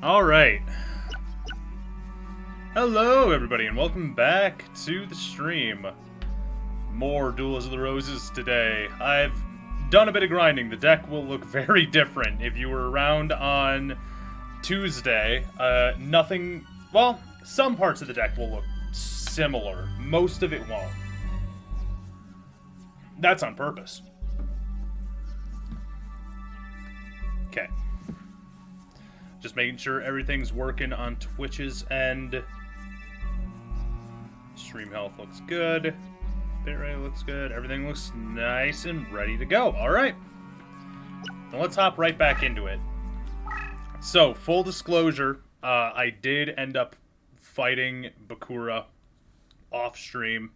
Alright. Hello, everybody, and welcome back to the stream. More Duelist of the Roses today. I've done a bit of grinding. The deck will look very different. If you were around on Tuesday, well, some parts of the deck will look similar. Most of it won't. That's on purpose. Okay. Just making sure everything's working on Twitch's end. Stream health looks good. Bitrate looks good. Everything looks nice and ready to go. Alright. Now let's hop right back into it. So, full disclosure, I did end up fighting Bakura off stream.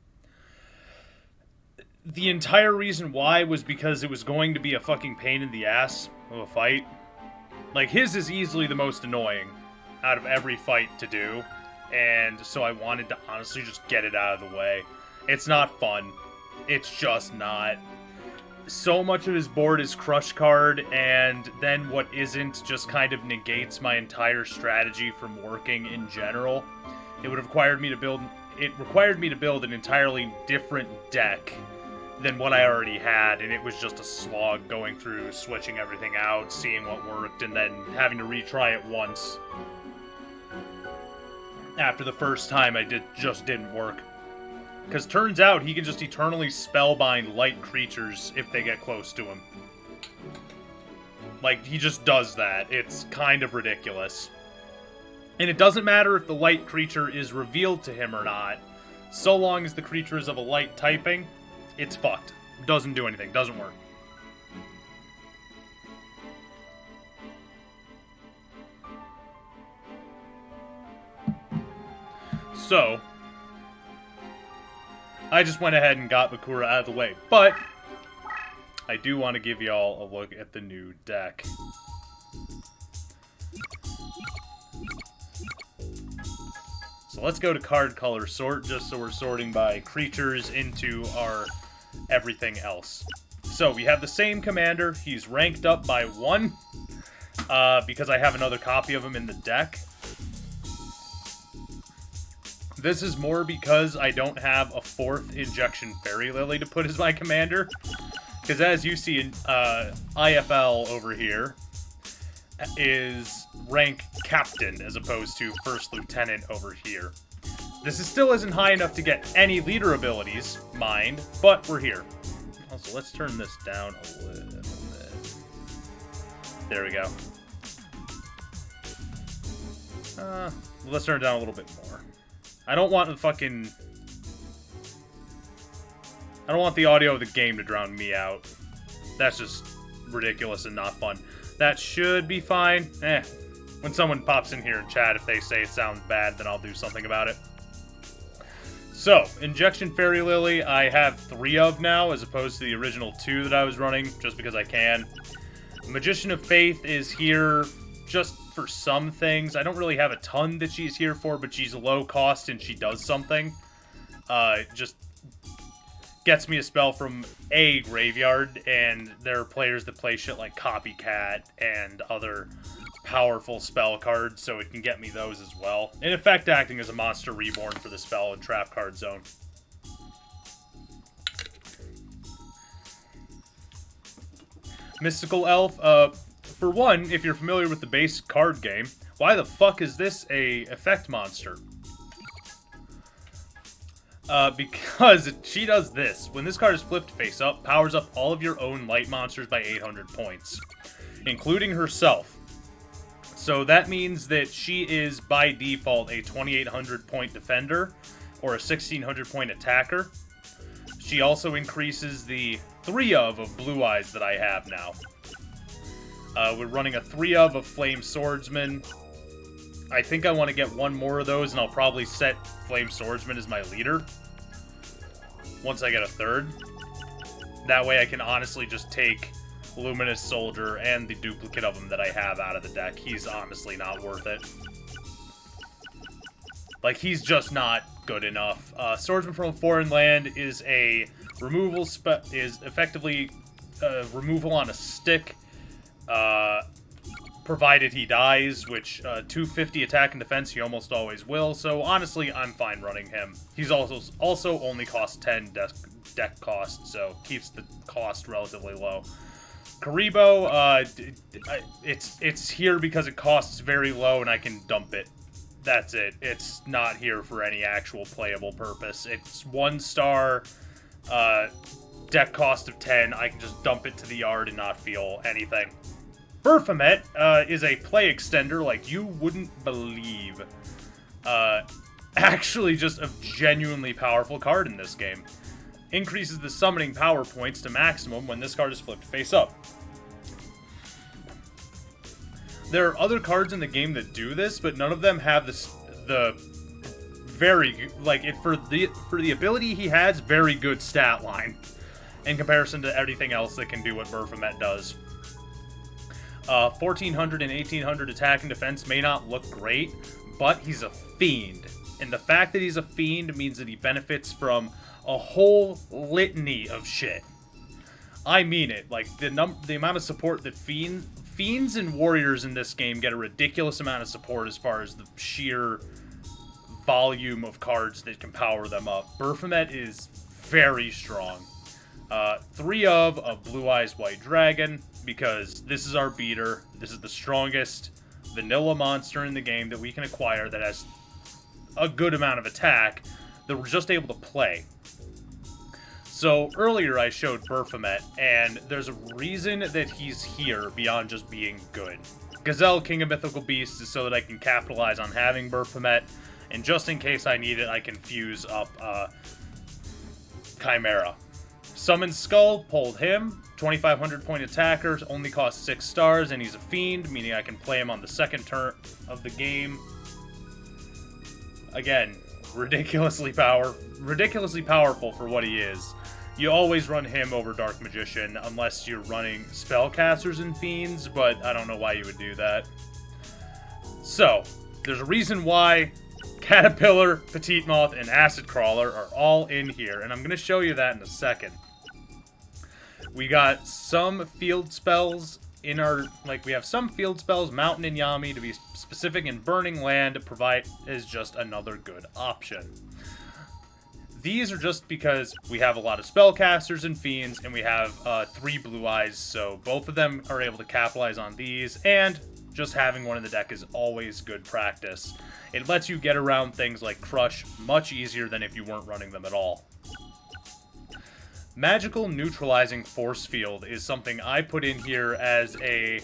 The entire reason why was because it was going to be a fucking pain in the ass of a fight. Like, his is easily the most annoying out of every fight to do, and so I wanted to honestly just get it out of the way. It's not fun. It's just not. So much of his board is crush card, and then what isn't just kind of negates my entire strategy from working in general. It required me to build an entirely different deck than what I already had, and it was just a slog going through, switching everything out, seeing what worked, and then having to retry it once. After the first time, just didn't work. Because turns out he can just eternally spellbind light creatures if they get close to him. Like, he just does that. It's kind of ridiculous. And it doesn't matter if the light creature is revealed to him or not, so long as the creature is of a light typing, it's fucked. Doesn't do anything. Doesn't work. So, I just went ahead and got Bakura out of the way. But, I do want to give y'all a look at the new deck. So let's go to card color sort, just so we're sorting by creatures into our everything else. So we have the same commander. He's ranked up by 1 because I have another copy of him in the deck. This is more because I don't have a 4th Injection Fairy Lily to put as my commander. Because as you see in IFL over here is rank Captain as opposed to First Lieutenant over here. This still isn't high enough to get any leader abilities, mind, but we're here. Also, let's turn this down a little bit. There we go. Let's turn it down a little bit more. I don't want the audio of the game to drown me out. That's just ridiculous and not fun. That should be fine. When someone pops in here in chat, if they say it sounds bad, then I'll do something about it. So, Injection Fairy Lily, I have 3 of now, as opposed to the original 2 that I was running, just because I can. Magician of Faith is here just for some things. I don't really have a ton that she's here for, but she's low cost and she does something. Just gets me a spell from a graveyard, and there are players that play shit like Copycat and other powerful spell cards, so it can get me those as well. In effect, acting as a monster reborn for the spell and trap card zone. Mystical Elf, for one, if you're familiar with the base card game, why the fuck is this a effect monster? Because she does this. When this card is flipped face up, powers up all of your own light monsters by 800 points, including herself. So that means that she is, by default, a 2,800 point defender, or a 1,600 point attacker. She also increases the 3 of Blue Eyes that I have now. We're running a 3 of Flame Swordsman. I think I want to get 1 more of those, and I'll probably set Flame Swordsman as my leader once I get a 3rd. That way I can honestly just take Luminous Soldier and the duplicate of him that I have out of the deck. He's honestly not worth it. Like, he's just not good enough. Swordsman from a Foreign Land is a removal is effectively removal on a stick. provided he dies, which 250 attack and defense he almost always will, so honestly, I'm fine running him. He's also only costs 10 deck cost, so keeps the cost relatively low. Karibo, it's here because it costs very low and I can dump it. That's it. It's not here for any actual playable purpose. It's 1 star, deck cost of 10. I can just dump it to the yard and not feel anything. Baphomet is a play extender like you wouldn't believe. Actually just a genuinely powerful card in this game. Increases the summoning power points to maximum when this card is flipped face up. There are other cards in the game that do this, but none of them have the very, like, for the ability he has, very good stat line in comparison to everything else that can do what Baphomet does. 1400 and 1800 attack and defense may not look great, but he's a fiend. And the fact that he's a fiend means that he benefits from a whole litany of shit. I mean it. Like, the amount of support that fiends and warriors in this game get a ridiculous amount of support as far as the sheer volume of cards that can power them up. Baphomet is very strong. 3 of a Blue Eyes White Dragon, because this is our beater. This is the strongest vanilla monster in the game that we can acquire that has a good amount of attack that we're just able to play. So earlier I showed Baphomet, and there's a reason that he's here beyond just being good. Gazelle, King of Mythical Beasts, is so that I can capitalize on having Baphomet, and just in case I need it, I can fuse up Chimera. Summon Skull, pulled him. 2,500 point attacker, only costs 6 stars, and he's a fiend, meaning I can play him on the second turn of the game. Again, ridiculously powerful for what he is. You always run him over Dark Magician, unless you're running Spellcasters and Fiends, but I don't know why you would do that. So, there's a reason why Caterpillar, Petite Moth, and Acid Crawler are all in here, and I'm going to show you that in a second. We got some field spells in our, we have some field spells, Mountain and Yami, to be specific, in Burning Land to provide as just another good option. These are just because we have a lot of spellcasters and fiends, and we have 3 blue eyes, so both of them are able to capitalize on these, and just having one in the deck is always good practice. It lets you get around things like Crush much easier than if you weren't running them at all. Magical Neutralizing Force Field is something I put in here as a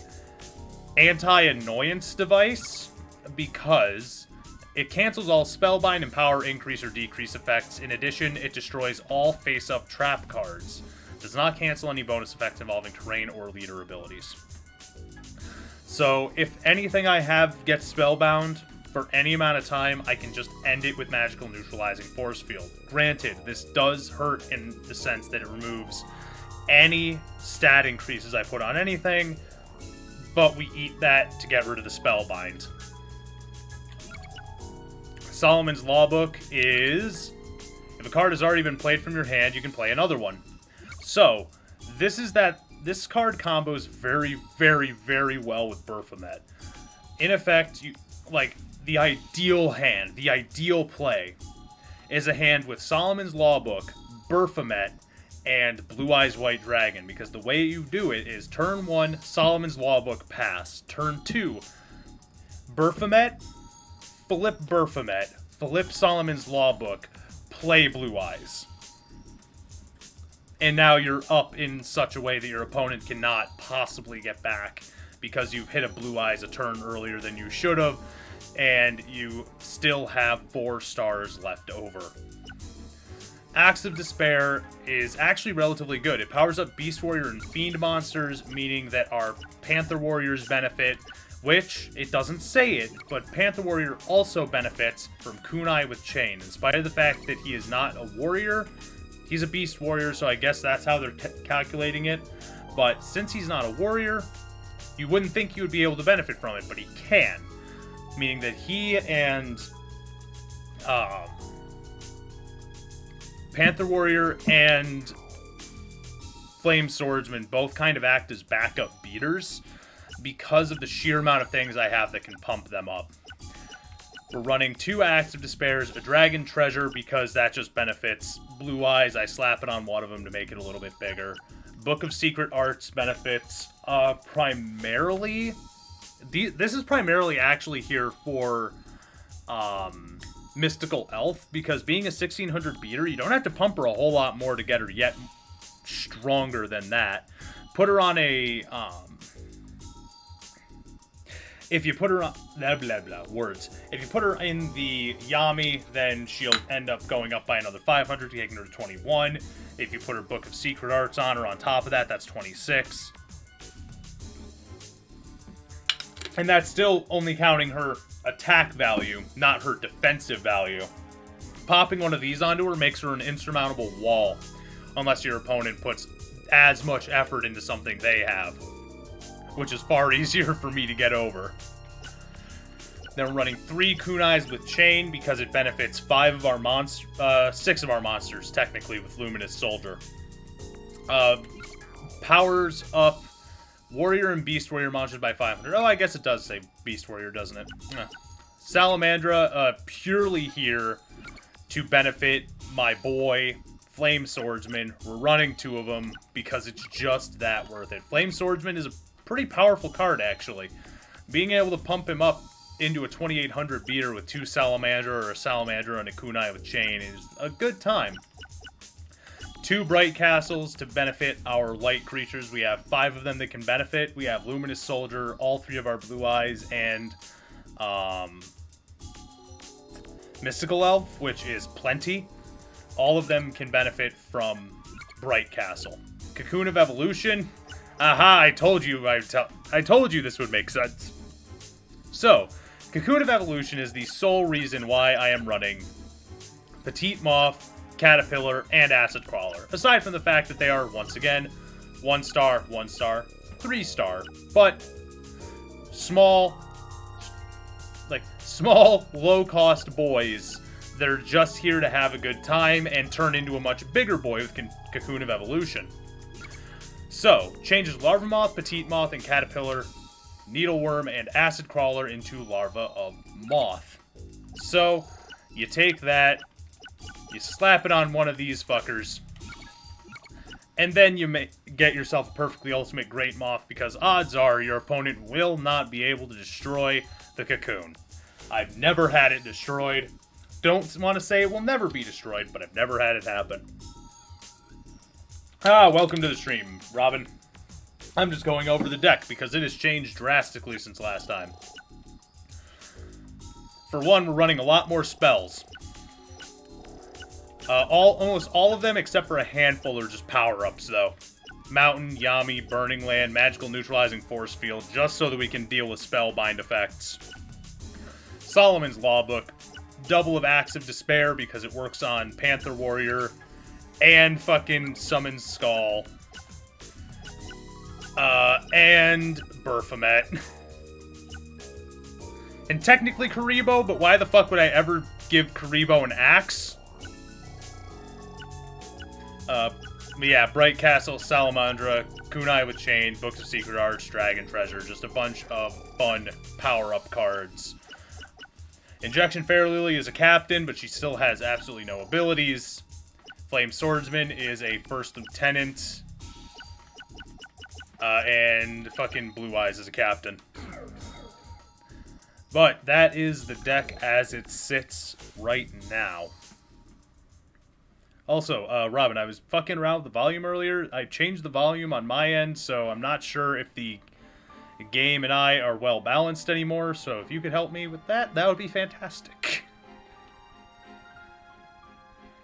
anti-annoyance device, because it cancels all Spellbind and Power Increase or Decrease effects. In addition, it destroys all face-up trap cards. Does not cancel any bonus effects involving terrain or leader abilities. So, if anything I have gets Spellbound for any amount of time, I can just end it with Magical Neutralizing Force Field. Granted, this does hurt in the sense that it removes any stat increases I put on anything, but we eat that to get rid of the Spellbind. Solomon's Lawbook is, if a card has already been played from your hand, you can play another one. So, this card combos very, very, very well with Baphomet. In effect, the ideal hand, the ideal play, is a hand with Solomon's Lawbook, Baphomet, and Blue Eyes White Dragon, because the way you do it is turn 1, Solomon's Lawbook, pass. Turn 2, Baphomet, flip Baphomet, flip Solomon's Lawbook, play Blue Eyes. And now you're up in such a way that your opponent cannot possibly get back, because you've hit a Blue Eyes a turn earlier than you should have, and you still have 4 stars left over. Axe of Despair is actually relatively good. It powers up Beast Warrior and Fiend monsters, meaning that our Panther Warriors benefit, which, it doesn't say it, but Panther Warrior also benefits from Kunai with Chain. In spite of the fact that he is not a warrior, he's a Beast Warrior, so I guess that's how they're calculating it. But since he's not a warrior, you wouldn't think he would be able to benefit from it, but he can. Meaning that he and Panther Warrior and Flame Swordsman both kind of act as backup beaters. because of the sheer amount of things I have that can pump them up. We're running 2 Acts of Despairs, a Dragon Treasure, because that just benefits Blue Eyes. I slap it on one of them to make it a little bit bigger. Book of Secret Arts benefits primarily... This is primarily actually here for Mystical Elf, because being a 1600 beater, you don't have to pump her a whole lot more to get her yet stronger than that. Put her on a... if you put her on... words. If you put her in the Yami, then she'll end up going up by another 500, taking her to 21. If you put her Book of Secret Arts on her on top of that, that's 26. And that's still only counting her attack value, not her defensive value. Popping one of these onto her makes her an insurmountable wall, unless your opponent puts as much effort into something they have, which is far easier for me to get over. Then we're running 3 kunais with chain because it benefits 6 of our monsters, technically, with Luminous Soldier. Powers up Warrior and Beast Warrior monsters by 500. Oh, I guess it does say Beast Warrior, doesn't it? Salamandra, purely here to benefit my boy, Flame Swordsman. We're running 2 of them because it's just that worth it. Flame Swordsman is a pretty powerful card, actually. Being able to pump him up into a 2800 beater with 2 Salamandra or a Salamandra and a kunai with chain is a good time. 2 Bright Castles to benefit our light creatures. We have 5 of them that can benefit. We have Luminous Soldier, all 3 of our Blue Eyes, and Mystical Elf, which is plenty. All of them can benefit from Bright Castle. Cocoon of Evolution. Aha, I told you this would make sense. So, Cocoon of Evolution is the sole reason why I am running Petite Moth, Caterpillar, and Acid Crawler. Aside from the fact that they are, once again, 1 star, 1 star, 3 star, but small, low-cost boys that are just here to have a good time and turn into a much bigger boy with Cocoon of Evolution. So, changes Larva Moth, Petite Moth, and Caterpillar, Needleworm, and Acid Crawler into Larva of Moth. So, you take that, you slap it on one of these fuckers, and then you get yourself a perfectly ultimate Great Moth, because odds are your opponent will not be able to destroy the cocoon. I've never had it destroyed. Don't want to say it will never be destroyed, but I've never had it happen. Welcome to the stream, Robin. I'm just going over the deck because it has changed drastically since last time. For one, we're running a lot more spells. Almost all of them, except for a handful, are just power-ups, though. Mountain, Yami, Burning Land, Magical Neutralizing Force Field, just so that we can deal with spellbind effects. Solomon's Law Book, double of Acts of Despair because it works on Panther Warrior, and fucking Summon Skull. And Berfomet. And technically Karibo, but why the fuck would I ever give Karibo an axe? Yeah, Bright Castle, Salamandra, Kunai with Chain, Books of Secret Arts, Dragon Treasure, just a bunch of fun power-up cards. Injection Fair Lily is a captain, but she still has absolutely no abilities. Flame Swordsman is a first lieutenant. And fucking Blue Eyes is a captain. But that is the deck as it sits right now. Also, Robin, I was fucking around with the volume earlier. I changed the volume on my end, so I'm not sure if the game and I are well balanced anymore. So if you could help me with that, that would be fantastic.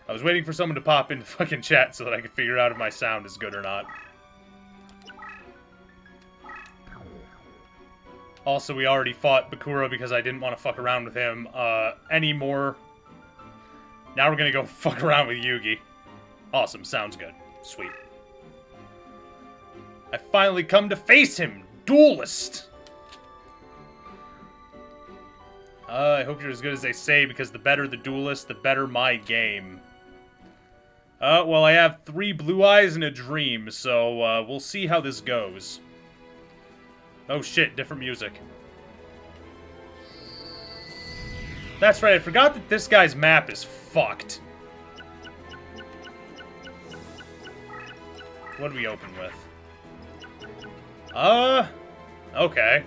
I was waiting for someone to pop into fucking chat so that I could figure out if my sound is good or not. Also, we already fought Bakura because I didn't want to fuck around with him anymore. Now we're gonna go fuck around with Yugi. Awesome, sounds good. Sweet. I finally come to face him! Duelist! I hope you're as good as they say, because the better the Duelist, the better my game. Well, I have 3 Blue Eyes and a Dream, so we'll see how this goes. Oh shit, different music. That's right, I forgot that this guy's map is fucked. What do we open with? Okay.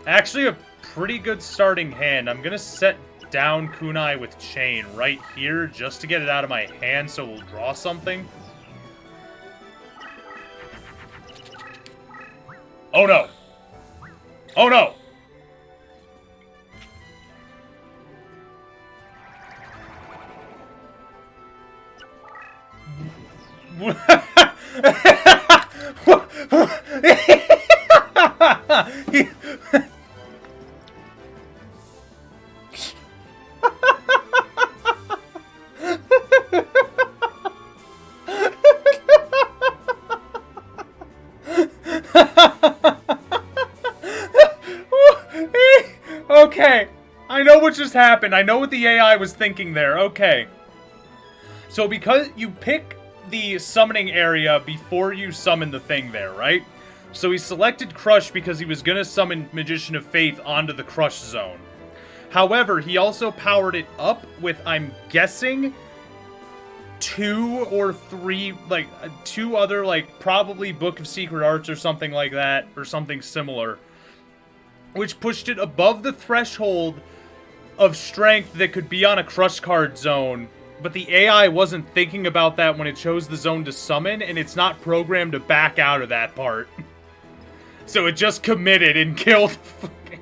Actually, a pretty good starting hand. I'm gonna set down Kunai with Chain right here just to get it out of my hand so we'll draw something. Oh no! Oh no! Okay, I know what just happened. I know what the AI was thinking there. Okay. So because you pick the summoning area before you summon the thing there, right? So he selected Crush because he was going to summon Magician of Faith onto the Crush zone. However, he also powered it up with, I'm guessing, 2 or 3, like, 2 other, like, probably Book of Secret Arts or something like that, or something similar, which pushed it above the threshold of strength that could be on a Crush card zone. But the AI wasn't thinking about that when it chose the zone to summon, and it's not programmed to back out of that part. So it just committed and killed fucking...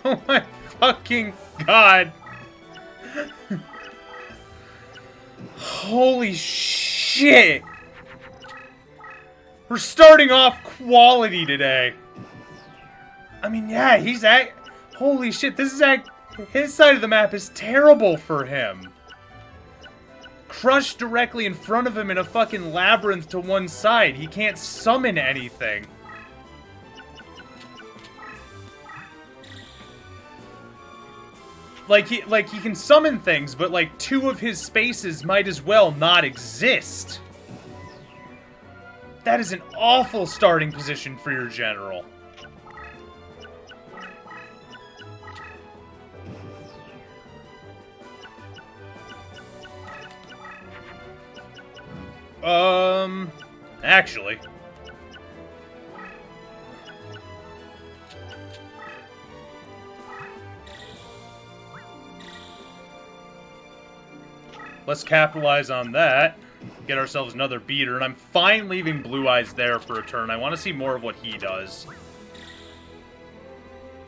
Oh my fucking god. Holy shit. We're starting off quality today. I mean, yeah, he's at... Holy shit, this is at... His side of the map is terrible for him. Crushed directly in front of him in a fucking labyrinth to one side. He can't summon anything. Like he can summon things, but like 2 of his spaces might as well not exist. That is an awful starting position for your general. Actually. Let's capitalize on that. Get ourselves another beater, and I'm fine leaving Blue Eyes there for a turn. I want to see more of what he does.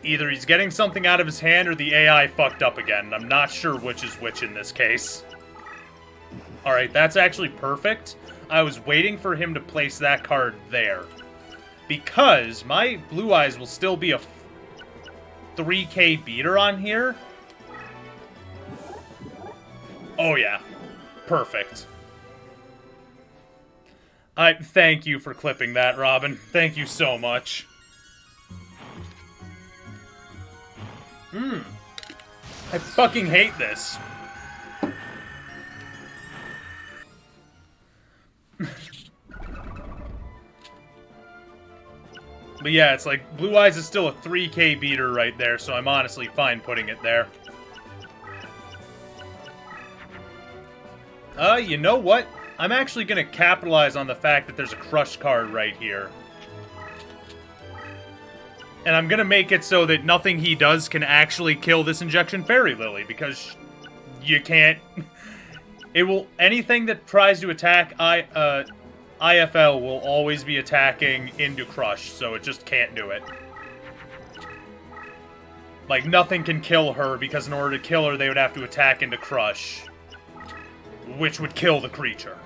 Either he's getting something out of his hand or the AI fucked up again. I'm not sure which is which in this case. Alright, that's actually perfect. I was waiting for him to place that card there. Because my Blue Eyes will still be a 3k beater on here. Oh yeah. Perfect. Thank you for clipping that, Robin. Thank you so much. I fucking hate this. But yeah, it's like, Blue Eyes is still a 3k beater right there, so I'm honestly fine putting it there. You know what? I'm actually gonna capitalize on the fact that there's a Crush card right here. And I'm gonna make it so that nothing he does can actually kill this Injection Fairy Lily, because you can't... It will... Anything that tries to attack IFL will always be attacking into Crush, so it just can't do it. Like, nothing can kill her, because in order to kill her, they would have to attack into Crush. Which would kill the creature.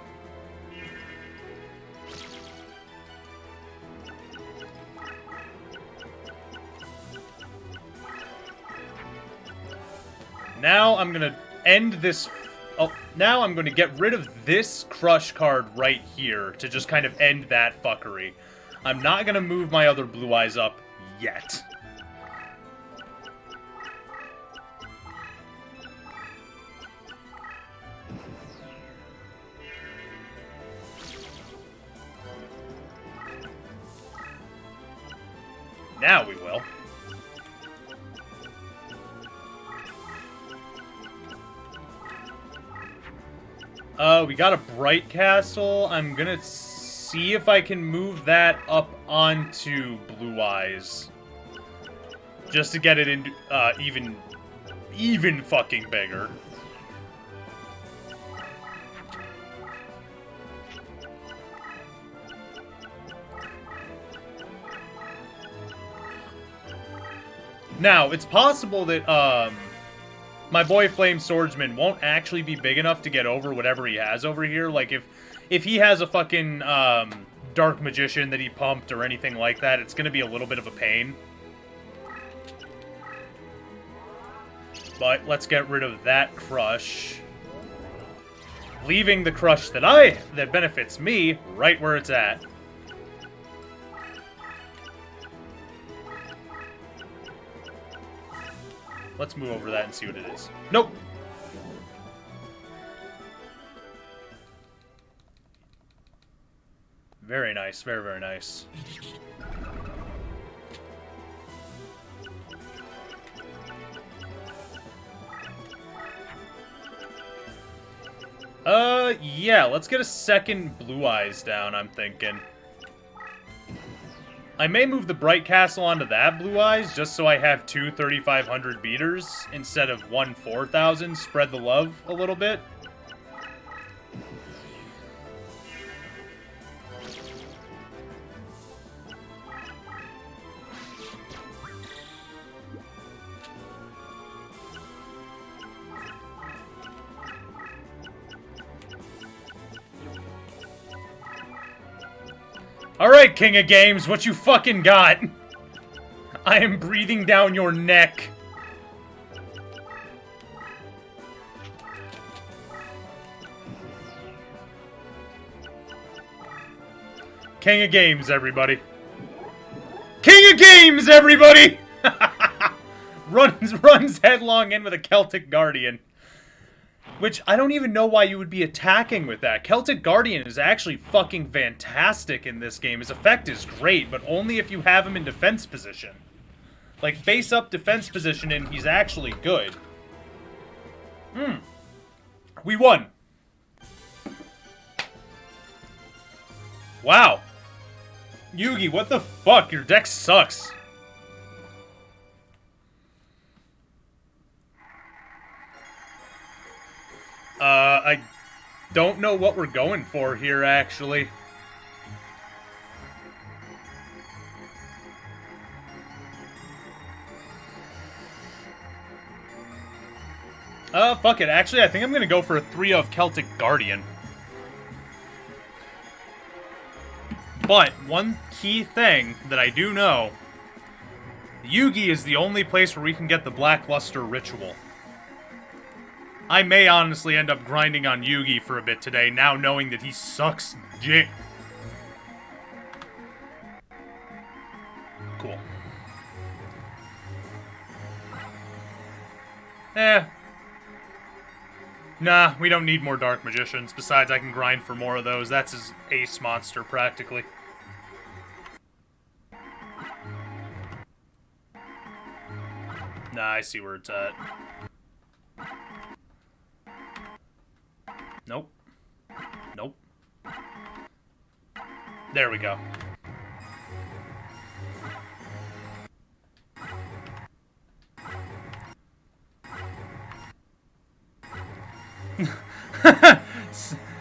Now I'm gonna end this... Oh, now I'm gonna get rid of this Crush card right here to just kind of end that fuckery. I'm not gonna move my other Blue Eyes up yet. Now we will. We got a Bright Castle. I'm gonna see if I can move that up onto Blue Eyes. Just to get it into, even fucking bigger. Now, it's possible that, my boy Flame Swordsman won't actually be big enough to get over whatever he has over here. Like, if he has a fucking, Dark Magician that he pumped or anything like that, it's gonna be a little bit of a pain. But let's get rid of that crush. Leaving the crush that benefits me right where it's at. Let's move over that and see what it is. Nope. Very nice. Very, very nice. Yeah, let's get a second Blue Eyes down, I'm thinking. I may move the Bright Castle onto that Blue Eyes, just so I have two 3,500 beaters instead of one 4,000. Spread the love a little bit. Alright, King of Games, what you fucking got? I am breathing down your neck. King of Games, everybody. King of Games, everybody! runs headlong in with a Celtic Guardian. Which, I don't even know why you would be attacking with that. Celtic Guardian is actually fucking fantastic in this game. His effect is great, but only if you have him in defense position. Like, face-up defense position, and he's actually good. We won. Wow. Yugi, what the fuck? Your deck sucks. I don't know what we're going for here, actually. Fuck it. Actually, I think I'm gonna go for a 3 of Celtic Guardian. But, one key thing that I do know, Yugi is the only place where we can get the Blackluster Ritual. I may honestly end up grinding on Yugi for a bit today, now knowing that he sucks dick. Cool. Nah, we don't need more Dark Magicians. Besides, I can grind for more of those. That's his ace monster, practically. Nah, I see where it's at. Nope. Nope. There we go.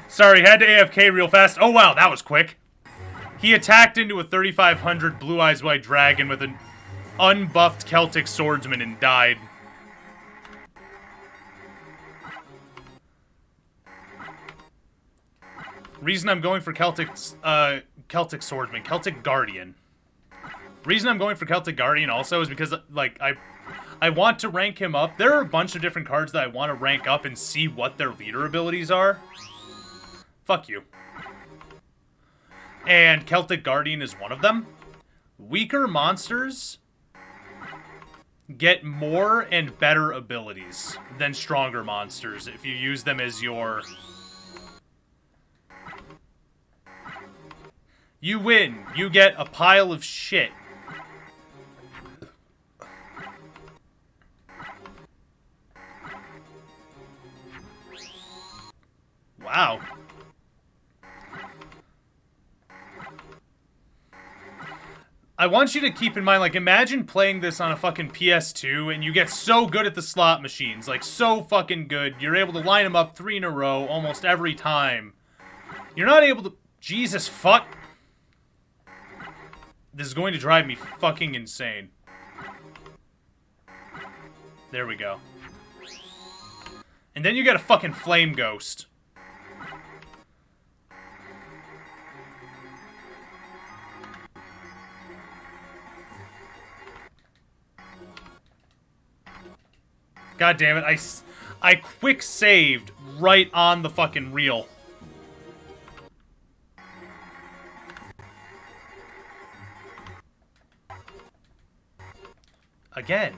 Sorry, had to AFK real fast. Oh wow, that was quick. He attacked into a 3,500 Blue Eyes White Dragon with an unbuffed Celtic Swordsman and died. Reason I'm going for Celtic Swordsman, Celtic Guardian. Reason I'm going for Celtic Guardian also is because, like, I want to rank him up. There are a bunch of different cards that I want to rank up and see what their leader abilities are. Fuck you. And Celtic Guardian is one of them. Weaker monsters get more and better abilities than stronger monsters if you use them as your... You win. You get a pile of shit. Wow. I want you to keep in mind, like, imagine playing this on a fucking PS2 and you get so good at the slot machines. Like, so fucking good. You're able to line them up 3 in a row almost every time. You're not able to... Jesus, fuck. This is going to drive me fucking insane. There we go. And then you got a fucking flame ghost. God damn it, I quick saved right on the fucking reel. Again.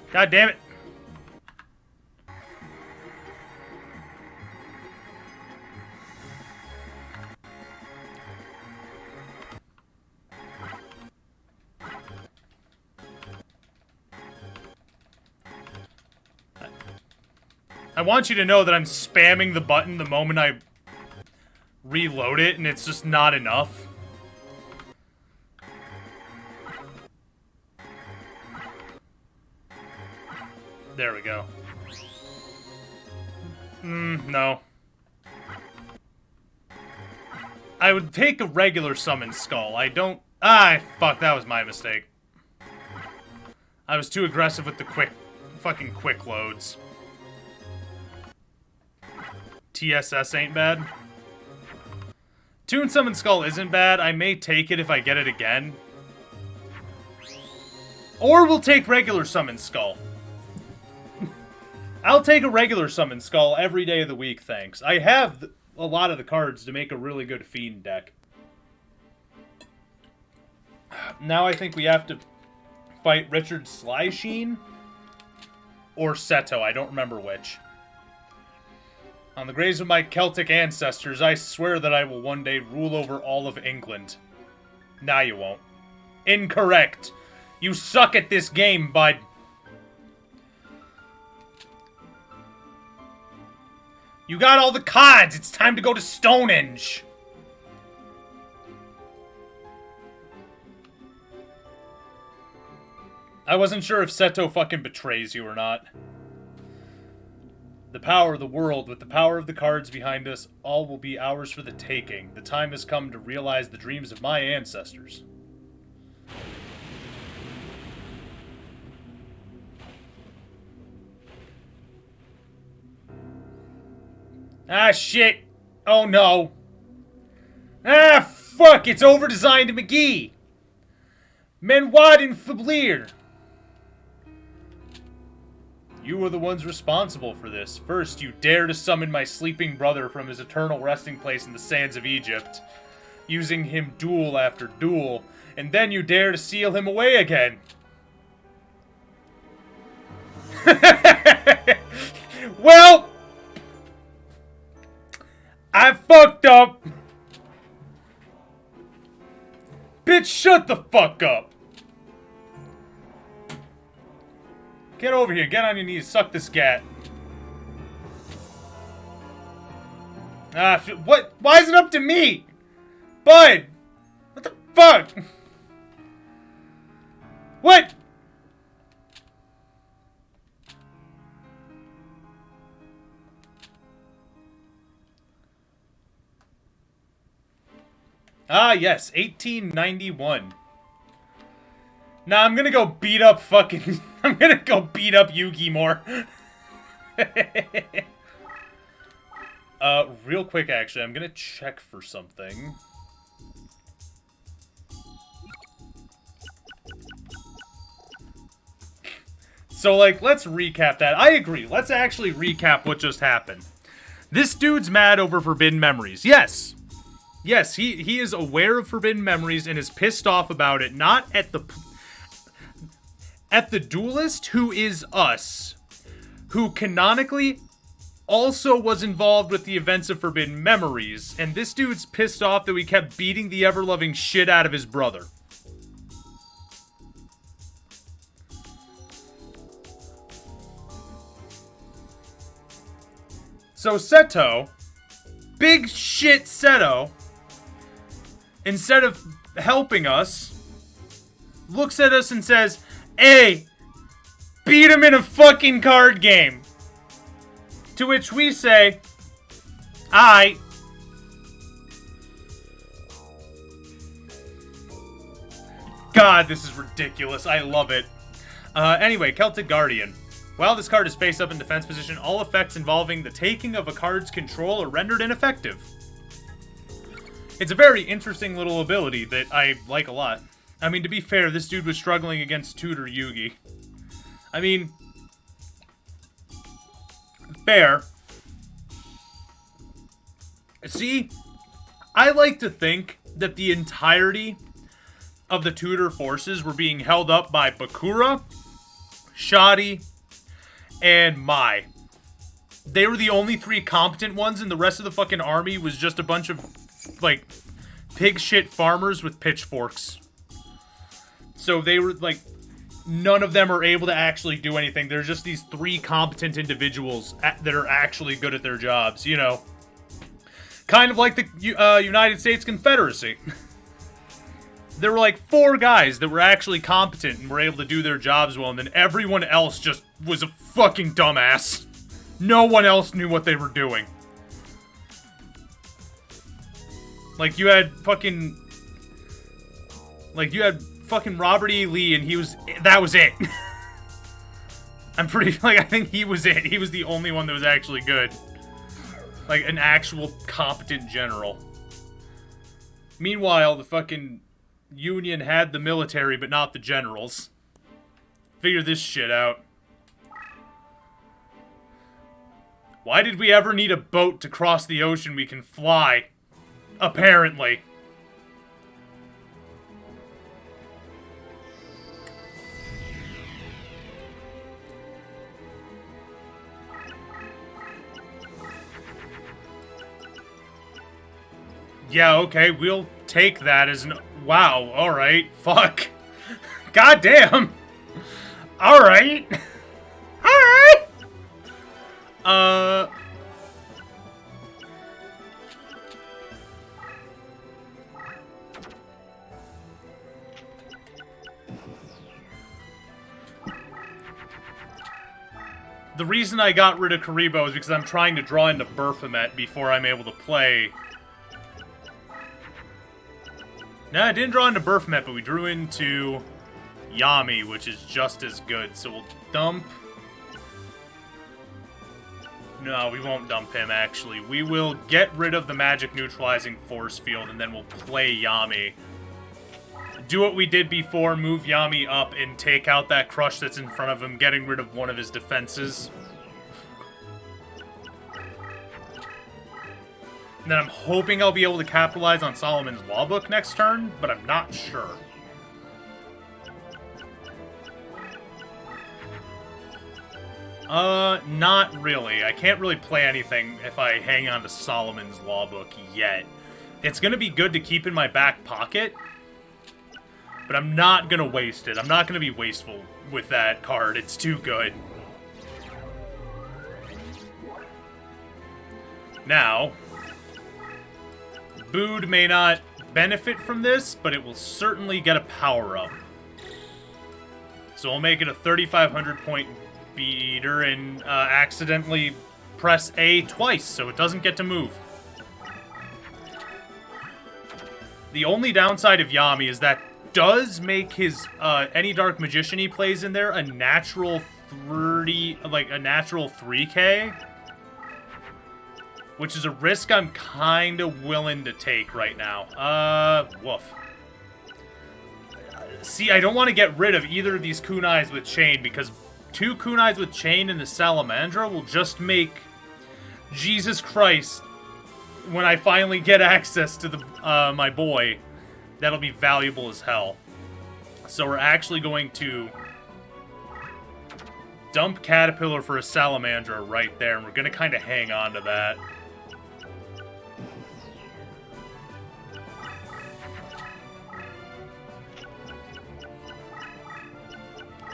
God damn it. I want you to know that I'm spamming the button the moment I reload it, and it's just not enough. There we go. No. I would take a regular summon skull. I don't... Ah, fuck, that was my mistake. I was too aggressive with the fucking quick loads. TSS ain't bad. Toon Summon Skull isn't bad. I may take it if I get it again. Or we'll take regular Summon Skull. I'll take a regular Summon Skull every day of the week, thanks. I have a lot of the cards to make a really good Fiend deck. Now I think we have to fight Richard Slysheen or Seto. I don't remember which. On the graves of my Celtic ancestors, I swear that I will one day rule over all of England. Nah, you won't. Incorrect. You suck at this game, bud. You got all the cards. It's time to go to Stonehenge. I wasn't sure if Seto fucking betrays you or not. The power of the world, with the power of the cards behind us, all will be ours for the taking. The time has come to realize the dreams of my ancestors. Ah, shit. Oh, no. Ah, fuck. It's over-designed McGee. Menwad and Fablir. You are the ones responsible for this. First, you dare to summon my sleeping brother from his eternal resting place in the sands of Egypt, using him duel after duel, and then you dare to seal him away again. Well, I fucked up. Bitch, shut the fuck up. Get over here. Get on your knees. Suck this gat. Ah, what? Why is it up to me? Bud! What the fuck? What? Ah, yes. 1891. Nah, I'm gonna go beat up fucking... I'm gonna go beat up Yugi more. Real quick, actually, I'm gonna check for something. So, like, let's recap that. I agree. Let's actually recap what just happened. This dude's mad over Forbidden Memories. Yes. Yes, he is aware of Forbidden Memories and is pissed off about it. Not at the Duelist, who is us, who canonically also was involved with the events of Forbidden Memories, and this dude's pissed off that we kept beating the ever-loving shit out of his brother. So Seto, big shit Seto, instead of helping us, looks at us and says, "Hey, beat him in a fucking card game." To which we say, "Aight." God, this is ridiculous. I love it. Anyway, Celtic Guardian. While this card is face up in defense position, all effects involving the taking of a card's control are rendered ineffective. It's a very interesting little ability that I like a lot. I mean, to be fair, this dude was struggling against Tutor Yugi. I mean, fair. See, I like to think that the entirety of the Tutor forces were being held up by Bakura, Shadi, and Mai. They were the only three competent ones, and the rest of the fucking army was just a bunch of, like, pig shit farmers with pitchforks. So they were, like, none of them are able to actually do anything. There's just these three competent individuals that are actually good at their jobs, you know. Kind of like the United States Confederacy. There were like 4 guys that were actually competent and were able to do their jobs well, and then everyone else just was a fucking dumbass. No one else knew what they were doing. Like, you had fucking Robert E. Lee, and that was it. I think he was it. He was the only one that was actually good. Like, an actual competent general. Meanwhile, the fucking Union had the military, but not the generals. Figure this shit out. Why did we ever need a boat to cross the ocean we can fly? Apparently. Yeah, okay, we'll take that as an... Wow, alright, fuck. Goddamn! Alright! Alright! The reason I got rid of Karibo is because I'm trying to draw into Baphomet before I'm able to play... No, I didn't draw into Baphomet, but we drew into Yami, which is just as good. So we'll dump... No, we won't dump him, actually. We will get rid of the magic neutralizing force field, and then we'll play Yami. Do what we did before, move Yami up, and take out that crush that's in front of him, getting rid of one of his defenses. And then I'm hoping I'll be able to capitalize on Solomon's Law Book next turn, but I'm not sure. Not really. I can't really play anything if I hang on to Solomon's Law Book yet. It's gonna be good to keep in my back pocket, but I'm not gonna waste it. I'm not gonna be wasteful with that card. It's too good. Now... Bood may not benefit from this, but it will certainly get a power-up. So we'll make it a 3,500 point beater and accidentally press A twice, so it doesn't get to move. The only downside of Yami is that does make his any Dark Magician he plays in there a natural 3K. Which is a risk I'm kind of willing to take right now. Woof. See, I don't want to get rid of either of these kunais with chain, because 2 kunais with chain and the Salamandra will just make... Jesus Christ. When I finally get access to the my boy, that'll be valuable as hell. So we're actually going to... dump Caterpillar for a Salamandra right there, and we're going to kind of hang on to that.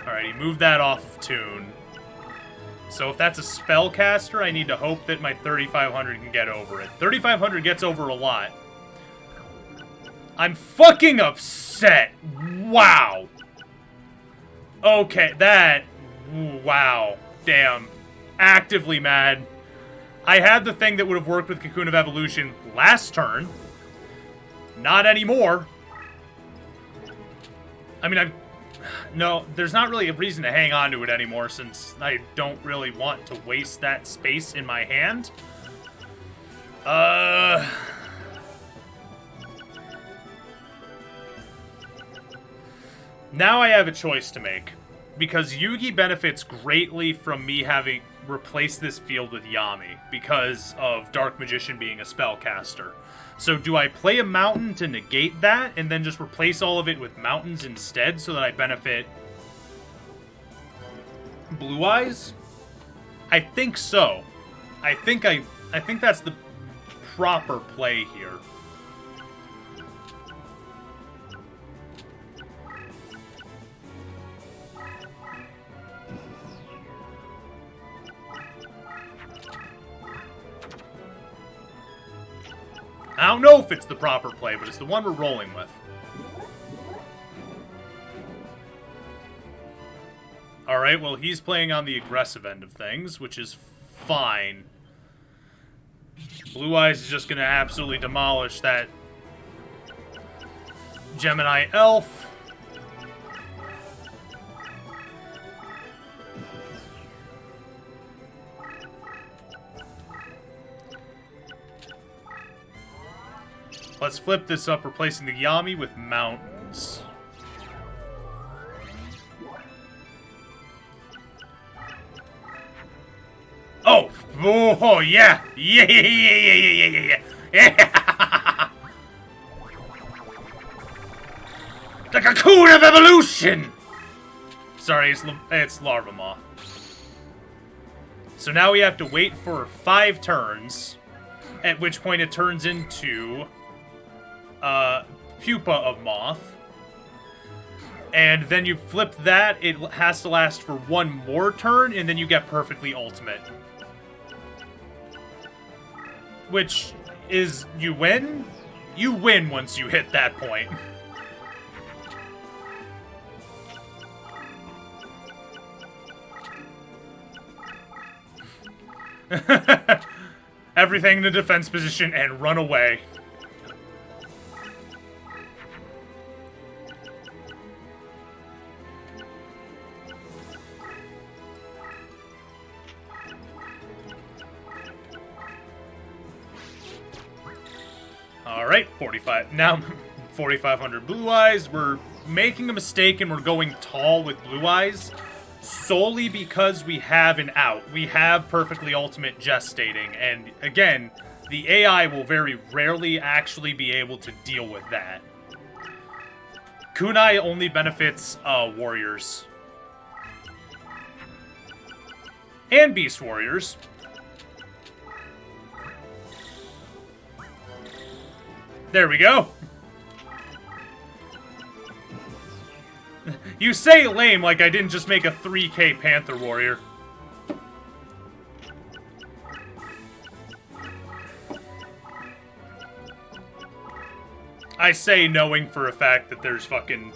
Alright, he moved that off of tune. So if that's a spellcaster, I need to hope that my 3500 can get over it. 3500 gets over a lot. I'm fucking upset. Wow. Okay, that... Wow. Damn. Actively mad. I had the thing that would have worked with Cocoon of Evolution last turn. Not anymore. I mean, no, there's not really a reason to hang on to it anymore since I don't really want to waste that space in my hand. Now I have a choice to make. Because Yugi benefits greatly from me having replaced this field with Yami. Because of Dark Magician being a spellcaster. So do I play a mountain to negate that, and then just replace all of it with mountains instead, so that I benefit Blue Eyes? I think so. I think that's the proper play here. I don't know if it's the proper play, but it's the one we're rolling with. Alright, well, he's playing on the aggressive end of things, which is fine. Blue Eyes is just going to absolutely demolish that Gemini Elf. Let's flip this up, replacing the Yami with mountains. Oh, yeah! Yeah! The Cocoon of Evolution! Sorry, it's Larva Maw. So now we have to wait for 5 turns, at which point it turns into Pupa of Moth. And then you flip that, it has to last for 1 more turn, and then you get Perfectly Ultimate. Which is, you win? You win once you hit that point. Everything in the defense position and run away. Alright, 45. Now, 4,500 Blue Eyes. We're making a mistake and we're going tall with Blue Eyes solely because we have an out. We have Perfectly Ultimate gestating, and again, the AI will very rarely actually be able to deal with that. Kunai only benefits warriors. And beast warriors. There we go. You say lame like I didn't just make a 3k Panther Warrior. I say knowing for a fact that there's fucking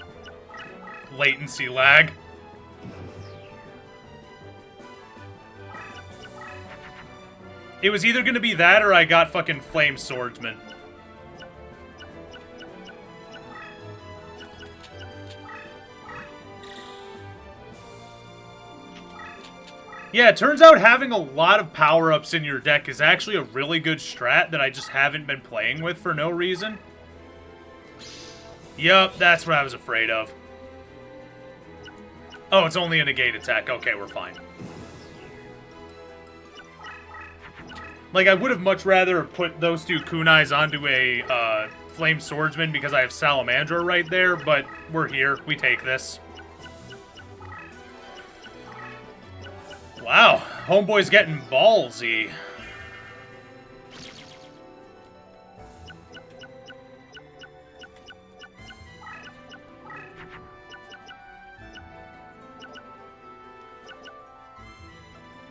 latency lag. It was either gonna be that or I got fucking Flame Swordsman. Yeah, it turns out having a lot of power-ups in your deck is actually a really good strat that I just haven't been playing with for no reason. Yup, that's what I was afraid of. Oh, it's only a negate attack. Okay, we're fine. Like, I would have much rather put those 2 kunais onto a Flame Swordsman because I have Salamandra right there, but we're here. We take this. Wow, homeboy's getting ballsy.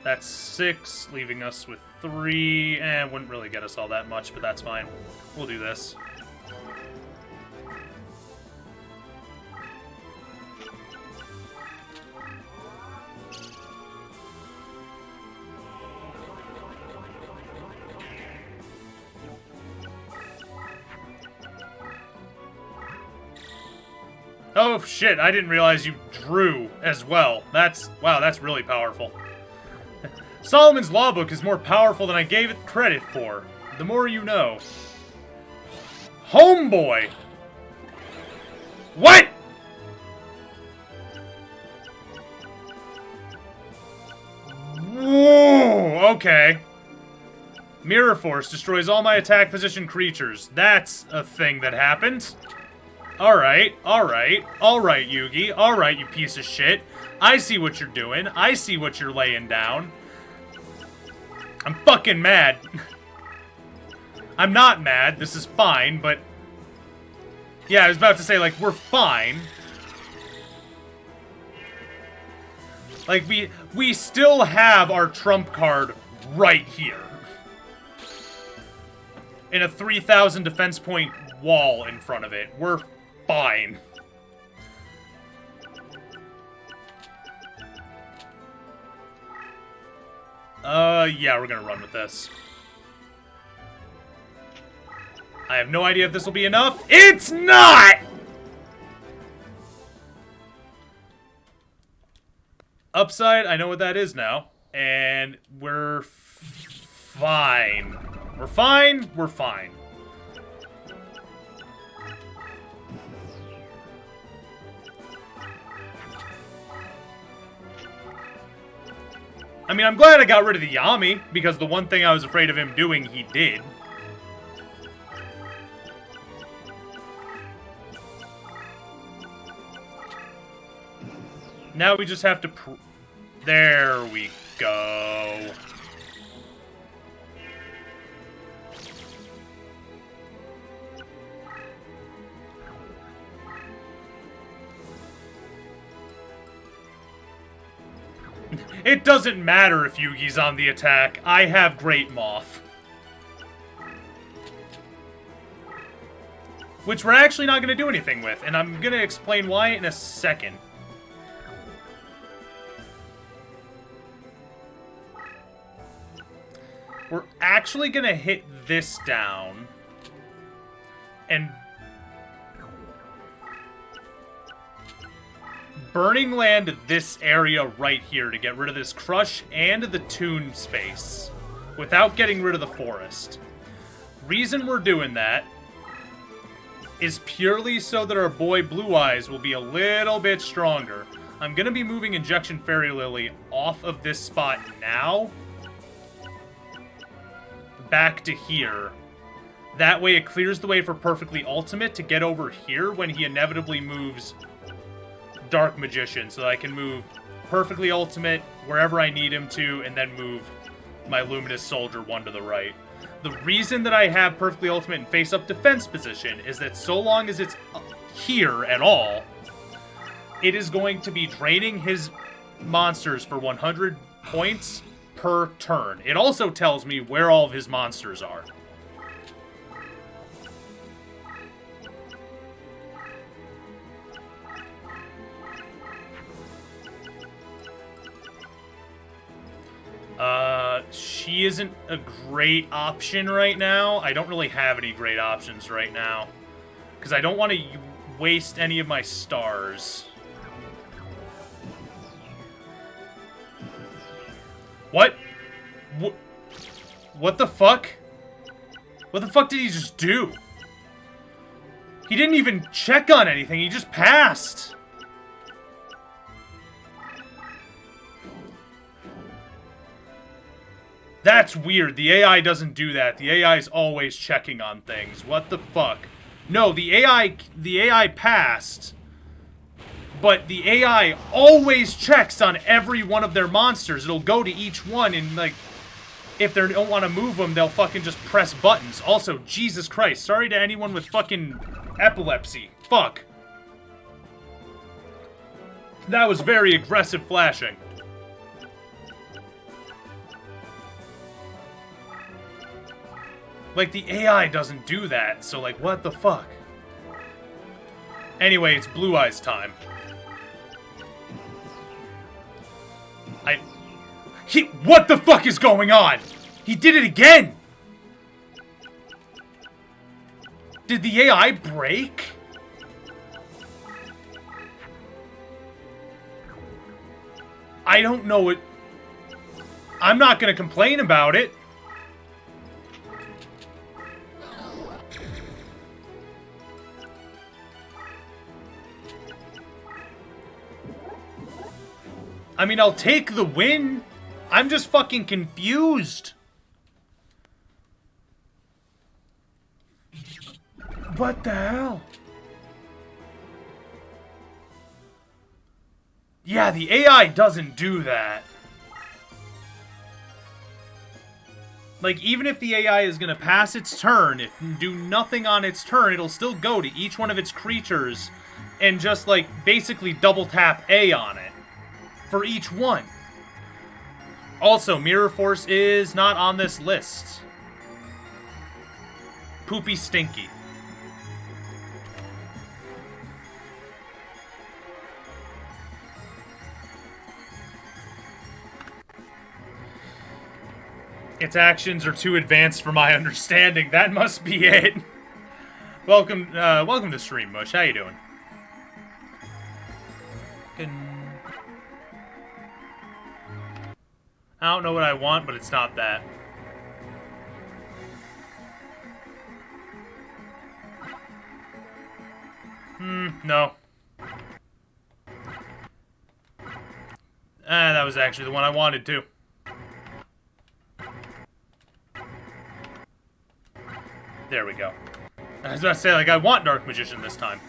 That's 6, leaving us with 3. Wouldn't really get us all that much, but that's fine. We'll do this. Oh shit, I didn't realize you drew as well. Wow, that's really powerful. Solomon's Law Book is more powerful than I gave it credit for. The more you know. Homeboy! What?! Whoa, okay. Mirror Force destroys all my attack position creatures. That's a thing that happened. Alright, Yugi. Alright, you piece of shit. I see what you're doing. I see what you're laying down. I'm fucking mad. I'm not mad. This is fine, but... Yeah, I was about to say, like, we're fine. Like, we still have our trump card right here. In a 3,000 defense point wall in front of it. We're fine. Yeah, we're gonna run with this. I have no idea if this will be enough. It's not! Upside, I know what that is now. And we're fine. We're fine, we're fine. I mean, I'm glad I got rid of the Yami, because the one thing I was afraid of him doing, he did. Now we just have to there we go. It doesn't matter if Yugi's on the attack. I have Great Moth. Which we're actually not going to do anything with, and I'm going to explain why in a second. We're actually going to hit this down. And... Burning Land this area right here to get rid of this Crush and the Toon space. Without getting rid of the Forest. Reason we're doing that is purely so that our boy Blue Eyes will be a little bit stronger. I'm going to be moving Injection Fairy Lily off of this spot now. Back to here. That way it clears the way for Perfectly Ultimate to get over here when he inevitably moves Dark Magician, so that I can move Perfectly Ultimate wherever I need him to, and then move my Luminous Soldier one to the right. The reason that I have Perfectly Ultimate in face-up defense position is that so long as it's here at all, it is going to be draining his monsters for 100 points per turn. It also tells me where all of his monsters are. She isn't a great option right now. I don't really have any great options right now. Because I don't want to waste any of my stars. What? What the fuck? What the fuck did he just do? He didn't even check on anything. He just passed. That's weird. The AI doesn't do that. The AI is always checking on things. What the fuck? No, the AI passed, but the AI always checks on every one of their monsters. It'll go to each one and, like, if they don't want to move them, they'll fucking just press buttons. Also, Jesus Christ, sorry to anyone with fucking epilepsy. Fuck. That was very aggressive flashing. Like, the AI doesn't do that, so, like, what the fuck? Anyway, it's Blue Eyes time. What the fuck is going on? He did it again! Did the AI break? I don't know it. I'm not gonna complain about it. I mean, I'll take the win. I'm just fucking confused. What the hell? Yeah, the AI doesn't do that. Like, even if the AI is gonna pass its turn, it can do nothing on its turn, it'll still go to each one of its creatures and just, like, basically double tap A on it. For each one. Also, Mirror Force is not on this list. Poopy Stinky. Its actions are too advanced for my understanding. That must be it. Welcome to stream, Mush. How you doing? I don't know what I want, but it's not that. No. That was actually the one I wanted, too. There we go. I was about to say, like, I want Dark Magician this time.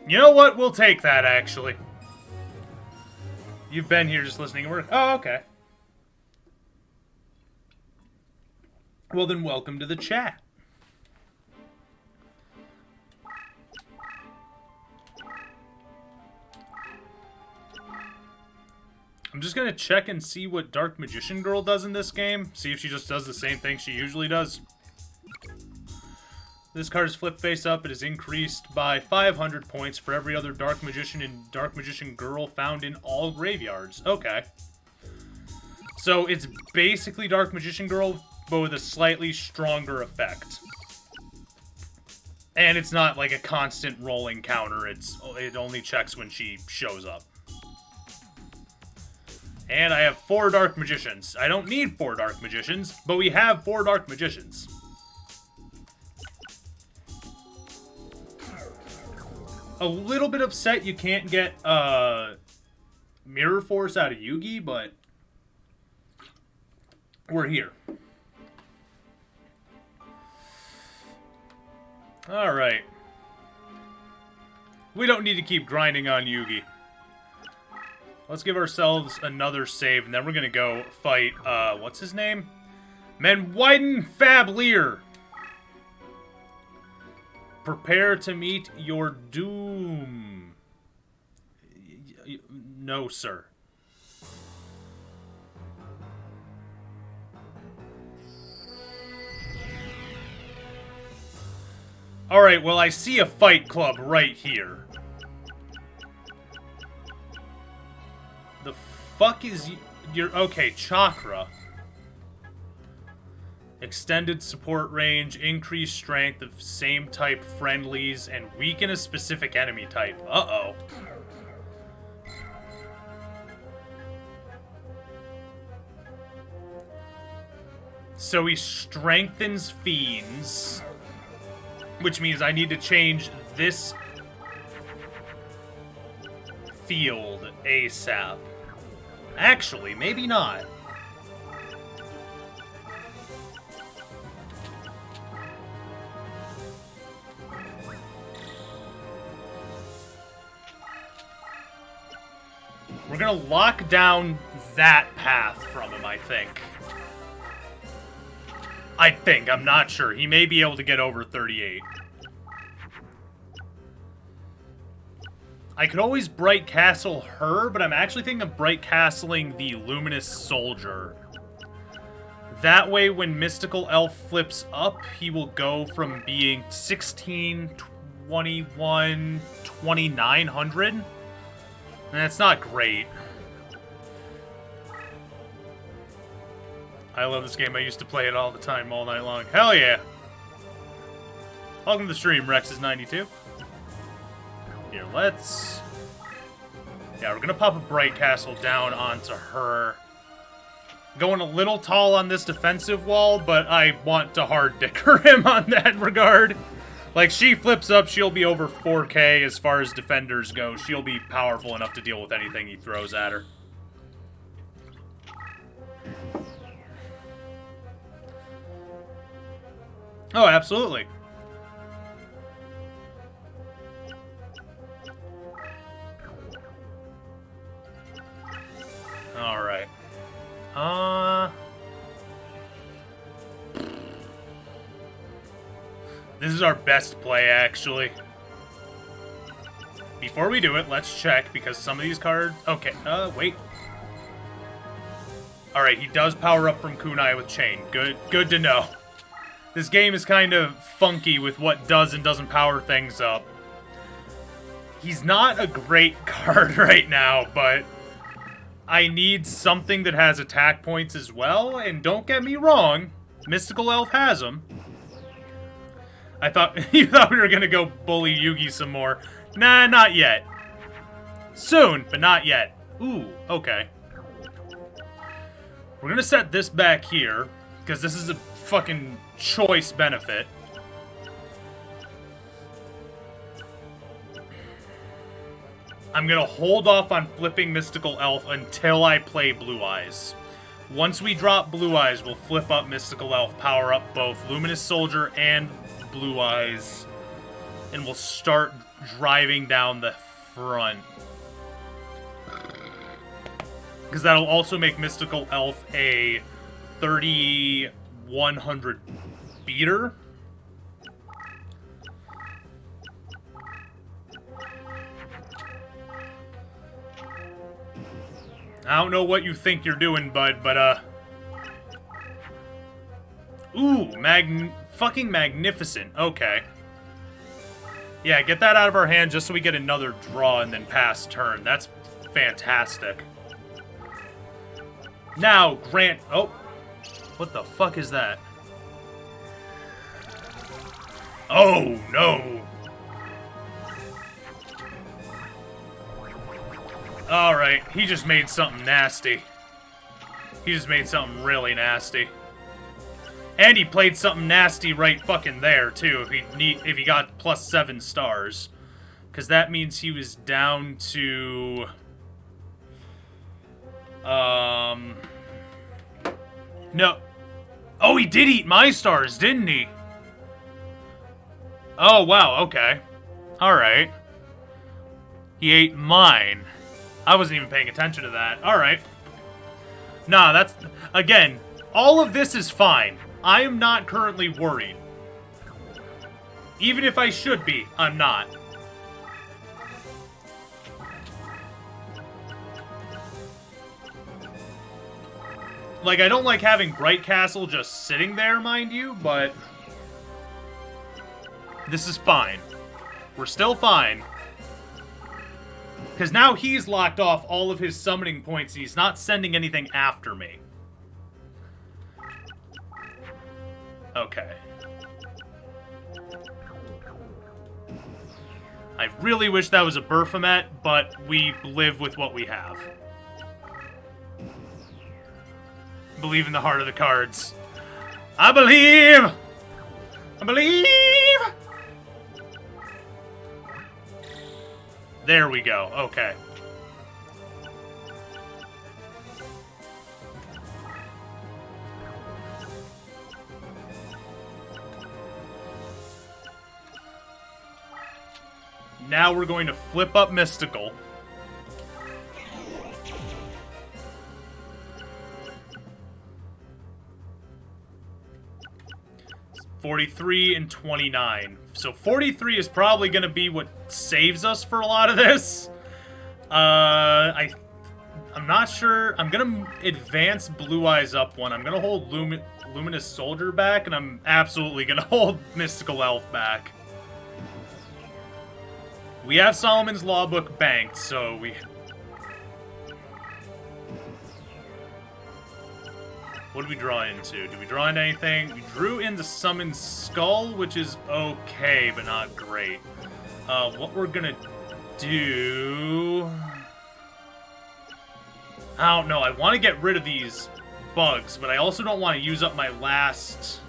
You know what? We'll take that, actually. You've been here just listening to work. Oh, okay. Well, then welcome to the chat. I'm just gonna check and see what Dark Magician Girl does in this game. See if she just does the same thing she usually does. This card is flipped face up. It is increased by 500 points for every other Dark Magician and Dark Magician Girl found in all graveyards. Okay. So it's basically Dark Magician Girl, but with a slightly stronger effect. And it's not like a constant rolling counter. It only checks when she shows up. And I have 4 Dark Magicians. I don't need 4 Dark Magicians, but we have 4 Dark Magicians. A little bit upset you can't get Mirror Force out of Yugi, but we're here. Alright. We don't need to keep grinding on Yugi. Let's give ourselves another save, and then we're gonna go fight, what's his name? Menwiden Fablier. Prepare to meet your doom. No, sir. Alright, well, I see a fight club right here. The fuck is your... Okay, Chakra. Extended support range, increased strength of same type friendlies, and weaken a specific enemy type. Uh-oh. So he strengthens fiends, which means I need to change this field ASAP. Actually, maybe not. We're gonna lock down that path from him, I think. I'm not sure. He may be able to get over 38. I could always Bright Castle her, but I'm actually thinking of Bright Castling the Luminous Soldier. That way, when Mystical Elf flips up, he will go from being 16, 21, 2900. And that's not great. I love this game. I used to play it all the time, all night long. Hell yeah! Welcome to the stream, Rex is 92. Here, let's... Yeah, we're gonna pop a Bright Castle down onto her. Going a little tall on this defensive wall, but I want to hard dicker him on that regard. Like, she flips up, she'll be over 4K as far as defenders go. She'll be powerful enough to deal with anything he throws at her. Oh, absolutely. Alright. This is our best play, actually. Before we do it, let's check, because some of these cards... Okay, wait. Alright, he does power up from Kunai with Chain. Good to know. This game is kind of funky with what does and doesn't power things up. He's not a great card right now, but I need something that has attack points as well, and don't get me wrong, Mystical Elf has them. I thought you thought we were gonna go bully Yugi some more. Nah, not yet. Soon, but not yet. Ooh, okay. We're gonna set this back here, because this is a fucking choice benefit. I'm gonna hold off on flipping Mystical Elf until I play Blue Eyes. Once we drop Blue Eyes, we'll flip up Mystical Elf, power up both Luminous Soldier and Blue Eyes, and we'll start driving down the front. Because that'll also make Mystical Elf a 3100 beater. I don't know what you think you're doing, bud, but, Ooh, fucking magnificent. Okay. Yeah, get that out of our hand just so we get another draw and then pass turn. That's fantastic. Now, grant... Oh. What the fuck is that? Oh, no. Alright, he just made something nasty. He just made something really nasty. And he played something nasty right fucking there, too, if he got plus 7 stars. Because that means he was down to... No. Oh, he did eat my stars, didn't he? Oh, wow, okay. Alright. He ate mine. I wasn't even paying attention to that. Alright. Nah, that's... Again, all of this is fine. I am not currently worried. Even if I should be, I'm not. Like, I don't like having Bright Castle just sitting there, mind you, but... This is fine. We're still fine. Because now he's locked off all of his summoning points, and he's not sending anything after me. Okay. I really wish that was a Baphomet, but we live with what we have. Believe in the heart of the cards. I believe! I believe! There we go. Okay. Now we're going to flip up Mystical. $43 and $29. So 43 is probably going to be what saves us for a lot of this. I'm not sure. I'm going to advance Blue Eyes up one. I'm going to hold Luminous Soldier back, and I'm absolutely going to hold Mystical Elf back. We have Solomon's Law Book banked, so we... What did we draw into? Did we draw into anything? We drew into Summoned Skull, which is okay, but not great. What we're gonna do... I don't know. I want to get rid of these bugs, but I also don't want to use up my last...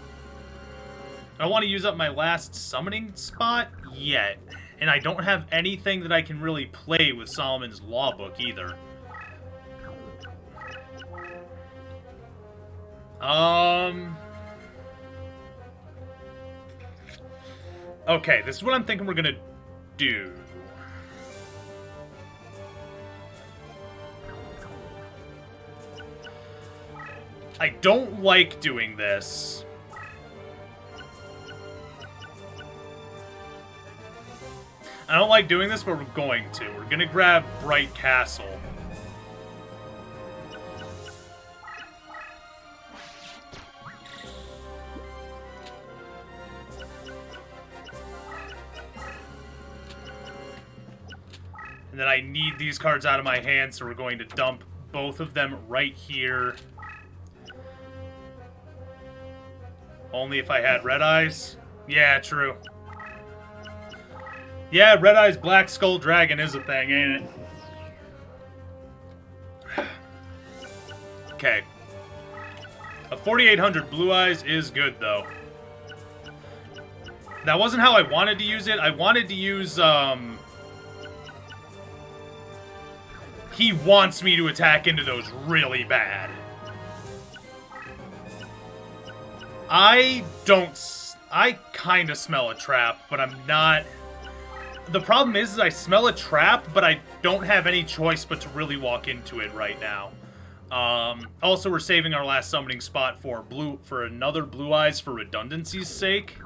I don't want to use up my last summoning spot yet. And I don't have anything that I can really play with Solomon's Law Book either. Okay, this is what I'm thinking we're gonna do. I don't like doing this. I don't like doing this, but we're going to. We're gonna grab Bright Castle. And then I need these cards out of my hand, so we're going to dump both of them right here. Only if I had Red Eyes? Yeah, true. Yeah, Red Eyes Black Skull Dragon is a thing, ain't it? Okay. A 4800 Blue Eyes is good, though. That wasn't how I wanted to use it. I wanted to use, He wants me to attack into those really bad. I kind of smell a trap, but I'm not... The problem is I smell a trap, but I don't have any choice but to really walk into it right now. Also, we're saving our last summoning spot for another Blue Eyes for redundancy's sake.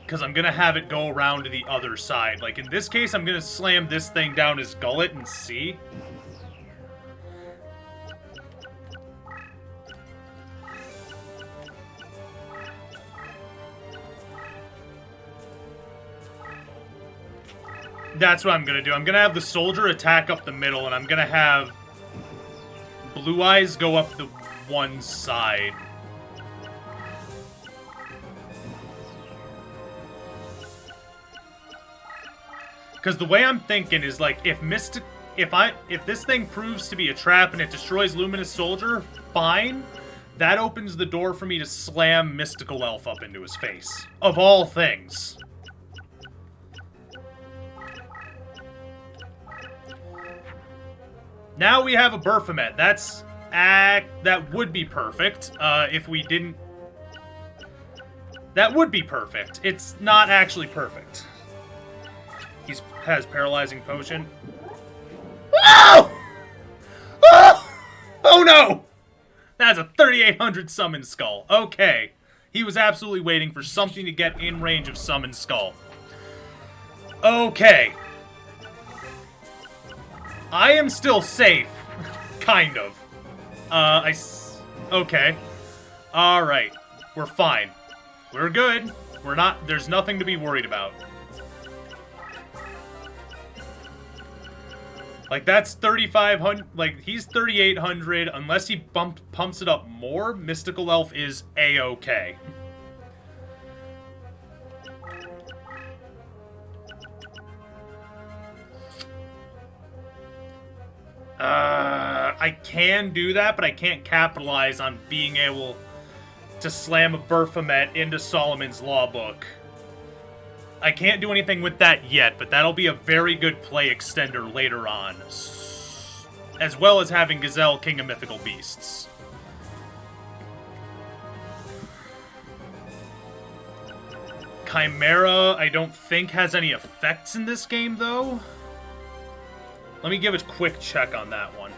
Because I'm going to have it go around to the other side. Like, in this case, I'm going to slam this thing down his gullet and see. That's what I'm going to do. I'm going to have the soldier attack up the middle, and I'm going to have Blue Eyes go up the one side. Because the way I'm thinking is, like, if this thing proves to be a trap and it destroys Luminous Soldier, fine. That opens the door for me to slam Mystical Elf up into his face. Of all things. Now we have a Baphomet. That would be perfect, if we didn't... That would be perfect. It's not actually perfect. He has Paralyzing Potion. Oh! Oh! Oh no! That's a 3800 Summon Skull. Okay. He was absolutely waiting for something to get in range of Summon Skull. Okay. I am still safe. Kind of. Okay. Alright. We're fine. We're good. There's nothing to be worried about. Like, that's 3,500, like, he's 3,800. Unless he pumps it up more, Mystical Elf is A-okay. I can do that, but I can't capitalize on being able to slam a Baphomet into Solomon's Law Book. I can't do anything with that yet, but that'll be a very good play extender later on. As well as having Gazelle, King of Mythical Beasts. Chimera, I don't think has any effects in this game, though. Let me give a quick check on that one.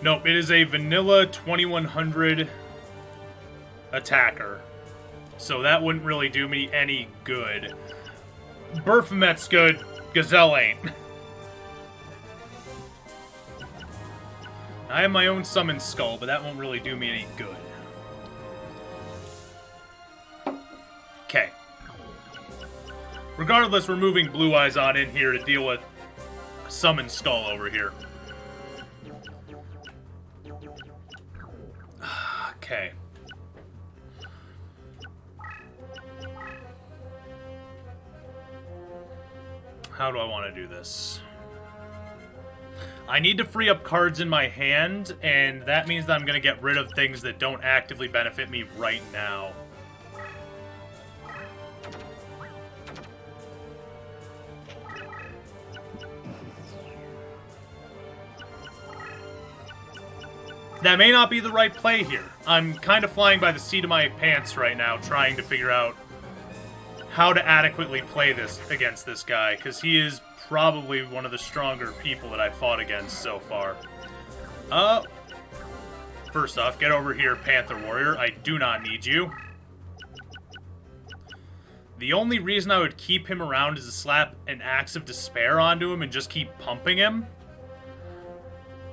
Nope, it is a vanilla 2100 attacker. So that wouldn't really do me any good. Berfomet's good, Gazelle ain't. I have my own summon skull, but that won't really do me any good. Okay. Regardless, we're moving Blue Eyes on in here to deal with summon skull over here. Okay. How do I want to do this? I need to free up cards in my hand, and that means that I'm going to get rid of things that don't actively benefit me right now. That may not be the right play here. I'm kind of flying by the seat of my pants right now, trying to figure out how to adequately play this against this guy, because he is probably one of the stronger people that I've fought against so far. First off, get over here, Panther Warrior. I do not need you. The only reason I would keep him around is to slap an Axe of Despair onto him and just keep pumping him.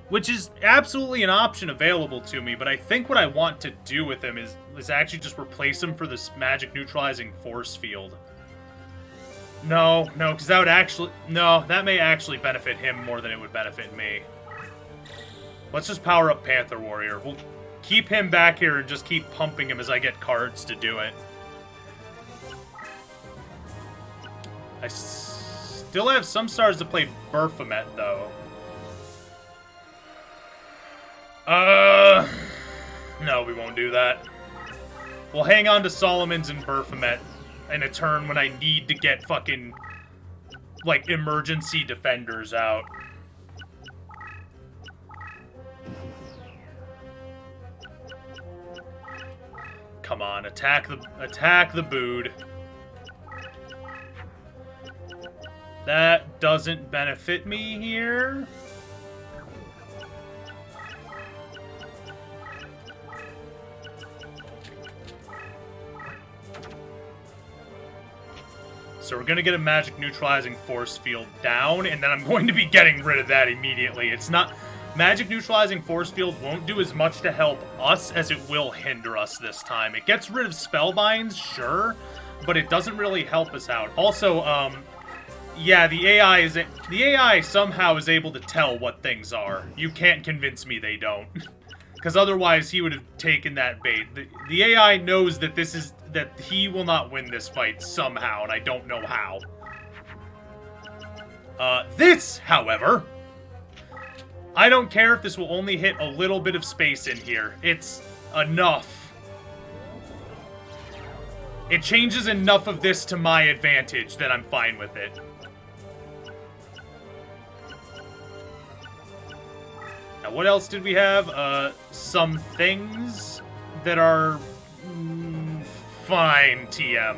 Which is absolutely an option available to me, but I think what I want to do with him is actually just replace him for this magic neutralizing force field. No, because that would actually... No, that may actually benefit him more than it would benefit me. Let's just power up Panther Warrior. We'll keep him back here and just keep pumping him as I get cards to do it. I still have some stars to play Berfomet, though. No, we won't do that. We'll hang on to Solomon's and Berfomet in a turn when I need to get fucking, like, emergency defenders out. Come on, attack the Bood. That doesn't benefit me here. So we're going to get a magic neutralizing force field down, and then I'm going to be getting rid of that immediately. It's not... Magic neutralizing force field won't do as much to help us as it will hinder us this time. It gets rid of spellbinds, sure, but it doesn't really help us out. Also, yeah, the AI somehow is able to tell what things are. You can't convince me they don't. Because otherwise he would have taken that bait. The AI knows that that he will not win this fight somehow, and I don't know how. This, however, I don't care if this will only hit a little bit of space in here. It's enough. It changes enough of this to my advantage that I'm fine with it. Now, what else did we have? Some things that are fine, TM.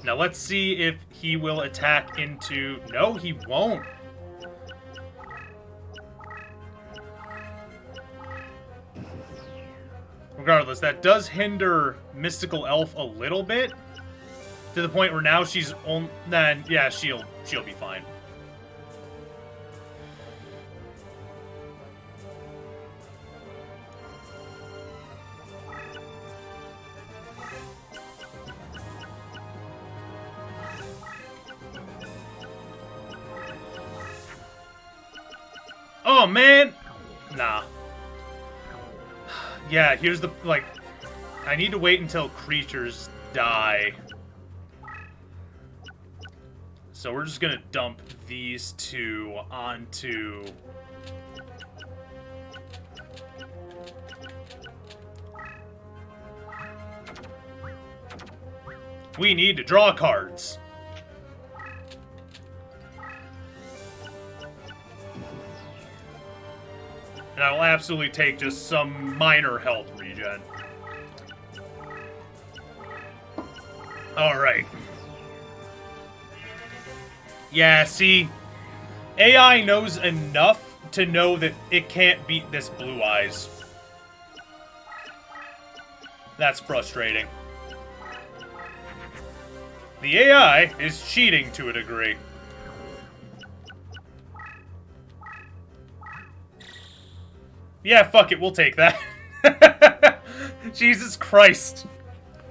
Now, let's see if he will attack into... No, he won't. Regardless, that does hinder Mystical Elf a little bit. To the point where now she's on... Then, yeah, she'll be fine. Oh, man! Nah. Yeah, here's the, like, I need to wait until creatures die. So we're just gonna dump these two onto... We need to draw cards. And I will absolutely take just some minor health regen. Alright. Yeah, see, AI knows enough to know that it can't beat this Blue Eyes. That's frustrating. The AI is cheating to a degree. Yeah, fuck it, we'll take that. Jesus Christ.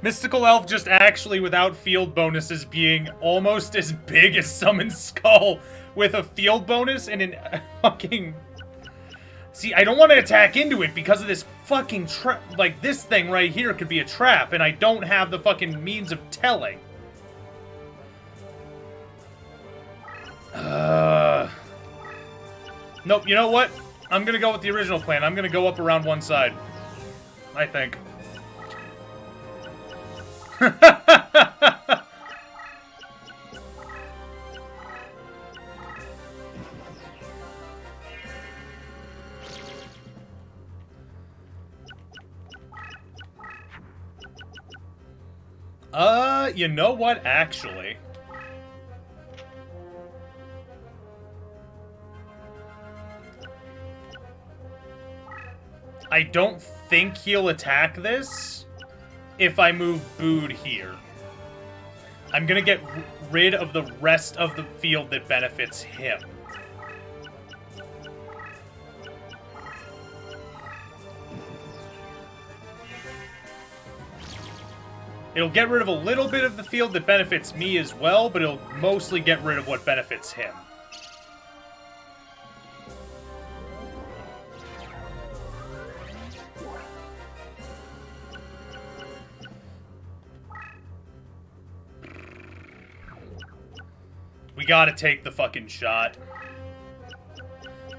Mystical Elf just actually, without field bonuses, being almost as big as Summon Skull with a field bonus and an fucking... See, I don't want to attack into it because of this fucking trap. Like, this thing right here could be a trap, and I don't have the fucking means of telling. Nope, you know what? I'm gonna go with the original plan. I'm gonna go up around one side. I think. You know what, actually? I don't think he'll attack this if I move Bood here. I'm gonna get rid of the rest of the field that benefits him. It'll get rid of a little bit of the field that benefits me as well, but it'll mostly get rid of what benefits him. We gotta take the fucking shot.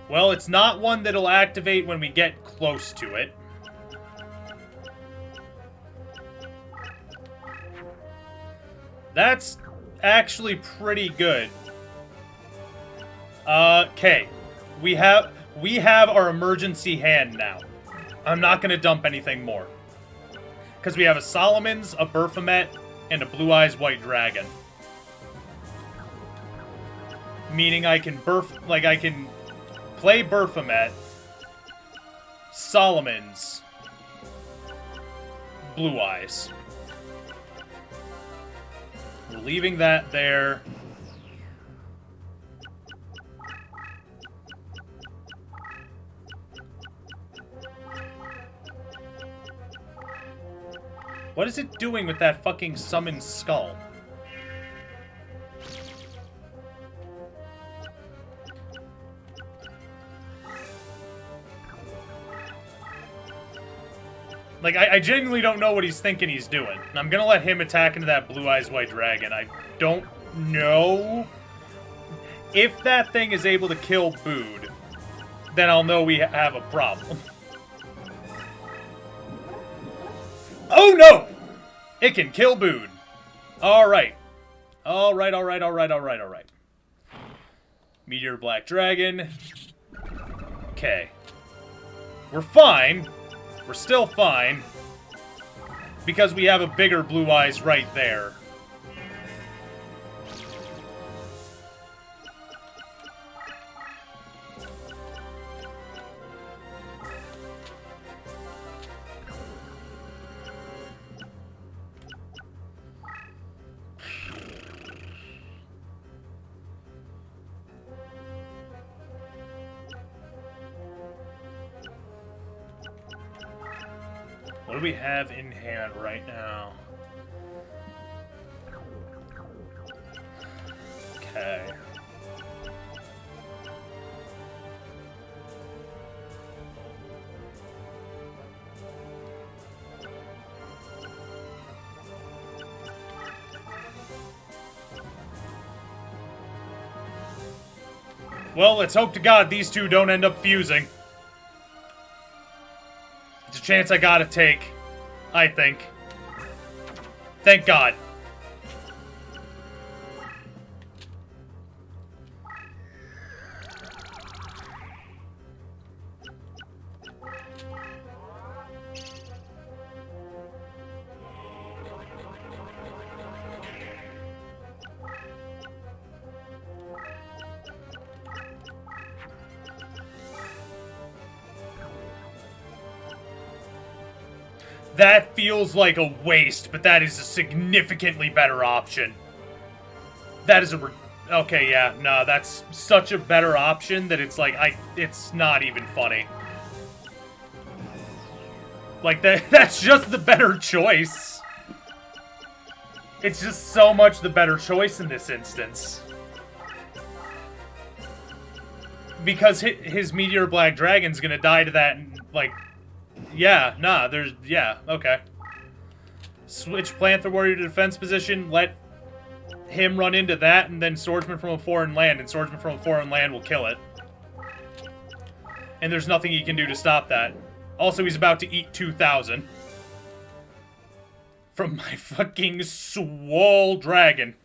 Well, it's not one that'll activate when we get close to it. That's actually pretty good. Okay. We have our emergency hand now. I'm not gonna dump anything more. Because we have a Solomon's, a Baphomet, and a Blue Eyes White Dragon. Meaning I can I can play Baphomet, Solomon's, Blue Eyes. We're leaving that there. What is it doing with that fucking summoned skull? Like, I genuinely don't know what he's thinking he's doing. I'm gonna let him attack into that Blue Eyes White Dragon. I don't know if that thing is able to kill Bood. Then I'll know we have a problem. Oh no! It can kill Bood. Alright. Alright. Meteor Black Dragon. Okay. We're fine. We're still fine. Because we have a bigger Blue Eyes right there. What do we have in hand right now? Okay. Well, let's hope to God these two don't end up fusing. It's a chance I gotta take, I think. Thank God. That feels like a waste, but that is a significantly better option. That is a... Okay, yeah, no, that's such a better option that it's like, it's not even funny. Like, that's just the better choice. It's just so much the better choice in this instance. Because his Meteor Black Dragon's gonna die to that, like... Yeah, nah, yeah, okay. Switch Panther Warrior to defense position, let him run into that, and then Swordsman from a foreign land, and Swordsman from a foreign land will kill it. And there's nothing he can do to stop that. Also, he's about to eat 2,000. From my fucking swole dragon.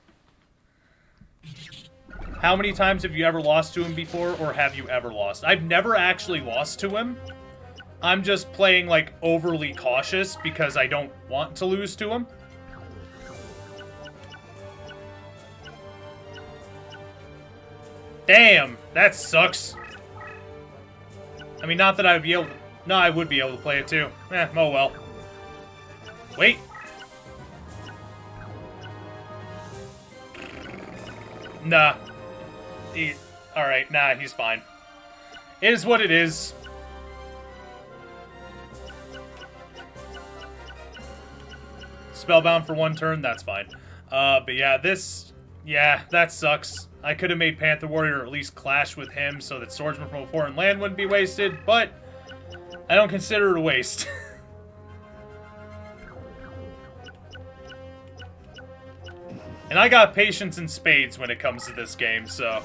How many times have you ever lost to him before, or have you ever lost? I've never actually lost to him. I'm just playing, like, overly cautious because I don't want to lose to him. Damn, that sucks. I mean, not that I would be able to... No, I would be able to play it too. Oh well. Wait. Nah. Alright, nah, he's fine. It is what it is. Spellbound for one turn, that's fine. But yeah, yeah, that sucks. I could have made Panther Warrior at least clash with him so that Swordsman from a foreign land wouldn't be wasted, but I don't consider it a waste. And I got patience in spades when it comes to this game, so...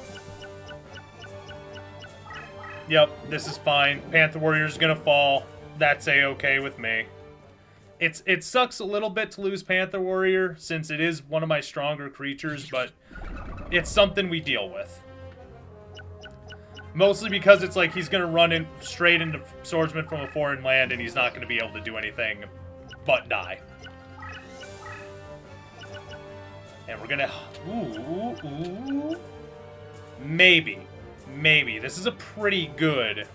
Yep, this is fine. Panther Warrior's gonna fall. That's a-okay with me. It sucks a little bit to lose Panther Warrior, since it is one of my stronger creatures, but it's something we deal with. Mostly because it's like he's going to run in straight into Swordsman from a foreign land, and he's not going to be able to do anything but die. And we're going to... Ooh. Maybe. This is a pretty good...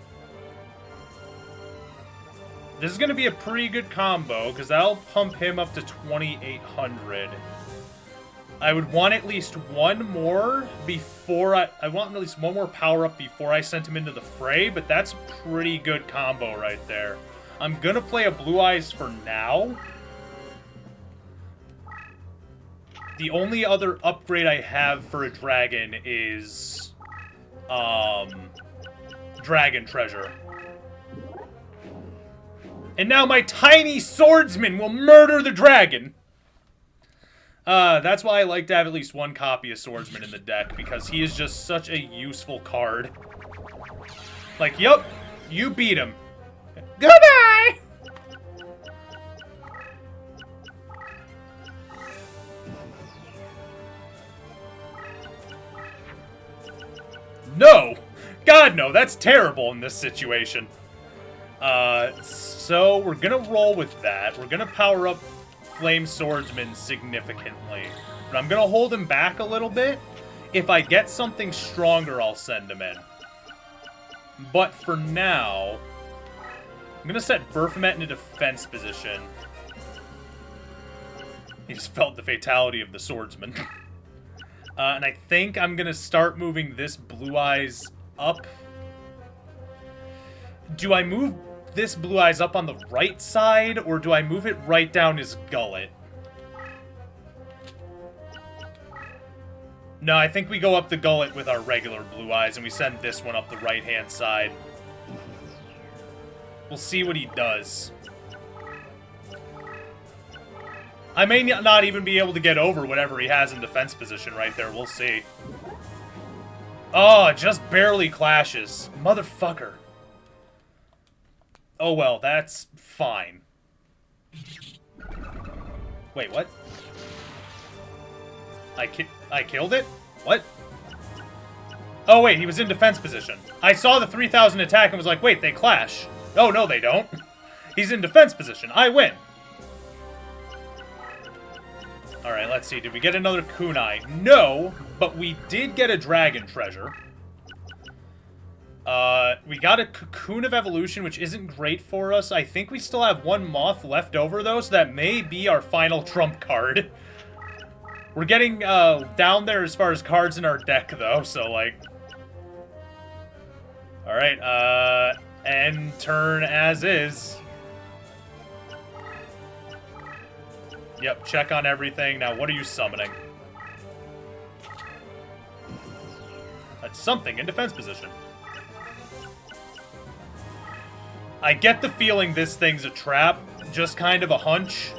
This is going to be a pretty good combo, because that'll pump him up to 2,800. I would want at least one more before I want at least one more power-up before I sent him into the fray, but that's a pretty good combo right there. I'm going to play a Blue Eyes for now. The only other upgrade I have for a dragon is... Dragon Treasure. And now my tiny swordsman will murder the dragon! That's why I like to have at least one copy of Swordsman in the deck, because he is just such a useful card. Like, yup, you beat him. Goodbye! No! God, no, that's terrible in this situation. So we're gonna roll with that. We're gonna power up Flame Swordsman significantly. But I'm gonna hold him back a little bit. If I get something stronger, I'll send him in. But for now, I'm gonna set Baphomet in a defense position. He just felt the fatality of the swordsman. And I think I'm gonna start moving this Blue Eyes up. Do I move this Blue Eyes up on the right side, or do I move it right down his gullet? No, I think we go up the gullet with our regular Blue Eyes, and we send this one up the right-hand side. We'll see what he does. I may not even be able to get over whatever he has in defense position right there. We'll see. Oh, just barely clashes. Motherfucker. Oh well, that's fine. Wait, what? I killed it? What? Oh wait, he was in defense position. I saw the 3,000 attack and was like, wait, they clash. Oh no, they don't. He's in defense position. I win. Alright, let's see. Did we get another kunai? No, but we did get a dragon treasure. We got a Cocoon of Evolution, which isn't great for us. I think we still have one moth left over, though, so that may be our final trump card. We're getting, down there as far as cards in our deck, though, so, like... Alright, end turn as is. Yep, check on everything. Now, what are you summoning? That's something in defense position. I get the feeling this thing's a trap. Just kind of a hunch.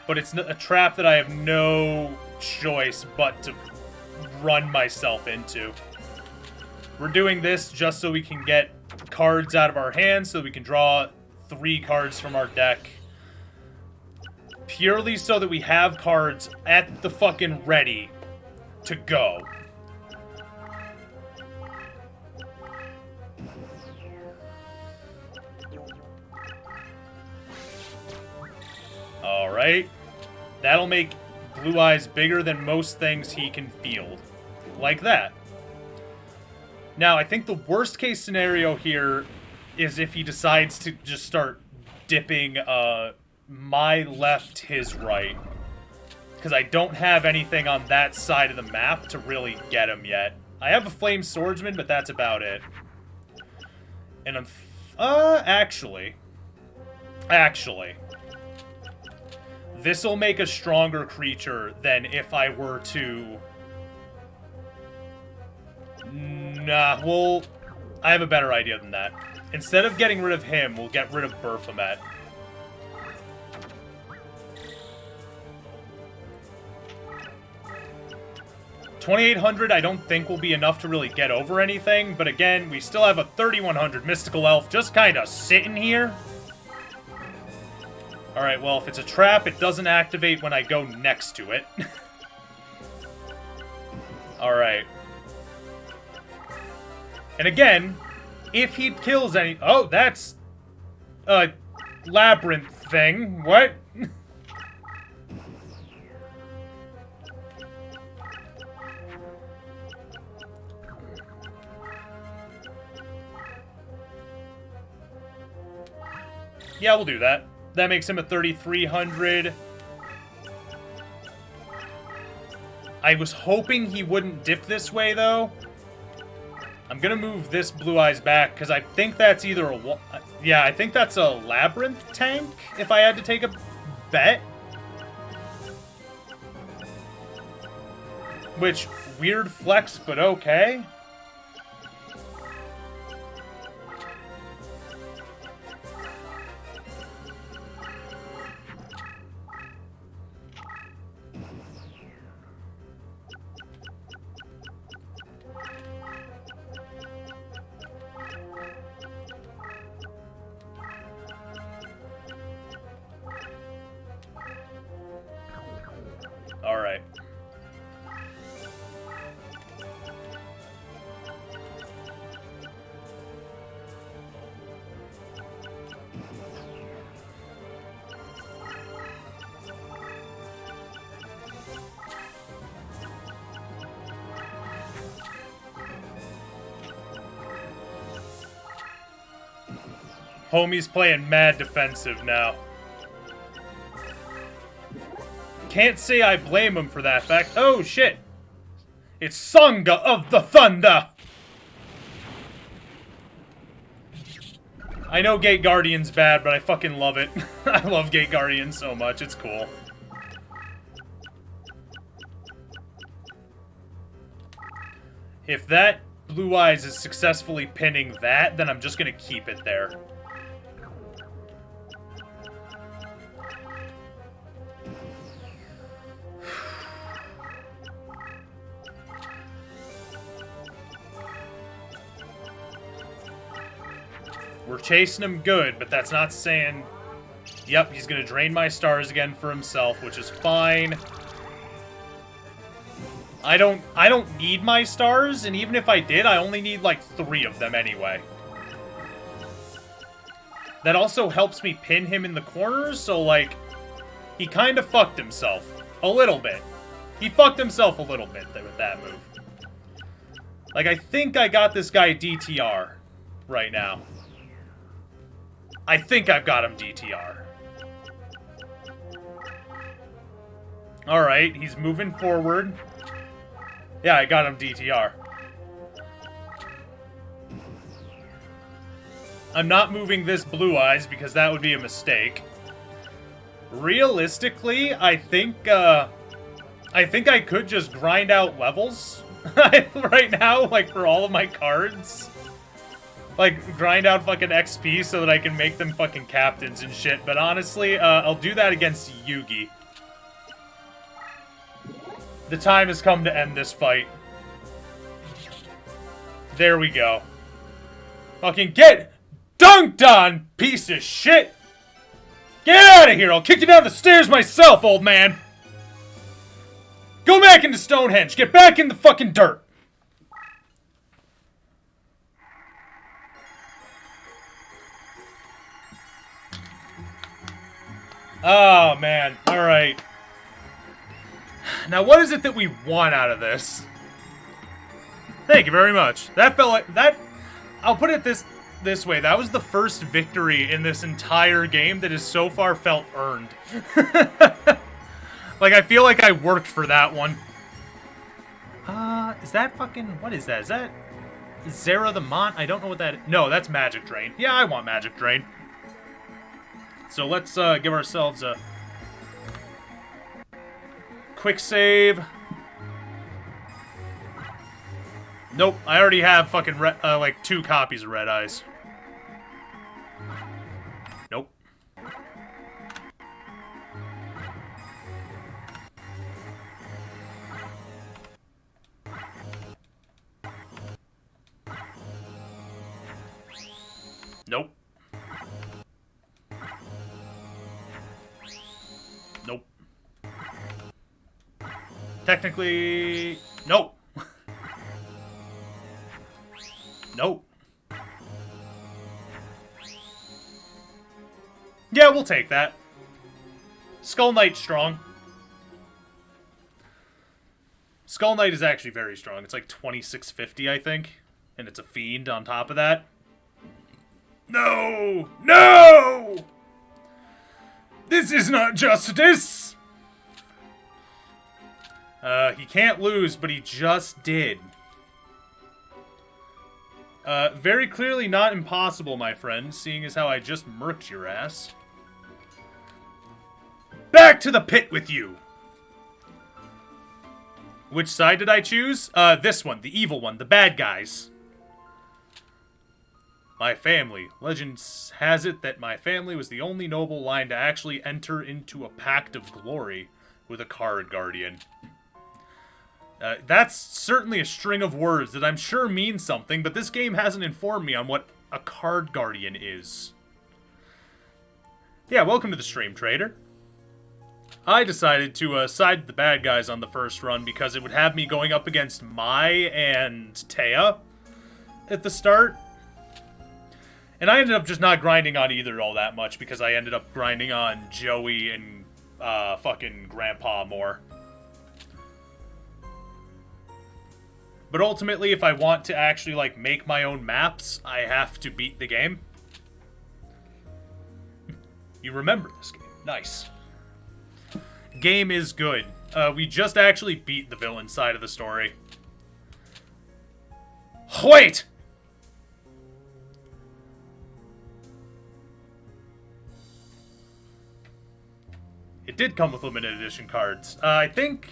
But it's a trap that I have no choice but to run myself into. We're doing this just so we can get cards out of our hands, so we can draw 3 cards from our deck. Purely so that we have cards at the fucking ready to go. Alright. That'll make Blue Eyes bigger than most things he can field. Like that. Now, I think the worst case scenario here is if he decides to just start dipping my left, his right. Because I don't have anything on that side of the map to really get him yet. I have a Flame Swordsman, but that's about it. And I'm... Actually... This'll make a stronger creature than if I were to... Nah, well... I have a better idea than that. Instead of getting rid of him, we'll get rid of Baphomet. $2,800 I don't think will be enough to really get over anything, but again, we still have a 3,100 Mystical Elf just kind of sitting here. Alright, well, if it's a trap, it doesn't activate when I go next to it. Alright. And again, if he kills any... Oh, that's... a labyrinth thing. What? Yeah, we'll do that. That makes him a 3,300. I was hoping he wouldn't dip this way, though. I'm gonna move this Blue Eyes back, because I think that's either a... Yeah, I think that's a Labyrinth tank, if I had to take a bet. Which, weird flex, but okay. Alright. Homie's playing mad defensive now. Can't say I blame him for that fact. Oh, shit. It's Sangha of the Thunder. I know Gate Guardian's bad, but I fucking love it. I love Gate Guardian so much. It's cool. If that Blue Eyes is successfully pinning that, then I'm just gonna keep it there. We're chasing him good, but that's not saying... Yep, he's gonna drain my stars again for himself, which is fine. I don't need my stars, and even if I did, I only need like 3 of them anyway. That also helps me pin him in the corners, so like, he kind of fucked himself. A little bit. He fucked himself a little bit with that move. Like, I think I got this guy DTR right now. I think I've got him DTR. Alright, he's moving forward. Yeah, I got him DTR. I'm not moving this Blue Eyes because that would be a mistake. Realistically, I think I could just grind out levels right now, like, for all of my cards. Like, grind out fucking XP so that I can make them fucking captains and shit. But honestly, I'll do that against Yugi. The time has come to end this fight. There we go. Fucking get dunked on, piece of shit! Get out of here! I'll kick you down the stairs myself, old man! Go back into Stonehenge! Get back in the fucking dirt! Oh, man. Alright. Now, what is it that we want out of this? Thank you very much. That felt like... that... I'll put it this way. That was the first victory in this entire game that has so far felt earned. Like, I feel like I worked for that one. Is that fucking... what is that? Is that... Zera the Mont? I don't know what that is. No, that's Magic Drain. Yeah, I want Magic Drain. So let's give ourselves a... quick save. Nope, I already have fucking like 2 copies of Red Eyes. Nope. Nope. Nope. Technically, nope. Nope. Yeah, we'll take that. Skull Knight's strong. Skull Knight is actually very strong. It's like 2650, I think. And it's a fiend on top of that. No! No! This is not justice! He can't lose, but he just did. Very clearly not impossible, my friend, seeing as how I just murked your ass. Back to the pit with you! Which side did I choose? This one, the evil one, the bad guys. My family. Legends has it that my family was the only noble line to actually enter into a pact of glory with a card guardian. That's certainly a string of words that I'm sure means something, but this game hasn't informed me on what a card guardian is. Yeah, welcome to the stream, trader. I decided to side with the bad guys on the first run because it would have me going up against Mai and Taya at the start. And I ended up just not grinding on either all that much because I ended up grinding on Joey and fucking Grandpa more. But ultimately, if I want to actually, like, make my own maps, I have to beat the game. You remember this game. Nice. Game is good. We just actually beat the villain side of the story. Wait! It did come with limited edition cards. I think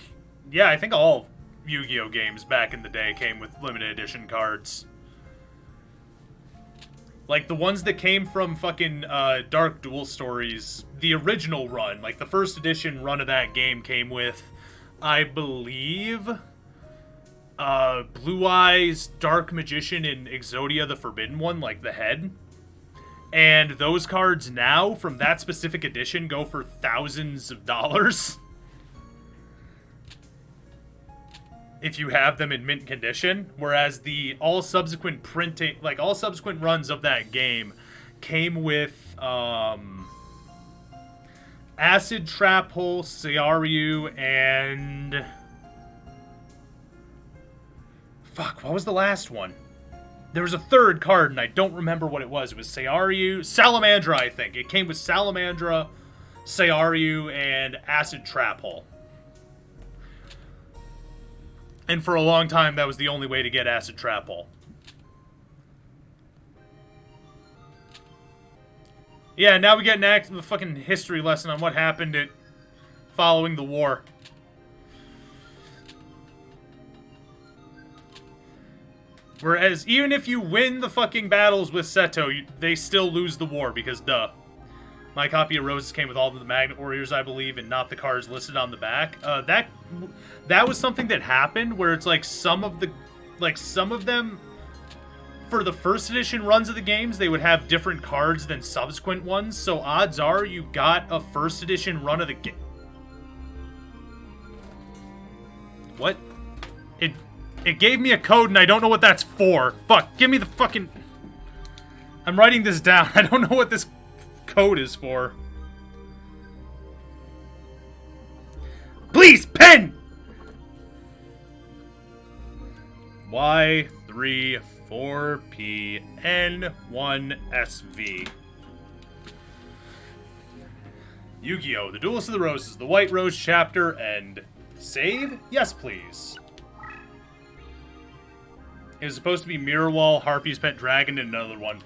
all Yu-Gi-Oh! Games back in the day came with limited edition cards. Like, the ones that came from fucking Dark Duel Stories, the original run, like the first edition run of that game came with, I believe, Blue Eyes, Dark Magician, and Exodia the Forbidden One, like the head. And those cards now, from that specific edition, go for thousands of dollars. If you have them in mint condition. Whereas the all subsequent printing, like all subsequent runs of that game, came with Acid Trap Hole, Seiryu, and... Fuck, what was the last one? There was a third card, and I don't remember what it was. It was Seiryu... Salamandra, I think. It came with Salamandra, Seiryu, and Acid Trap Hole. And for a long time, that was the only way to get Acid Trap Hole. Yeah, now we get a fucking history lesson on what happened following the war. Whereas, even if you win the fucking battles with Seto, they still lose the war, because duh. My copy of Roses came with all of the Magnet Warriors, I believe, and not the cards listed on the back. That was something that happened, where it's like some of them, for the first edition runs of the games, they would have different cards than subsequent ones, so odds are you got a first edition run of the game. What? It gave me a code, and I don't know what that's for. Fuck, give me the fucking... I'm writing this down. I don't know what this code is for. Please, pen! Y34PN1SV. Yu-Gi-Oh! The Duelist of the Roses, the White Rose chapter, and... Save? Yes, please. It was supposed to be Mirror Wall, Harpy's Pet Dragon, and another one.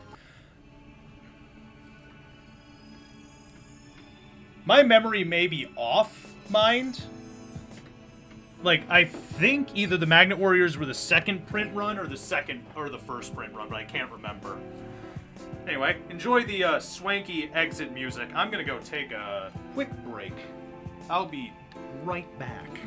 My memory may be off, mind. Like, I think either the Magnet Warriors were the second print run or the first print run, but I can't remember. Anyway, enjoy the swanky exit music. I'm gonna go take a quick break. I'll be right back.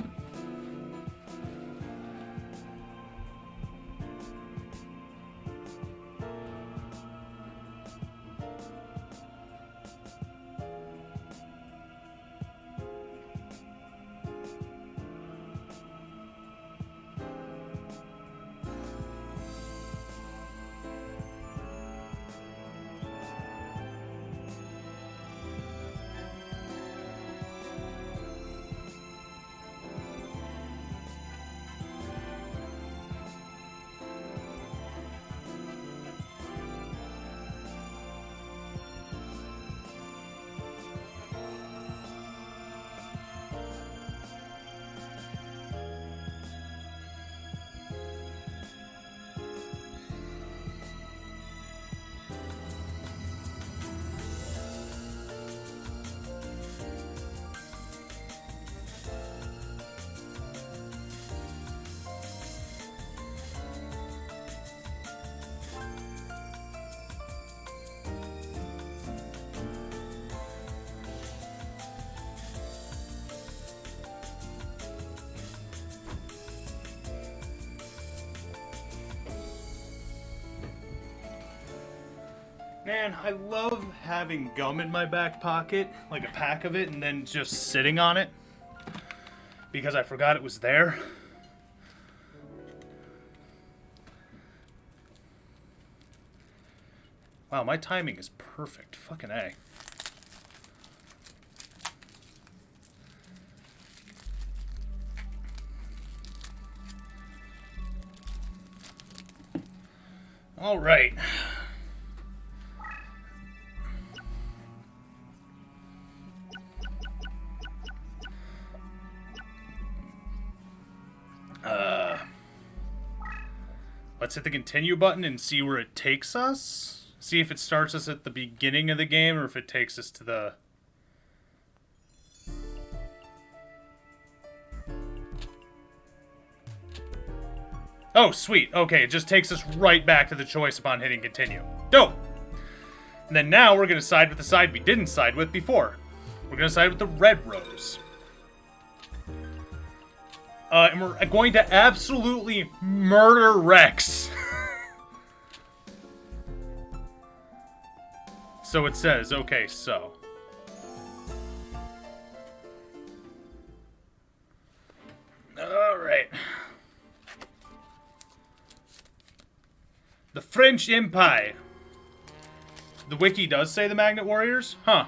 Man, I love having gum in my back pocket, like a pack of it, and then just sitting on it, because I forgot it was there. Wow, my timing is perfect. Fucking A. All right. Let's hit the continue button and see where it takes us. See if it starts us at the beginning of the game or if it takes us to the... Oh, sweet. Okay, it just takes us right back to the choice upon hitting continue. Dope! And then now we're going to side with the side we didn't side with before. We're going to side with the red rose. And we're going to absolutely murder Rex. So it says, okay, so. Alright. The French Empire. The wiki does say the Magnet Warriors? Huh.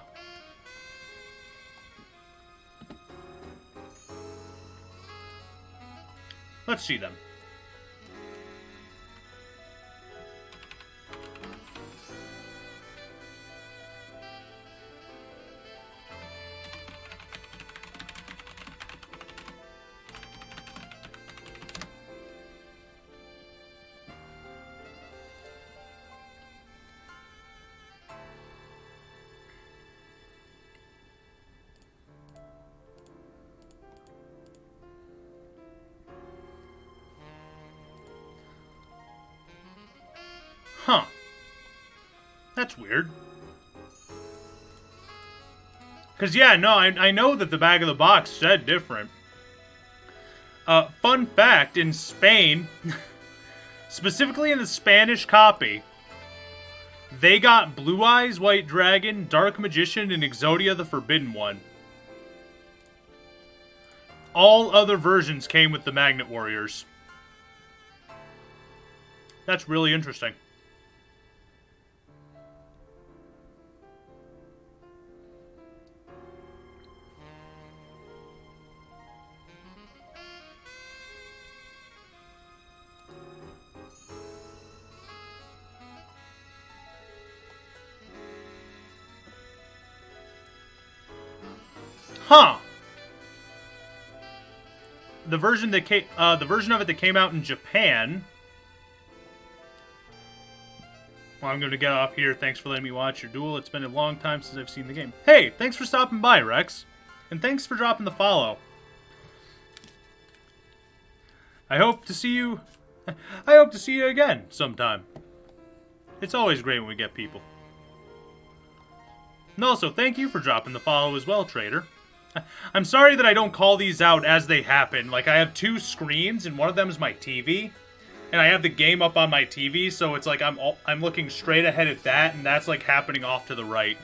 Let's see them. Huh. That's weird. Because, yeah, no, I know that the back of the box said different. Fun fact, in Spain, specifically in the Spanish copy, they got Blue Eyes, White Dragon, Dark Magician, and Exodia the Forbidden One. All other versions came with the Magnet Warriors. That's really interesting. Huh. The version that the version of it that came out in Japan. Well, I'm going to get off here. Thanks for letting me watch your duel. It's been a long time since I've seen the game. Hey, thanks for stopping by, Rex. And thanks for dropping the follow. I hope to see you again sometime. It's always great when we get people. And also, thank you for dropping the follow as well, Trader. I'm sorry that I don't call these out as they happen. Like, I have two screens, and one of them is my TV. And I have the game up on my TV, so it's like I'm looking straight ahead at that, and that's, like, happening off to the right.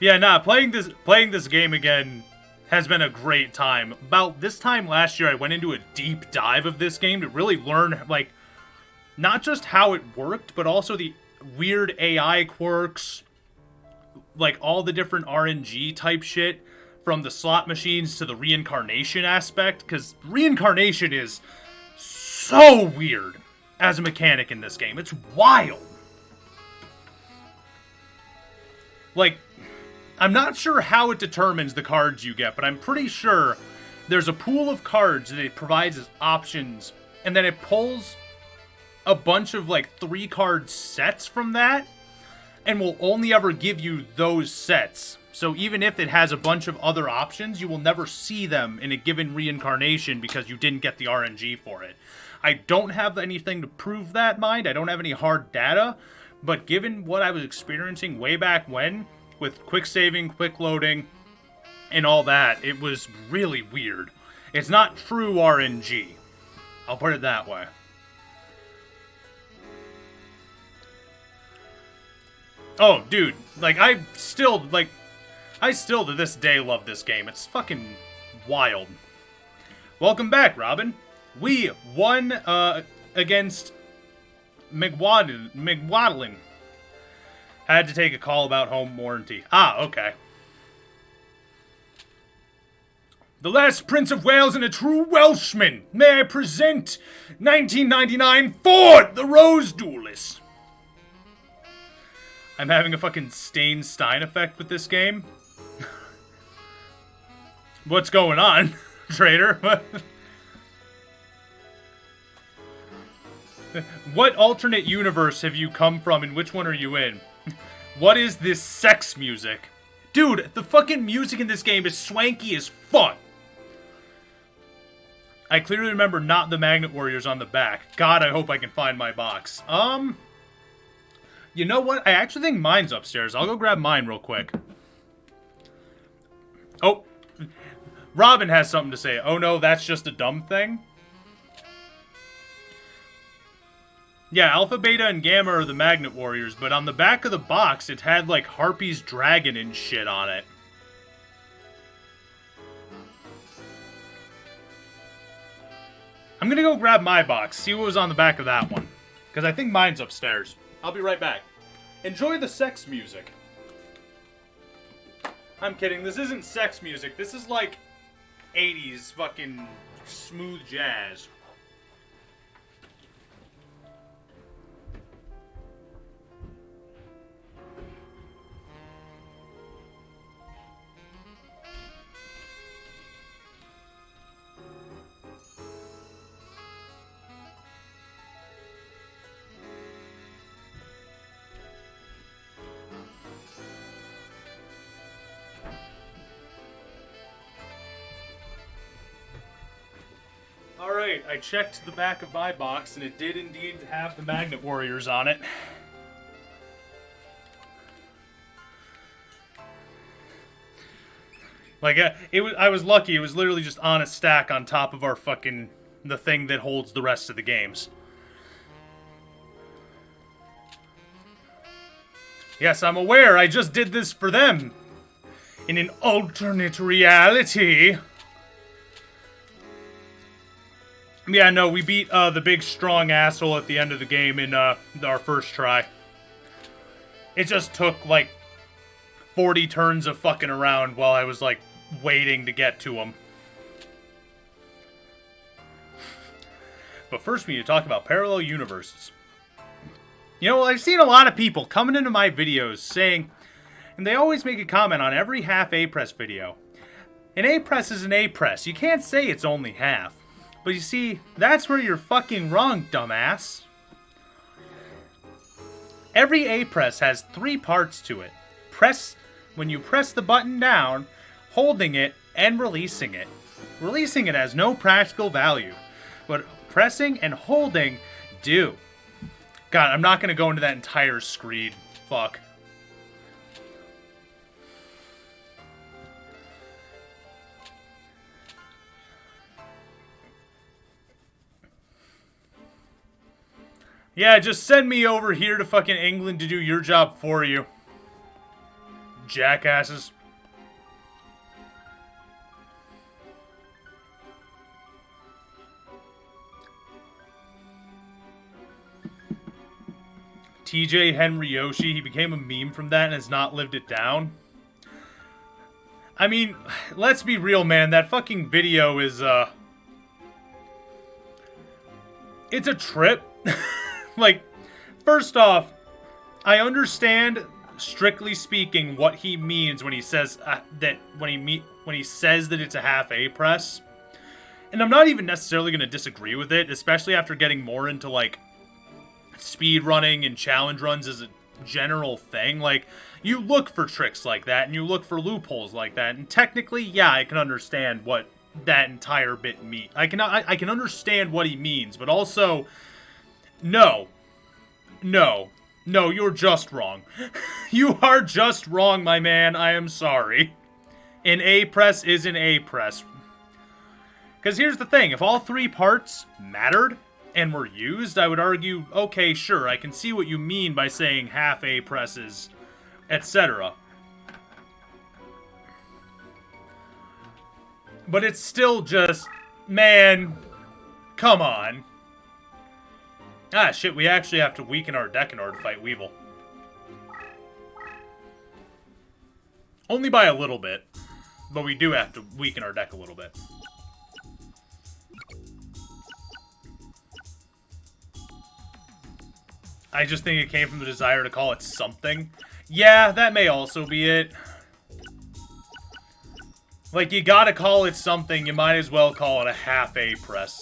Yeah, nah, playing this game again has been a great time. About this time last year, I went into a deep dive of this game to really learn, like, not just how it worked, but also the weird AI quirks, like all the different RNG type shit, from the slot machines to the reincarnation aspect, because reincarnation is so weird as a mechanic in this game. It's wild. Like, I'm not sure how it determines the cards you get, but I'm pretty sure there's a pool of cards that it provides as options, and then it pulls a bunch of, like, 3-card sets from that, and will only ever give you those sets. So even if it has a bunch of other options, you will never see them in a given reincarnation because you didn't get the RNG for it. I don't have anything to prove that, mind. I don't have any hard data, but given what I was experiencing way back when, with quick saving, quick loading, and all that, it was really weird. It's not true RNG. I'll put it that way. Oh, dude, like, I still to this day love this game. It's fucking wild. Welcome back, Robin. We won, against McWaddling. Had to take a call about home warranty. Ah, okay. The last Prince of Wales and a true Welshman. May I present 1999 Ford, the Rose Duelist. I'm having a fucking Stein effect with this game. What's going on, Trader? What alternate universe have you come from and which one are you in? What is this sex music? Dude, the fucking music in this game is swanky as fuck. I clearly remember not the Magnet Warriors on the back. God, I hope I can find my box. You know what? I actually think mine's upstairs. I'll go grab mine real quick. Oh. Robin has something to say. Oh no, that's just a dumb thing? Yeah, Alpha, Beta, and Gamma are the Magnet Warriors, but on the back of the box, it had, like, Harpy's Dragon and shit on it. I'm gonna go grab my box, see what was on the back of that one. Because I think mine's upstairs. I'll be right back. Enjoy the sex music. I'm kidding, this isn't sex music. This is, like, 80s fucking smooth jazz. Alright, I checked the back of my box, and it did indeed have the Magnet Warriors on it. Like, I was lucky. It was literally just on a stack on top of our fucking... the thing that holds the rest of the games. Yes, I'm aware. I just did this for them. In an alternate reality. Yeah, no, we beat the big strong asshole at the end of the game in our first try. It just took, like, 40 turns of fucking around while I was, like, waiting to get to him. But first we need to talk about parallel universes. You know, I've seen a lot of people coming into my videos saying, and they always make a comment on every half A-Press video. An A-Press is an A-Press. You can't say it's only half. But you see, that's where you're fucking wrong, dumbass. Every A-Press has 3 parts to it. When you press the button down, holding it, and releasing it. Releasing it has no practical value, but pressing and holding do. God, I'm not going to go into that entire screed. Fuck. Yeah, just send me over here to fucking England to do your job for you. Jackasses. TJ Henry Yoshi, he became a meme from that and has not lived it down. I mean, let's be real, man. That fucking video is, it's a trip. Like, first off, I understand, strictly speaking, what he means when he says when he says that it's a half A-Press. And I'm not even necessarily going to disagree with it, especially after getting more into, like, speed running and challenge runs as a general thing. Like, you look for tricks like that, and you look for loopholes like that, and technically, yeah, I can understand what that entire bit means. I can understand what he means, but also... No, you're just wrong. You are just wrong, my man. I am sorry. An A-Press is an A-Press. Because here's the thing. If all 3 parts mattered and were used, I would argue, okay, sure, I can see what you mean by saying half A-Presses, etc. But it's still just, man, come on. Ah, shit, we actually have to weaken our deck in order to fight Weevil. Only by a little bit, but we do have to weaken our deck a little bit. I just think it came from the desire to call it something. Yeah, that may also be it. Like, you gotta call it something, you might as well call it a half A-Press.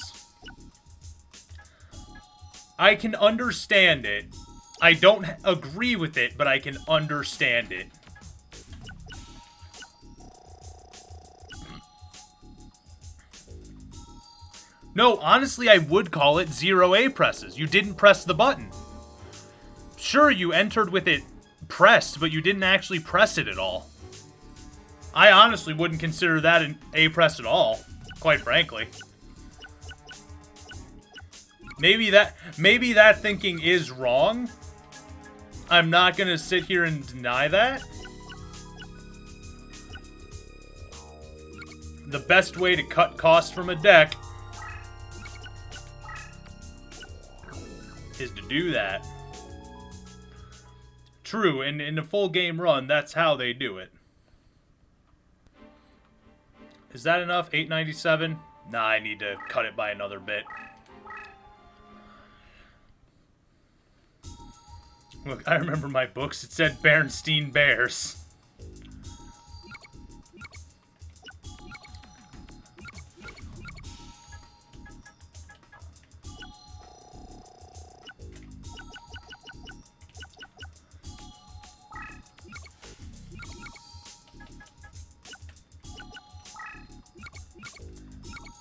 I can understand it. I don't agree with it, but I can understand it. No, honestly, I would call it 0 A-Presses. You didn't press the button. Sure, you entered with it pressed, but you didn't actually press it at all. I honestly wouldn't consider that an A-Press at all, quite frankly. Maybe that thinking is wrong. I'm not gonna sit here and deny that. The best way to cut costs from a deck is to do that. True, and in a full game run, that's how they do it. Is that enough? 897? Nah, I need to cut it by another bit. Look, I remember my books. It said Bernstein Bears.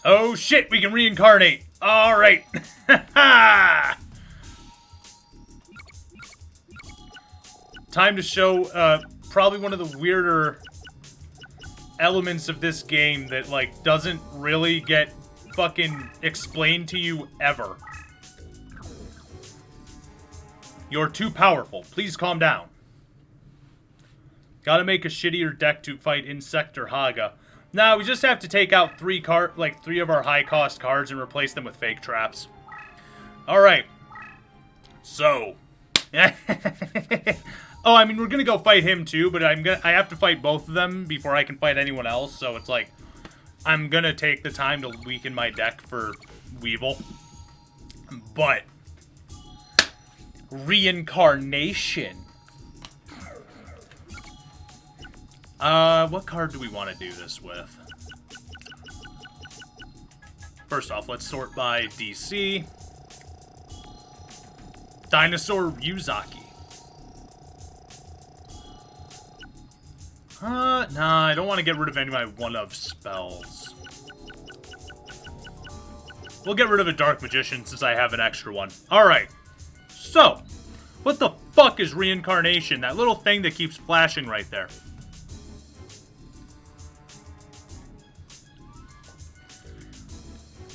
Oh shit, we can reincarnate. All right. Time to show probably one of the weirder elements of this game that, like, doesn't really get fucking explained to you ever. You're too powerful. Please calm down. Gotta make a shittier deck to fight Insect or Haga. Nah, we just have to take out three of our high-cost cards and replace them with fake traps. Alright. So. Oh, I mean, we're gonna go fight him too, but I have to fight both of them before I can fight anyone else, so it's like, I'm gonna take the time to weaken my deck for Weevil. But reincarnation. What card do we want to do this with? First off, let's sort by DC. Dinosaur Ryuzaki. Nah, I don't want to get rid of any of my one-of spells. We'll get rid of a Dark Magician since I have an extra one. Alright. So, what the fuck is reincarnation? That little thing that keeps flashing right there.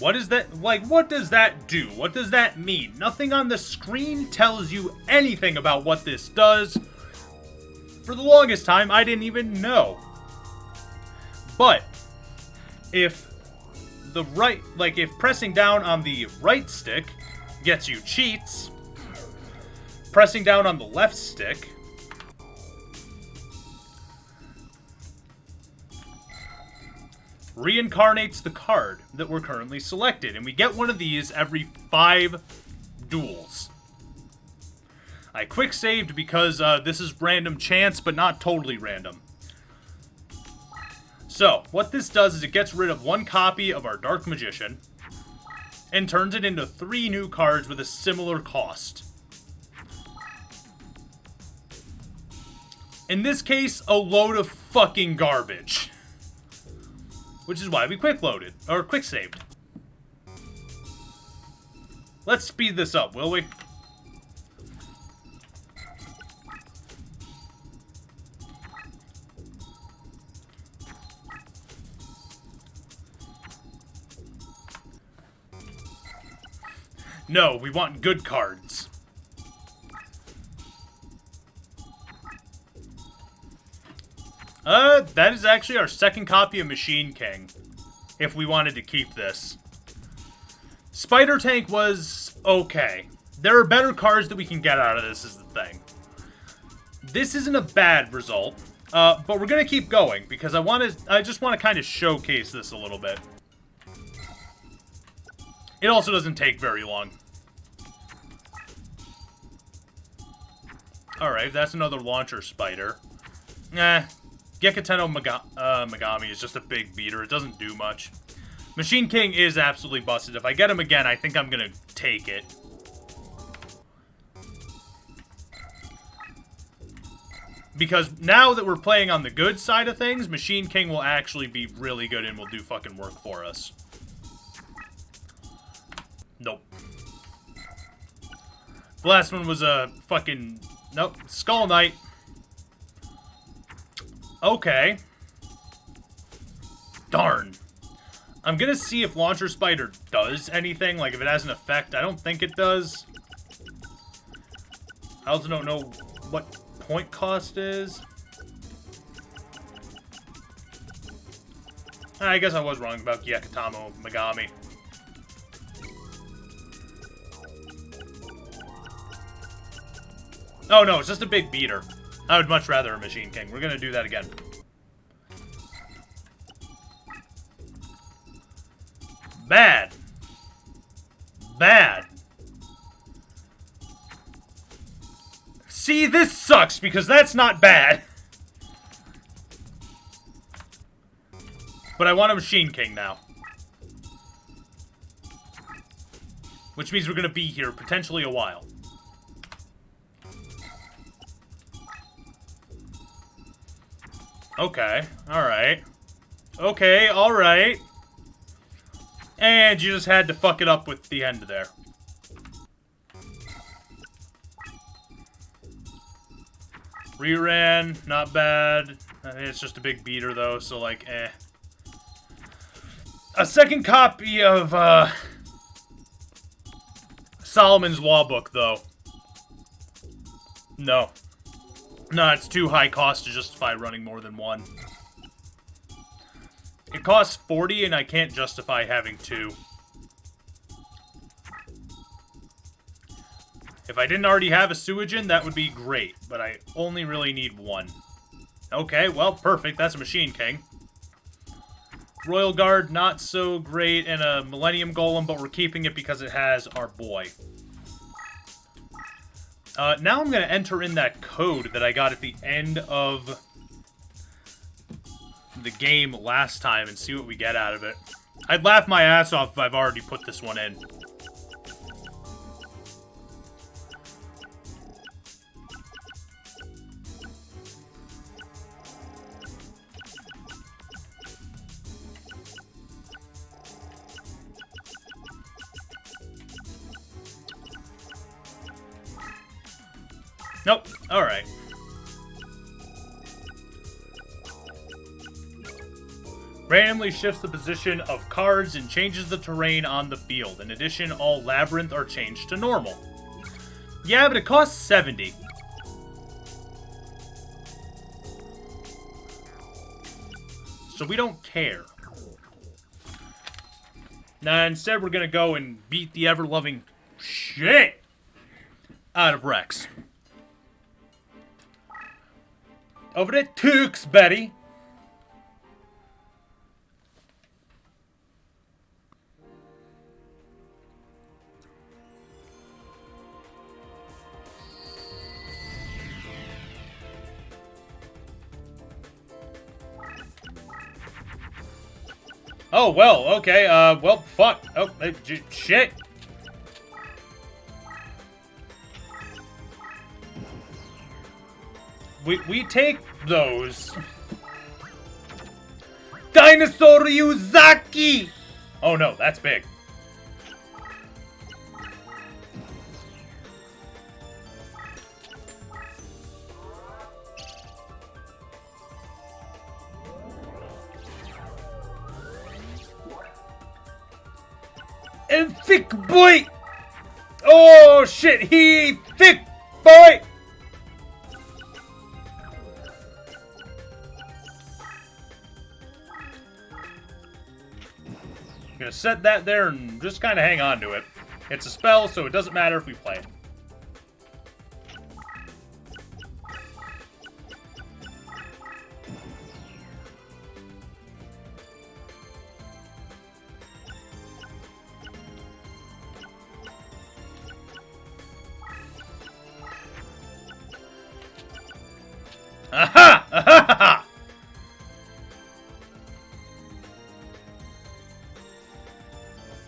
What is that? Like, what does that do? What does that mean? Nothing on the screen tells you anything about what this does. For the longest time, I didn't even know. But if pressing down on the right stick gets you cheats, pressing down on the left stick reincarnates the card that we're currently selected, and we get one of these every 5 duels. I quick saved because this is random chance, but not totally random. So, what this does is it gets rid of 1 copy of our Dark Magician and turns it into 3 new cards with a similar cost. In this case, a load of fucking garbage. Which is why we quick loaded, or quick saved. Let's speed this up, will we? No, we want good cards. That is actually our second copy of Machine King, if we wanted to keep this. Spider Tank was okay. There are better cards that we can get out of this, is the thing. This isn't a bad result, but we're gonna keep going, because I just want to kind of showcase this a little bit. It also doesn't take very long. Alright, that's another launcher spider. Gekateno Megami is just a big beater. It doesn't do much. Machine King is absolutely busted. If I get him again, I think I'm gonna take it. Because now that we're playing on the good side of things, Machine King will actually be really good and will do fucking work for us. Nope. The last one was a fucking... Nope. Skull Knight. Okay. Darn. I'm gonna see if Launcher Spider does anything, like if it has an effect. I don't think it does. I also don't know what point cost is. I guess I was wrong about Gyakutamo Megami. Oh no, it's just a big beater. I would much rather a Machine King. We're gonna do that again. Bad. Bad. See, this sucks because that's not bad. But I want a Machine King now. Which means we're gonna be here potentially a while. Okay, alright. Okay, alright. And you just had to fuck it up with the end there. Reran, not bad. I mean, it's just a big beater, though, so, like, eh. A second copy of, Solomon's Law Book, though. No. No, it's too high cost to justify running more than one. It costs 40, and I can't justify having two. If I didn't already have a Suijin, that would be great, but I only really need one. Okay, well, perfect. That's a Machine King. Royal Guard, not so great, and a Millennium Golem, but we're keeping it because it has our boy. Now I'm going to enter in that code that I got at the end of the game last time and see what we get out of it. I'd laugh my ass off if I've already put this one in. Nope. Alright. Randomly shifts the position of cards and changes the terrain on the field. In addition, all Labyrinth are changed to normal. Yeah, but it costs 70. So we don't care. Now, instead, we're gonna go and beat the ever-loving shit out of Rex. Over there, Tooks, Betty. Oh, well, okay, well, fuck. Oh, shit. We take those. Dinosaur Yuzaki! Oh no, that's big. And thick boy! Oh shit, he thick boy! Gonna set that there and just kind of hang on to it. It's a spell, so it doesn't matter if we play it. Aha! Aha!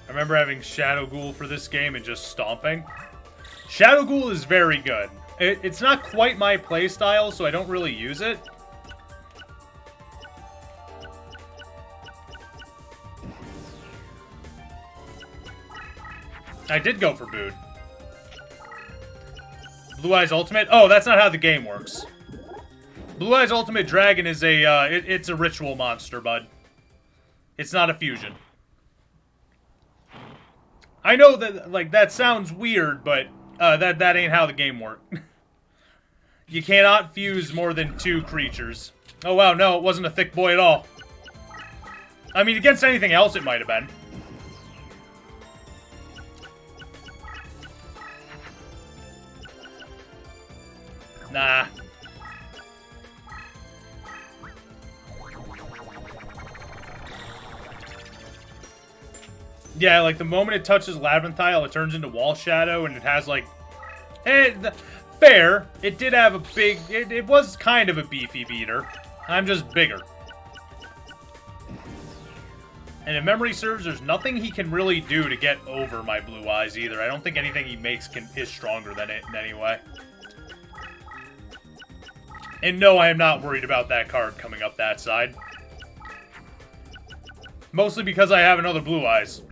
I remember having Shadow Ghoul for this game and just stomping. Shadow Ghoul is very good. It's not quite my playstyle, so I don't really use it. I did go for Bood. Blue Eyes Ultimate? Oh, that's not how the game works. Blue Eyes Ultimate Dragon is a, it's a ritual monster, bud. It's not a fusion. I know that, like, that sounds weird, but that ain't how the game works. You cannot fuse more than 2 creatures. Oh, wow, no, it wasn't a thick boy at all. I mean, against anything else it might have been. Nah. Yeah, like, the moment it touches Labyrinth Tile, it turns into Wall Shadow, and it has, like... fair. It did have a big... It was kind of a beefy beater. I'm just bigger. And if memory serves, there's nothing he can really do to get over my Blue Eyes either. I don't think anything he makes is stronger than it in any way. And no, I am not worried about that card coming up that side. Mostly because I have another Blue Eyes.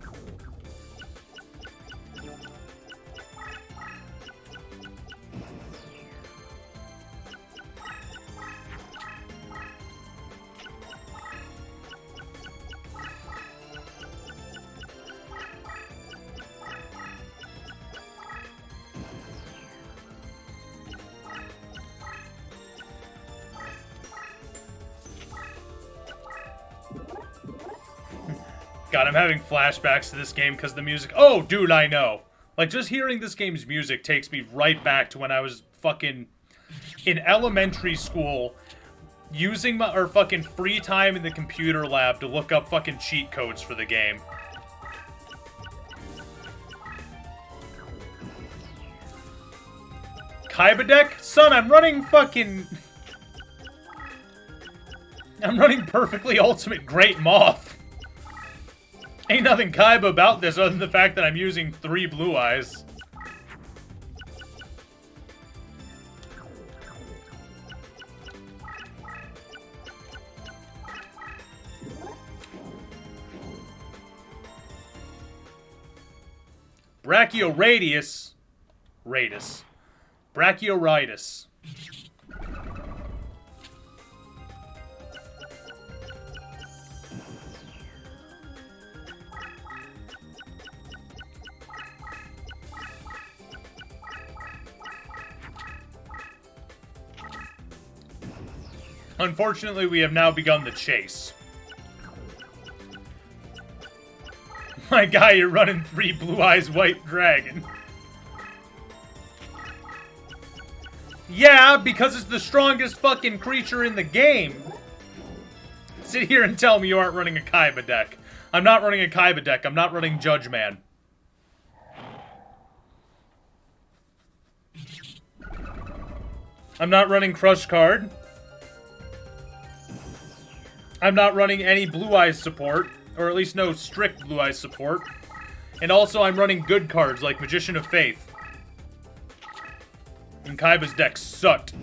God, I'm having flashbacks to this game because the music... Oh, dude, I know. Like, just hearing this game's music takes me right back to when I was fucking in elementary school using my fucking free time in the computer lab to look up fucking cheat codes for the game. Kaiba deck? Son, I'm running fucking... I'm running perfectly ultimate Great Moth. Ain't nothing Kaiba about this other than the fact that I'm using 3 Blue Eyes. Brachioradius. Radis. Brachioritis. Unfortunately, we have now begun the chase. My guy, you're running 3 Blue Eyes White Dragon. Yeah, because it's the strongest fucking creature in the game. Sit here and tell me you aren't running a Kaiba deck. I'm not running a Kaiba deck. I'm not running Judge Man. I'm not running Crush Card. I'm not running any Blue Eyes support, or at least no strict Blue Eyes support. And also, I'm running good cards like Magician of Faith. And Kaiba's deck sucked.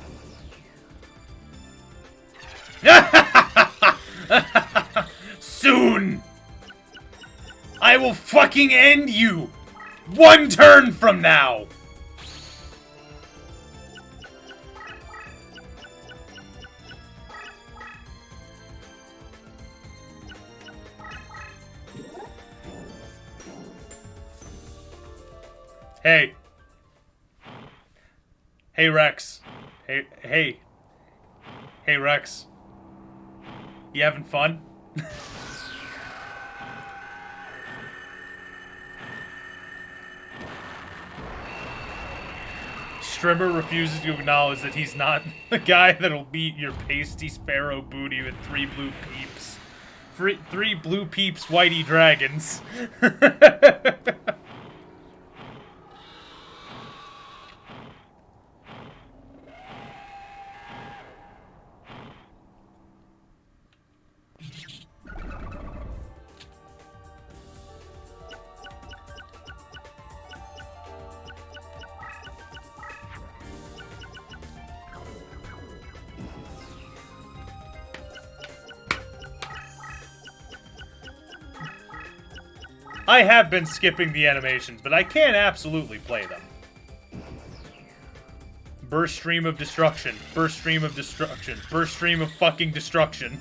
Soon! I will fucking end you! 1 turn from now! Hey. Hey, Rex. Hey, Rex. You having fun? Strimmer refuses to acknowledge that he's not the guy that'll beat your pasty sparrow booty with 3 blue peeps. 3 blue peeps whitey dragons. I have been skipping the animations, but I can absolutely play them. Burst stream of destruction. Burst stream of destruction. Burst stream of fucking destruction.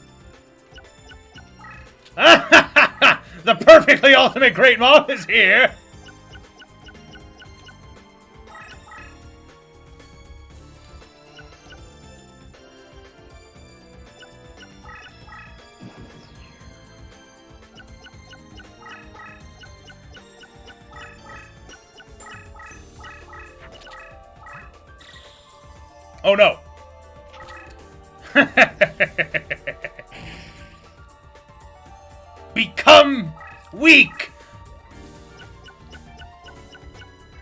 The perfectly ultimate Great Moth is here! Oh no! Become weak!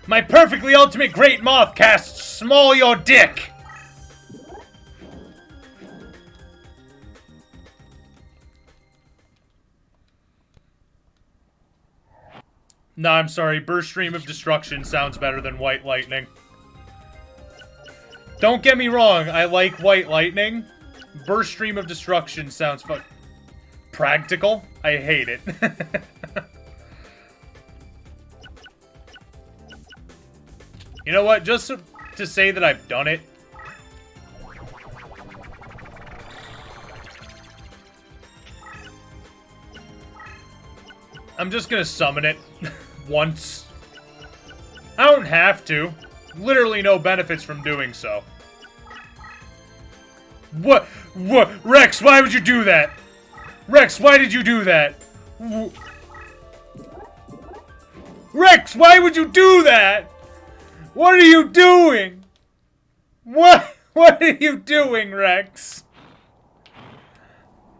My perfectly ultimate great moth casts small your dick! Nah, I'm sorry. Burst Stream of Destruction sounds better than White Lightning. Don't get me wrong, I like White Lightning. Burst Stream of Destruction sounds practical. I hate it. You know what? Just to say that I've done it. I'm just gonna summon it once. I don't have to. Literally no benefits from doing so. What? Rex, why would you do that? Rex, why did you do that? Rex, why would you do that? What are you doing? What are you doing, Rex?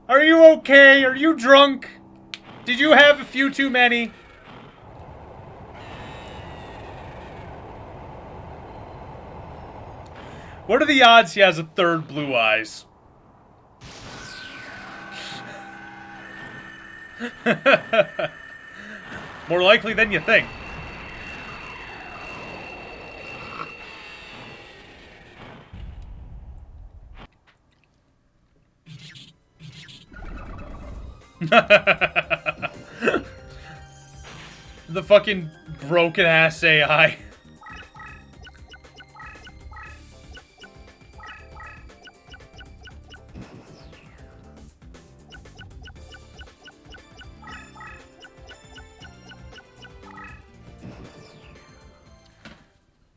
Are you okay? Are you drunk? Did you have a few too many? What are the odds he has a third blue eyes? More likely than you think. The fucking broken ass AI.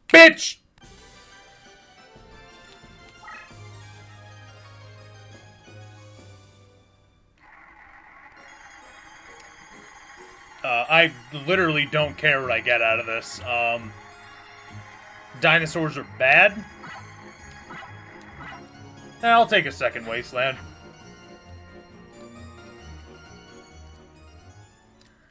Bitch! I literally don't care what I get out of this. Dinosaurs are bad? I'll take a second wasteland.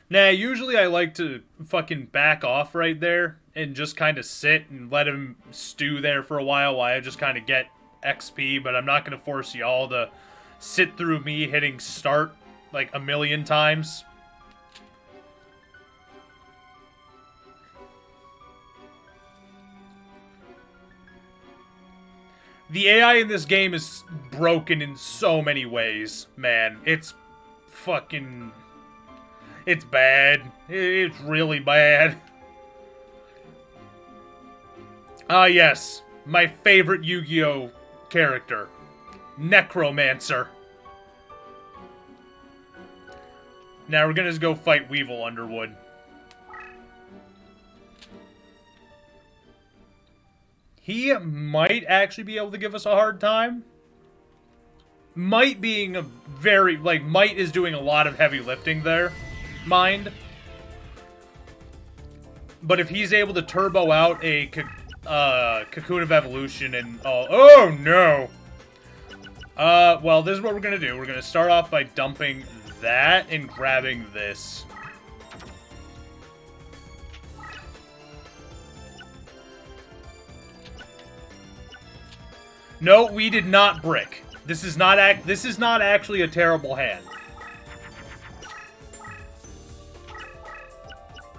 Nah, usually I like to fucking back off right there and just kind of sit and let him stew there for a while I just kind of get XP, but I'm not going to force y'all to sit through me hitting start like a million times. The AI in this game is broken in so many ways, man. It's fucking... It's bad. It's really bad. Ah, yes. My favorite Yu-Gi-Oh! Character. Necromancer. Now we're gonna just go fight Weevil Underwood. He might actually be able to give us a hard time. Might being a very... Like, Might is doing a lot of heavy lifting there. Mind. But if he's able to turbo out a Cocoon of Evolution and... Oh, no! Well, this is what we're gonna do. We're gonna start off by dumping that and grabbing this. No, we did not brick. This is not actually a terrible hand.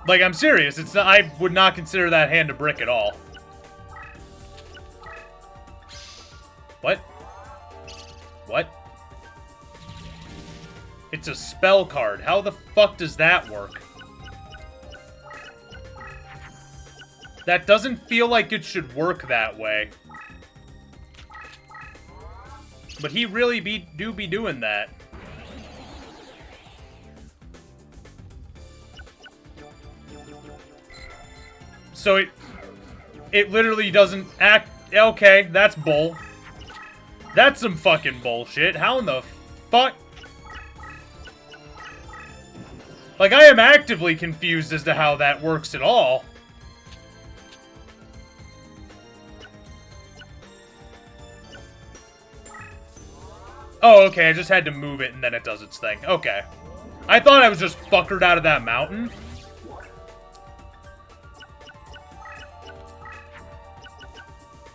Like, I'm serious. It's not, I would not consider that hand a brick at all. What? What? It's a spell card. How the fuck does that work? That doesn't feel like it should work that way. But he really do be doing that. So it literally doesn't act... Okay, that's bull. That's some fucking bullshit. How in the fuck... Like, I am actively confused as to how that works at all. Oh, okay, I just had to move it and then it does its thing. Okay. I thought I was just fuckered out of that mountain.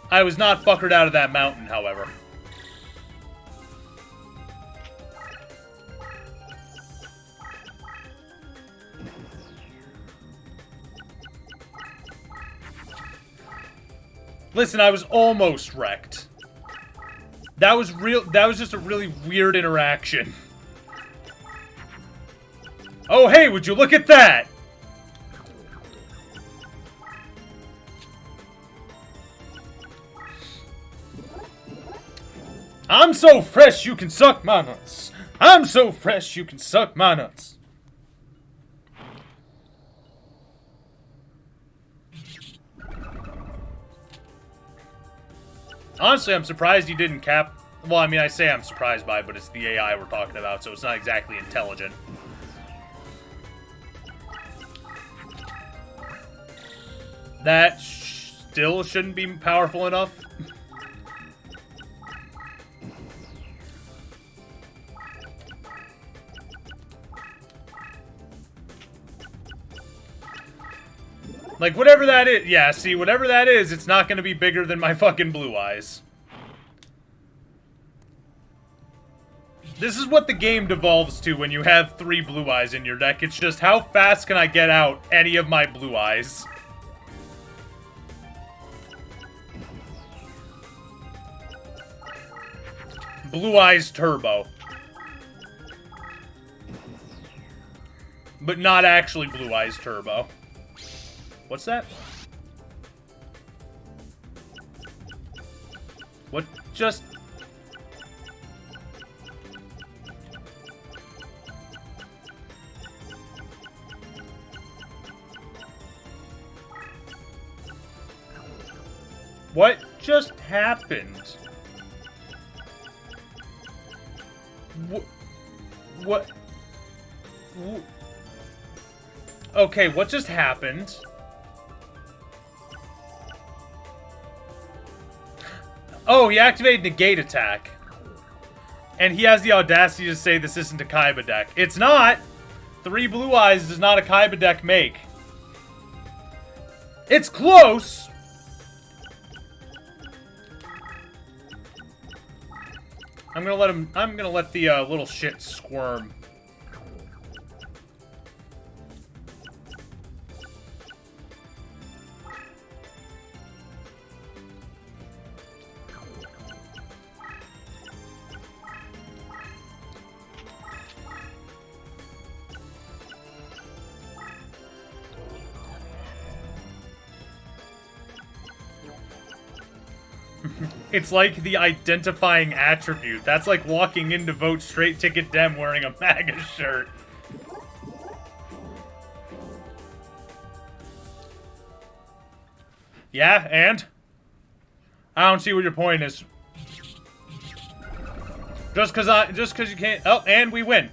I was not fuckered out of that mountain, however. Listen, I was almost wrecked. That was just a really weird interaction. Oh, hey, would you look at that? I'm so fresh you can suck my nuts. I'm so fresh you can suck my nuts. Honestly, I'm surprised you didn't cap... Well, I mean, I say I'm surprised by it, but it's the AI we're talking about, so it's not exactly intelligent. That still shouldn't be powerful enough. Like, whatever that is... Yeah, see, whatever that is, it's not going to be bigger than my fucking blue eyes. This is what the game devolves to when you have 3 blue eyes in your deck. It's just, how fast can I get out any of my blue eyes? Blue Eyes Turbo. But not actually Blue Eyes Turbo. What's that? What just... What just happened? What? Okay, what just happened? Oh, he activated Negate Attack. And he has the audacity to say this isn't a Kaiba deck. It's not! 3 Blue Eyes does not a Kaiba deck make. It's close! I'm gonna let the little shit squirm. It's like the identifying attribute. That's like walking in to vote straight ticket dem wearing a MAGA shirt. Yeah, and? I don't see what your point is. Just cause you can't... Oh, and we win.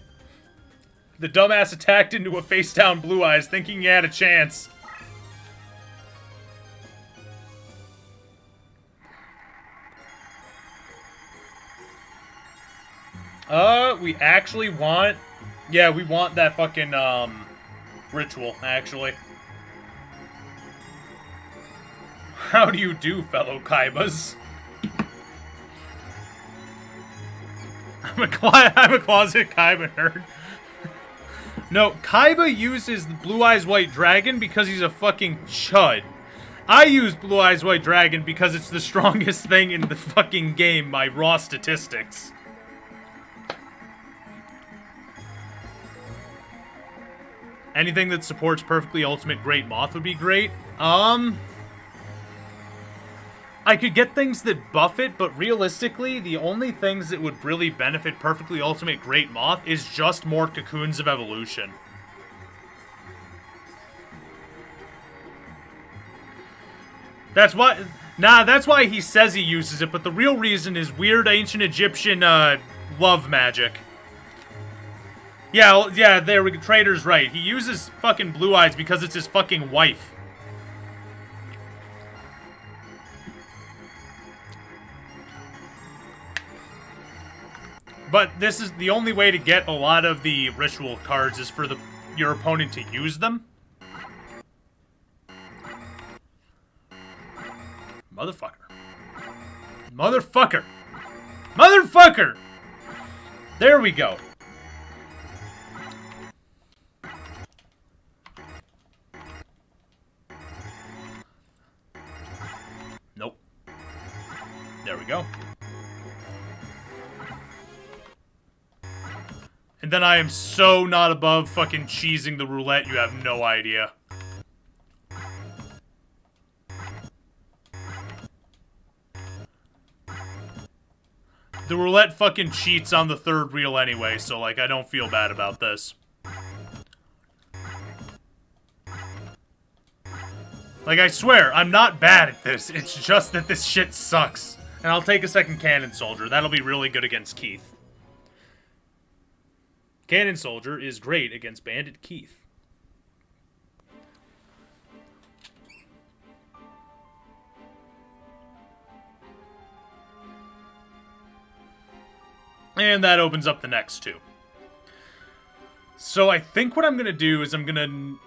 The dumbass attacked into a face-down Blue Eyes thinking he had a chance. We actually want... Yeah, we want that fucking, ritual, actually. How do you do, fellow Kaibas? I'm a closet Kaiba nerd. No, Kaiba uses the Blue Eyes White Dragon because he's a fucking chud. I use Blue Eyes White Dragon because it's the strongest thing in the fucking game by raw statistics. Anything that supports Perfectly Ultimate Great Moth would be great. I could get things that buff it, but realistically, the only things that would really benefit Perfectly Ultimate Great Moth is just more Cocoons of Evolution. That's why... Nah, that's why he says he uses it, but the real reason is weird ancient Egyptian, love magic. Yeah, there we go. Trader's right. He uses fucking Blue Eyes because it's his fucking wife. But this is the only way to get a lot of the ritual cards is for your opponent to use them. Motherfucker. Motherfucker. Motherfucker! There we go. Nope. There we go. And then I am so not above fucking cheesing the roulette, you have no idea. The roulette fucking cheats on the third reel anyway, so, like, I don't feel bad about this. Like, I swear, I'm not bad at this. It's just that this shit sucks. And I'll take a second Cannon Soldier. That'll be really good against Keith. Cannon Soldier is great against Bandit Keith. And that opens up the next two. So I think what I'm going to do is I'm going to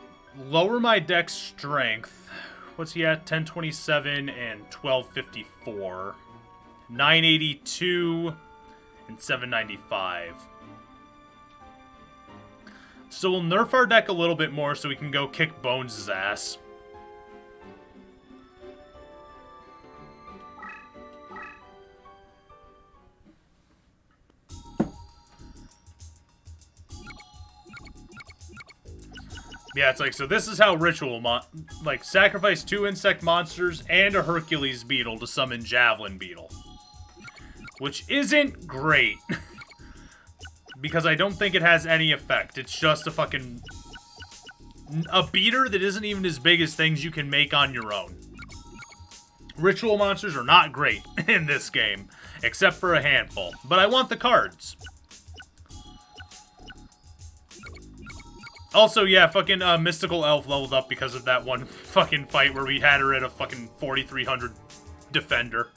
lower my deck's strength. What's he at? 1027 and 1254. 982 and 795. So we'll nerf our deck a little bit more so we can go kick Bones' ass. Yeah, it's like, so this is how Ritual, like, sacrifice 2 insect monsters and a Hercules Beetle to summon Javelin Beetle. Which isn't great. Because I don't think it has any effect. It's just a fucking... a beater that isn't even as big as things you can make on your own. Ritual monsters are not great in this game. Except for a handful. But I want the cards. Also, yeah, fucking Mystical Elf leveled up because of that one fucking fight where we had her at a fucking 4,300 defender.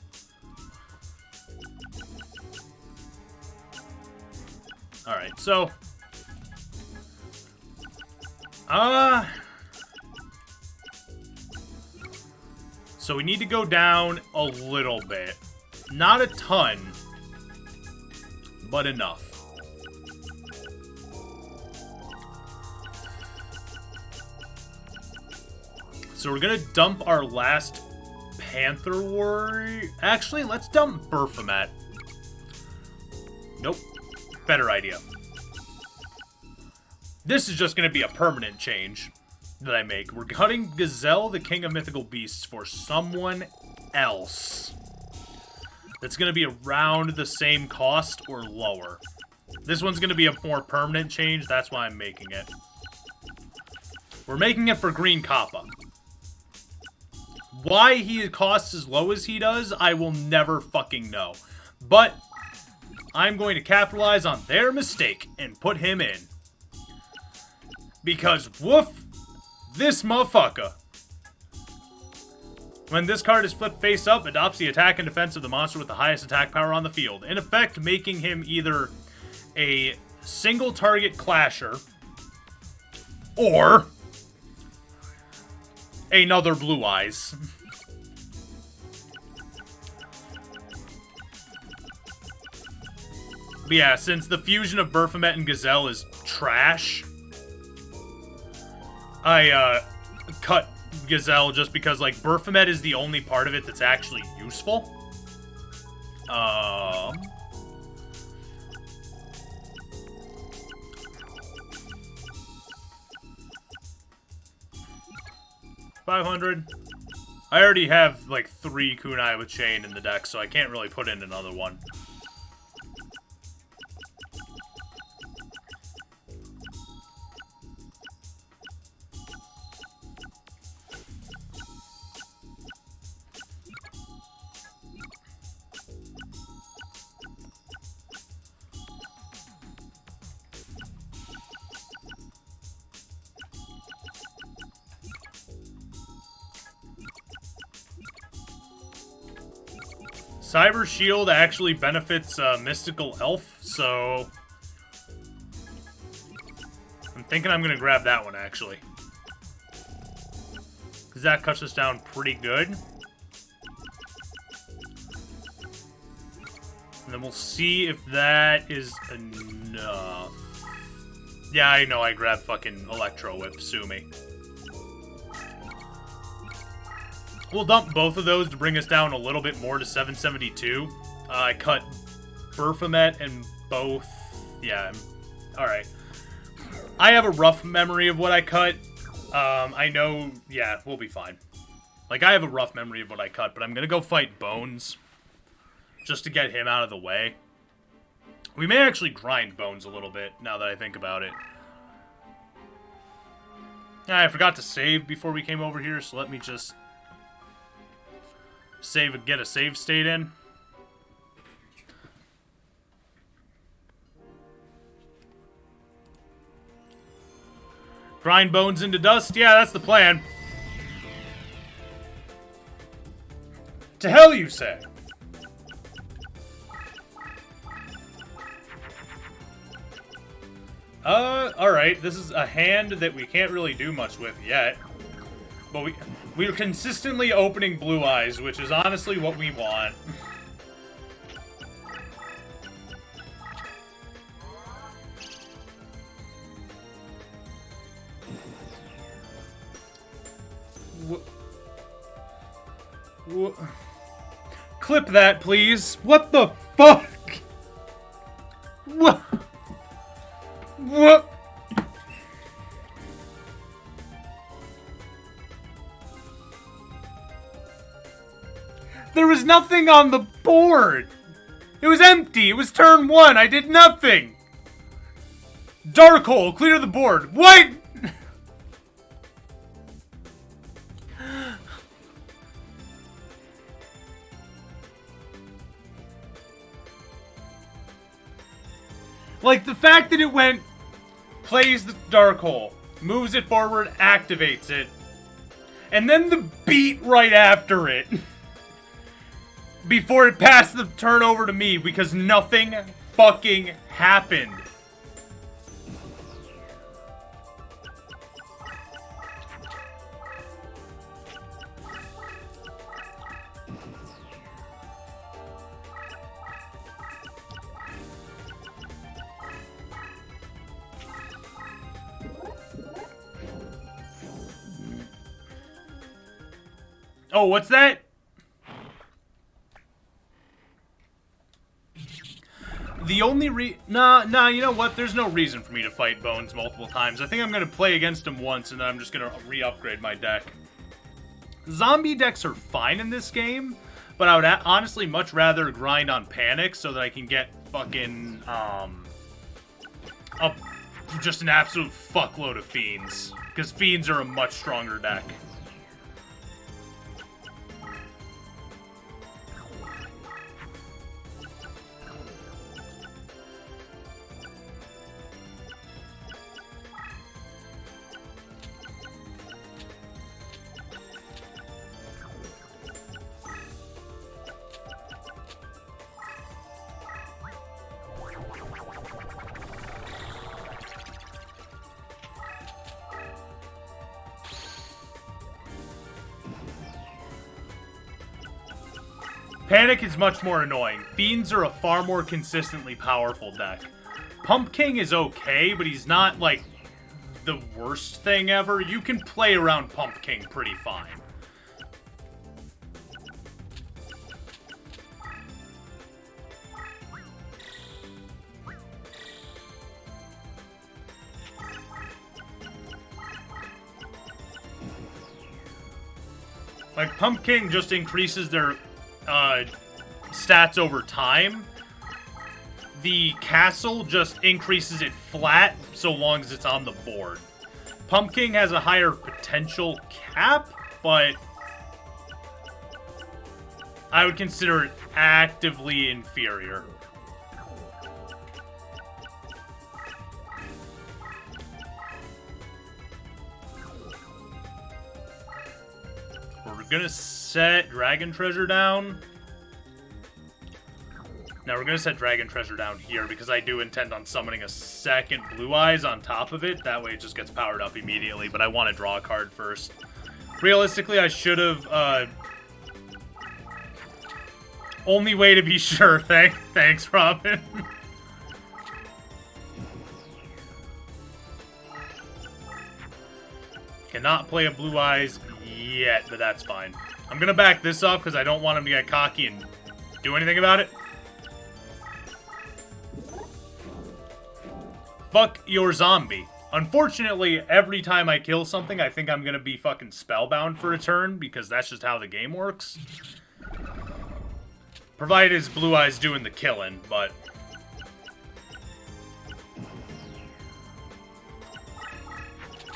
Alright, so... So we need to go down a little bit. Not a ton, but enough. So we're gonna dump our last Panther Warrior. Actually, let's dump Baphomet. Nope. Better idea. This is just gonna be a permanent change that I make. We're cutting Gazelle, the King of Mythical Beasts, for someone else. That's gonna be around the same cost or lower. This one's gonna be a more permanent change, that's why I'm making it. We're making it for Green Kappa. Why he costs as low as he does, I will never fucking know. But I'm going to capitalize on their mistake and put him in. Because, woof, this motherfucker. When this card is flipped face up, adopts the attack and defense of the monster with the highest attack power on the field. In effect, making him either a single target clasher or another Blue Eyes. But yeah, since the fusion of Baphomet and Gazelle is trash, I cut Gazelle just because, like, Baphomet is the only part of it that's actually useful. 500. I already have, like, 3 Kunai with Chain in the deck, so I can't really put in another one. Cyber Shield actually benefits Mystical Elf so I'm thinking I'm gonna grab that one, actually. Because that cuts us down pretty good. And then we'll see if that is enough. Yeah, I know I grabbed fucking Electro Whip, sue me. We'll dump both of those to bring us down a little bit more to 772. I cut Berfomet and both. Yeah, alright. I have a rough memory of what I cut. I know, yeah, we'll be fine. Like, I have a rough memory of what I cut, but I'm gonna go fight Bones. Just to get him out of the way. We may actually grind Bones a little bit, now that I think about it. Yeah, I forgot to save before we came over here, so let me just save and get a save state in. Grind Bones into dust? Yeah, that's the plan. To hell, you say? Alright, this is a hand that we can't really do much with yet. But we're consistently opening Blue Eyes, which is honestly what we want. Clip that, please. What the fuck? What? What? There was nothing on the board. It was empty. It was turn 1. I did nothing. Dark Hole, clear the board. What? Like, the fact that it went, plays the Dark Hole, moves it forward, activates it, and then the beat right after it. Before it passed the turn over to me, because nothing fucking happened. Oh, what's that? The only Nah, you know what? There's no reason for me to fight Bones multiple times. I think I'm gonna play against him once, and then I'm just gonna re-upgrade my deck. Zombie decks are fine in this game, but I would honestly much rather grind on Panic so that I can get fucking, just an absolute fuckload of Fiends. Because Fiends are a much stronger deck. Panic is much more annoying. Fiends are a far more consistently powerful deck. Pump King is okay, but he's not, like, the worst thing ever. You can play around Pump King pretty fine. Like, Pump King just increases their stats over time. The castle just increases it flat so long as it's on the board. Pump King has a higher potential cap, but I would consider it actively inferior. We're gonna set Dragon Treasure down. Now we're going to set Dragon Treasure down here because I do intend on summoning a second Blue Eyes on top of it. That way it just gets powered up immediately, but I want to draw a card first. Realistically, I should have, only way to be sure. Thanks, Robin. Cannot play a Blue Eyes yet, but that's fine. I'm going to back this off because I don't want him to get cocky and do anything about it. Fuck your zombie. Unfortunately, every time I kill something, I think I'm gonna be fucking spellbound for a turn, because that's just how the game works. Provided his Blue Eyes doing the killing, but...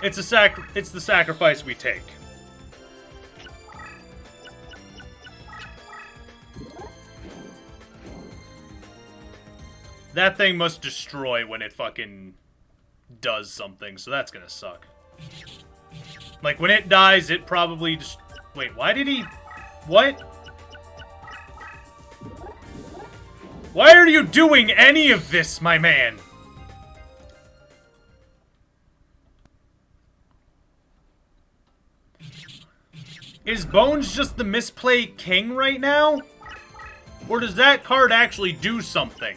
It's the sacrifice we take. That thing must destroy when it fucking does something, so that's gonna suck. Like, when it dies, it probably just... Wait, why did he... What? Why are you doing any of this, my man? Is Bones just the misplay king right now? Or does that card actually do something?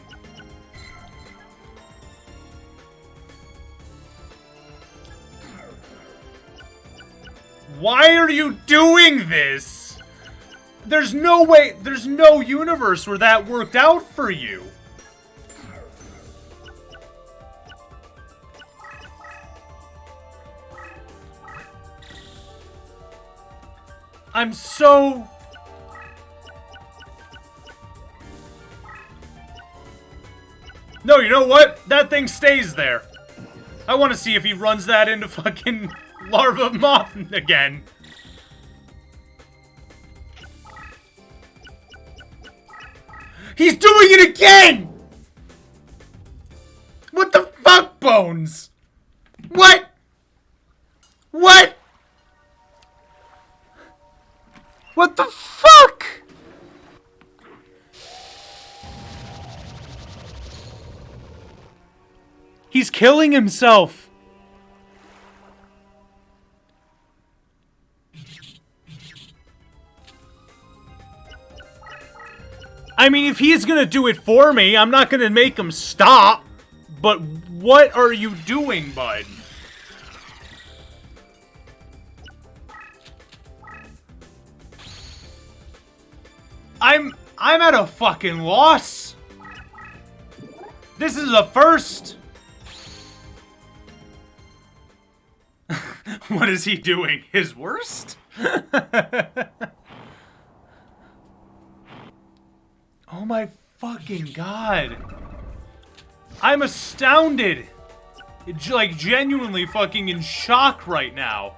Why are you doing this? There's no way, there's no universe where that worked out for you. I'm so... No, you know what? That thing stays there. I want to see if he runs that into fucking... Larva Moth again. He's doing it again! What the fuck, Bones? What? What? What the fuck? He's killing himself. I mean, if he's gonna do it for me, I'm not gonna make him stop. But what are you doing, bud? I'm at a fucking loss. This is a first. What is he doing? His worst? Oh my fucking god. I'm astounded. Like, genuinely fucking in shock right now.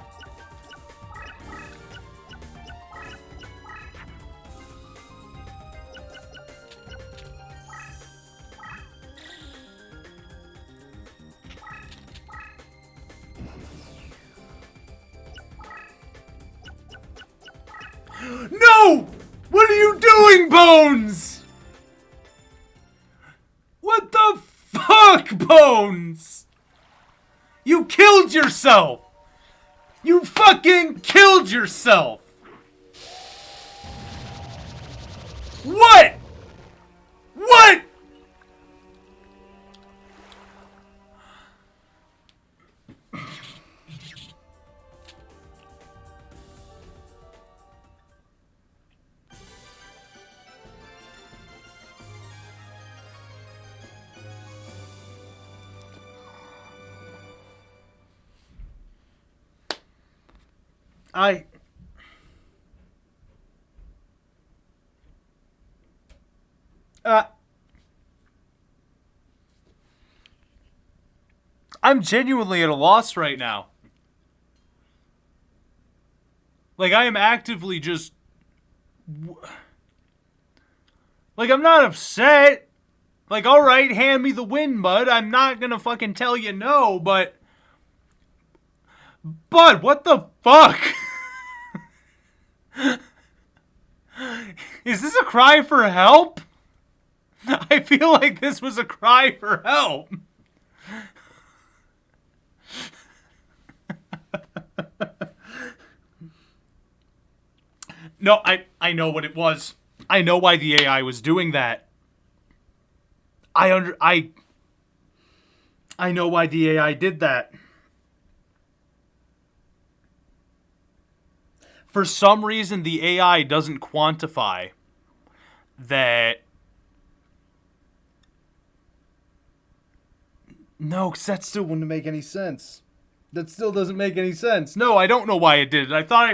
No! What are you doing, Bones? What the fuck, Bones? You killed yourself! You fucking killed yourself! What? What? I'm genuinely at a loss right now. Like, I am actively just... Like, I'm not upset. Like, alright, hand me the win, bud. I'm not gonna fucking tell you no, but... Bud, what the fuck? Is this a cry for help? I feel like this was a cry for help. No, I know what it was. I know why the AI was doing that. I know why the AI did that. For some reason, the AI doesn't quantify that. No, because that still wouldn't make any sense. That still doesn't make any sense. No, I don't know why it did it. I thought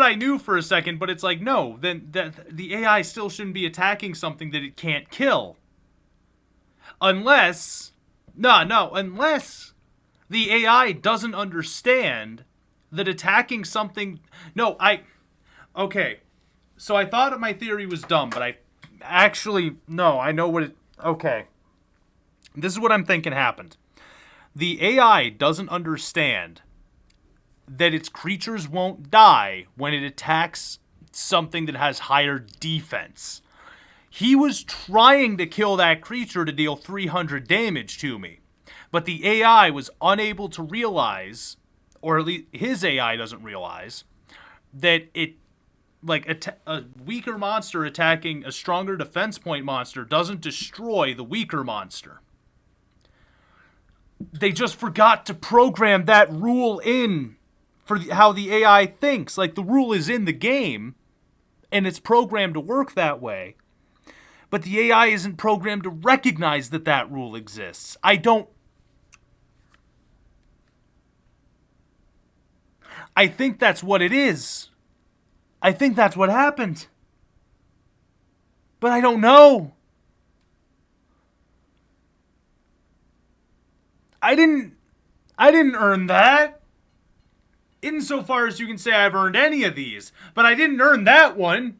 I knew for a second, but it's like, no, then that the AI still shouldn't be attacking something that it can't kill. Unless the AI doesn't understand that attacking something. Okay. So I thought my theory was dumb, but I know what it. Okay. This is what I'm thinking happened. The AI doesn't understand that its creatures won't die when it attacks something that has higher defense. He was trying to kill that creature to deal 300 damage to me, but the AI was unable to realize, or at least his AI doesn't realize, that a weaker monster attacking a stronger defense point monster doesn't destroy the weaker monster. They just forgot to program that rule in for how the AI thinks. Like, the rule is in the game, and it's programmed to work that way. But the AI isn't programmed to recognize that that rule exists. I think that's what it is. I think that's what happened. But I don't know. I didn't earn that. Insofar as you can say I've earned any of these, but I didn't earn that one.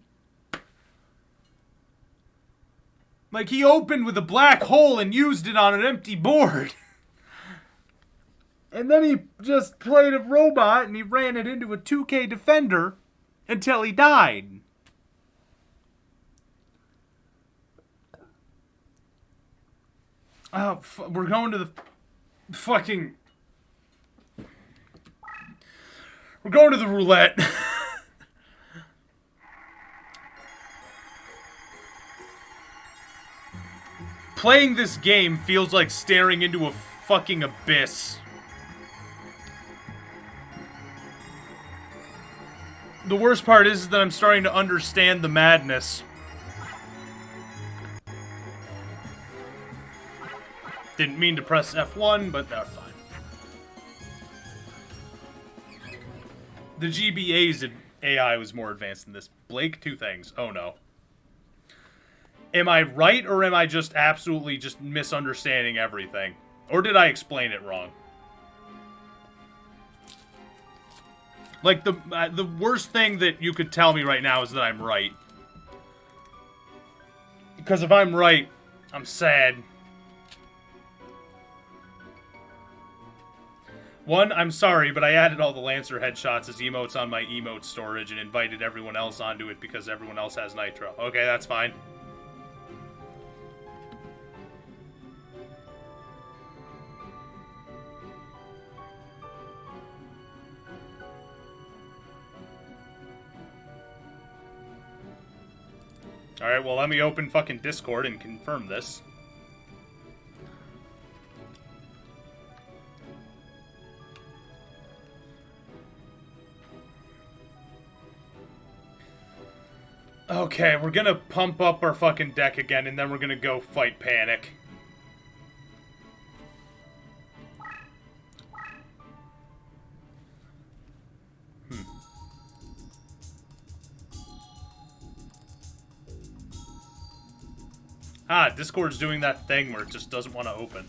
Like, he opened with a black hole and used it on an empty board. And then he just played a robot and he ran it into a 2K defender until he died. We're going to the fucking... We're going to the roulette. Playing this game feels like staring into a fucking abyss. The worst part is that I'm starting to understand the madness. Didn't mean to press F1, but that's fine. The GBA's AI was more advanced than this. Blake, two things. Oh no. Am I right, or am I just absolutely just misunderstanding everything? Or did I explain it wrong? Like, the worst thing that you could tell me right now is that I'm right. Because if I'm right, I'm sad. One, I'm sorry, but I added all the Lancer headshots as emotes on my emote storage and invited everyone else onto it because everyone else has Nitro. Okay, that's fine. Alright, well, let me open fucking Discord and confirm this. Okay, we're gonna pump up our fucking deck again, and then we're gonna go fight Panic. Ah, Discord's doing that thing where it just doesn't want to open.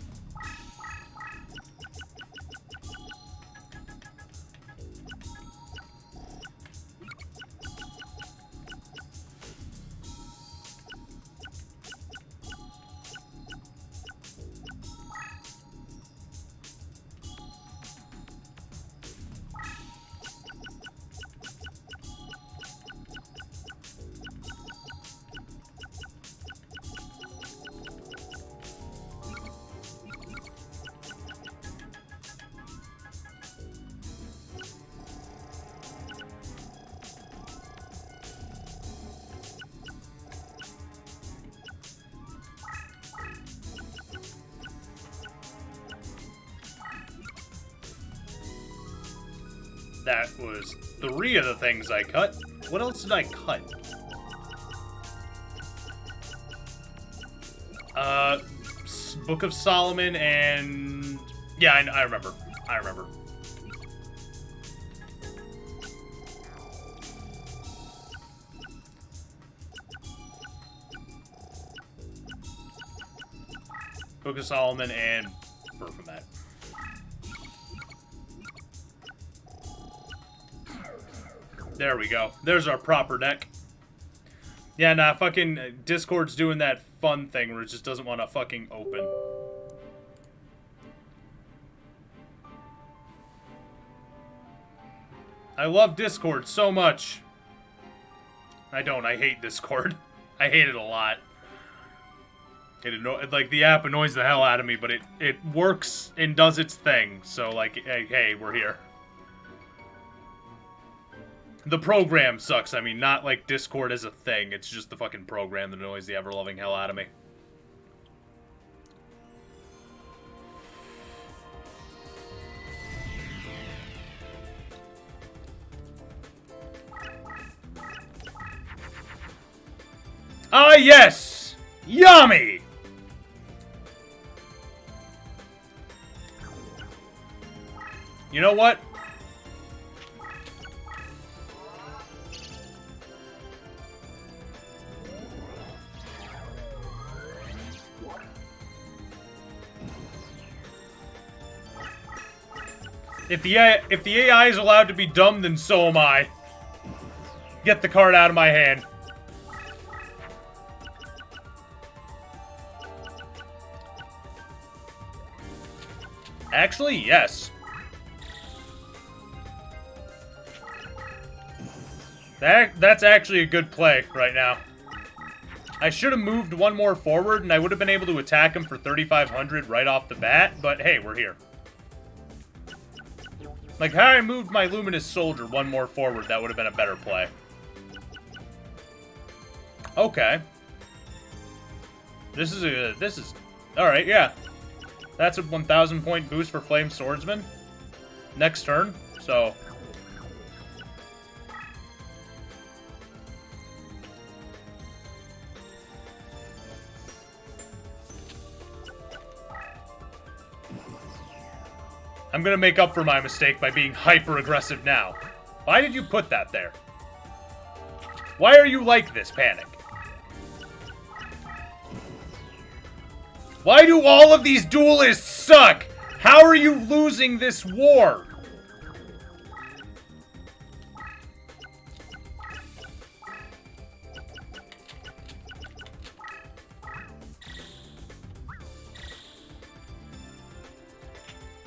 That was 3 of the things I cut. What else did I cut? Book of Solomon and... Yeah, I remember. I remember. Book of Solomon and Perfumet. There we go. There's our proper deck. Yeah, nah, fucking Discord's doing that fun thing where it just doesn't want to fucking open. I love Discord so much. I don't. I hate Discord. I hate it a lot. Like, the app annoys the hell out of me, but it works and does its thing. So, like, hey, we're here. The program sucks. I mean, not like Discord as a thing. It's just the fucking program that annoys the ever-loving hell out of me. Ah, yes! Yummy! You know what? If the AI is allowed to be dumb, then so am I. Get the card out of my hand. Actually, yes. That's actually a good play right now. I should have moved one more forward, and I would have been able to attack him for 3,500 right off the bat, but hey, we're here. Like, how I moved my Luminous Soldier one more forward, that would have been a better play. Okay. This is... Alright, yeah. That's a 1,000 point boost for Flame Swordsman. Next turn, so... I'm gonna make up for my mistake by being hyper-aggressive now. Why did you put that there? Why are you like this, Panic? Why do all of these duelists suck? How are you losing this war?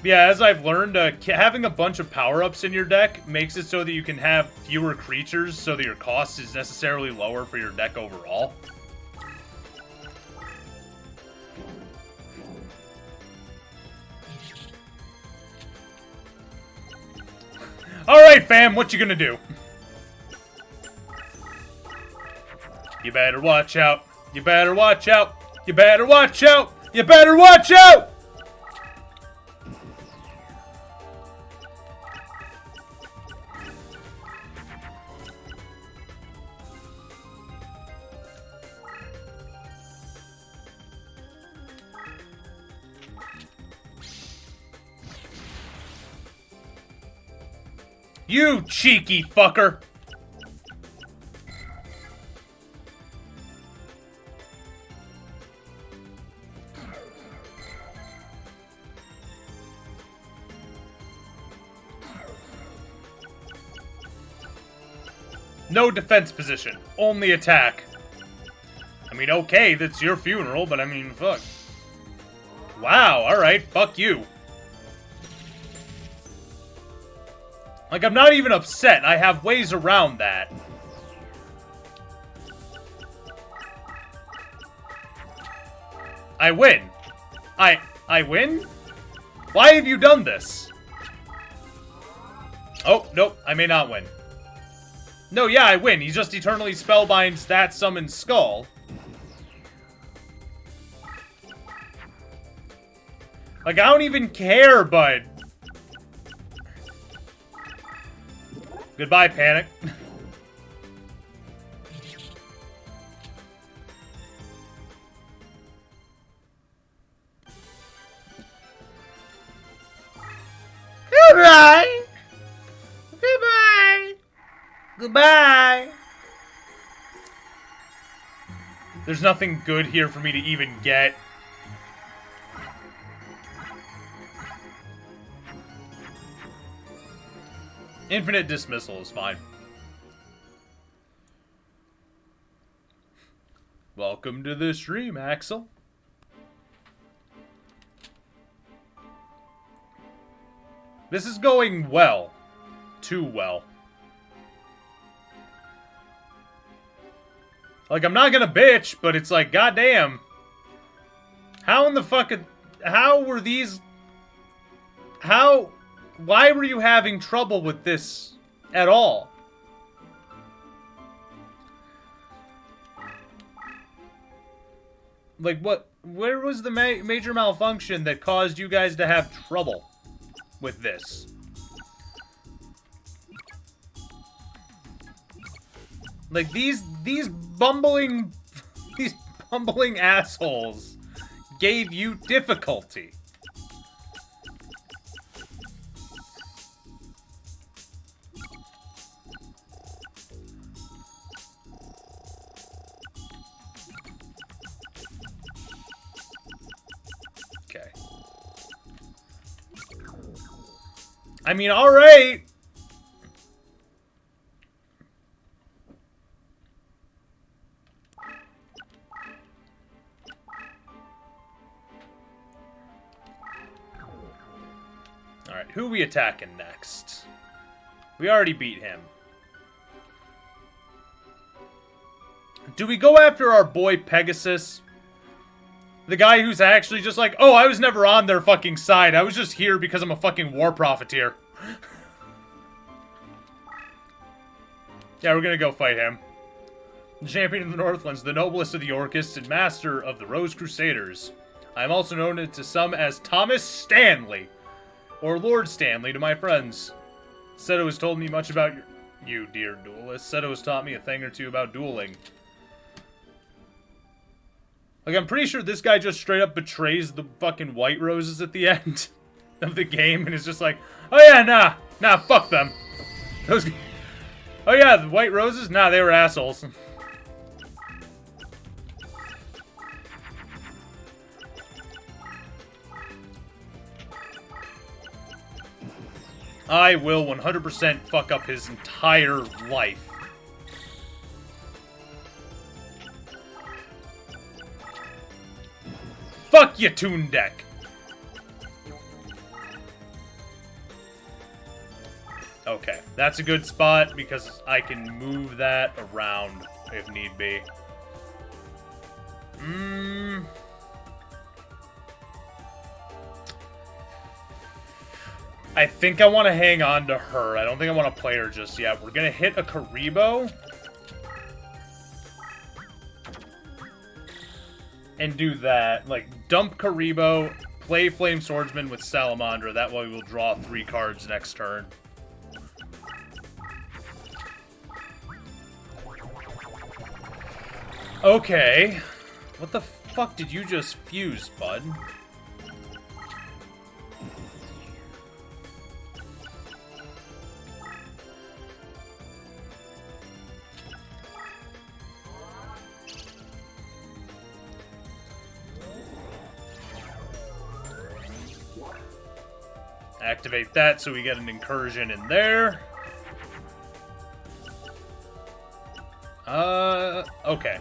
Yeah, as I've learned, having a bunch of power-ups in your deck makes it so that you can have fewer creatures, so that your cost is necessarily lower for your deck overall. Alright, fam, what you gonna do? You better watch out. You better watch out. You better watch out. You better watch out! You cheeky fucker! No defense position, only attack. I mean, okay, that's your funeral, but I mean, fuck. Wow, alright, fuck you. Like, I'm not even upset. I have ways around that. I win. I win? Why have you done this? Oh, nope. I may not win. No, yeah, I win. He just eternally spellbinds that summoned skull. Like, I don't even care, bud. Goodbye, Panic. Goodbye. Goodbye. Goodbye. There's nothing good here for me to even get. Infinite dismissal is fine. Welcome to the stream, Axel. This is going well. Too well. Like, I'm not gonna bitch, but it's like, goddamn. How in the fuck... How were these... How... Why were you having trouble with this at all? Like, what... Where was the major malfunction that caused you guys to have trouble with this? Like, these bumbling assholes gave you difficulty. Okay. I mean, alright. Alright, who are we attacking next? We already beat him. Do we go after our boy Pegasus? The guy who's actually just like, oh, I was never on their fucking side. I was just here because I'm a fucking war profiteer. Yeah, we're gonna go fight him. The champion of the Northlands, the noblest of the Orcists, and master of the Rose Crusaders. I am also known to some as Thomas Stanley, or Lord Stanley to my friends. Seto has told me much about you, dear duelist. Seto has taught me a thing or two about dueling. Like, I'm pretty sure this guy just straight up betrays the fucking White Roses at the end of the game and is just like, oh yeah, nah, fuck them. Those... Oh yeah, the White Roses? Nah, they were assholes. I will 100% fuck up his entire life. Fuck you, Toon Deck! Okay, that's a good spot because I can move that around if need be. I think I want to hang on to her. I don't think I want to play her just yet. We're going to hit a Karibo. And do that. Like, dump Karibo, play Flame Swordsman with Salamandra. That way we'll draw 3 cards next turn. Okay. What the fuck did you just fuse, bud? Activate that so we get an incursion in there. Okay.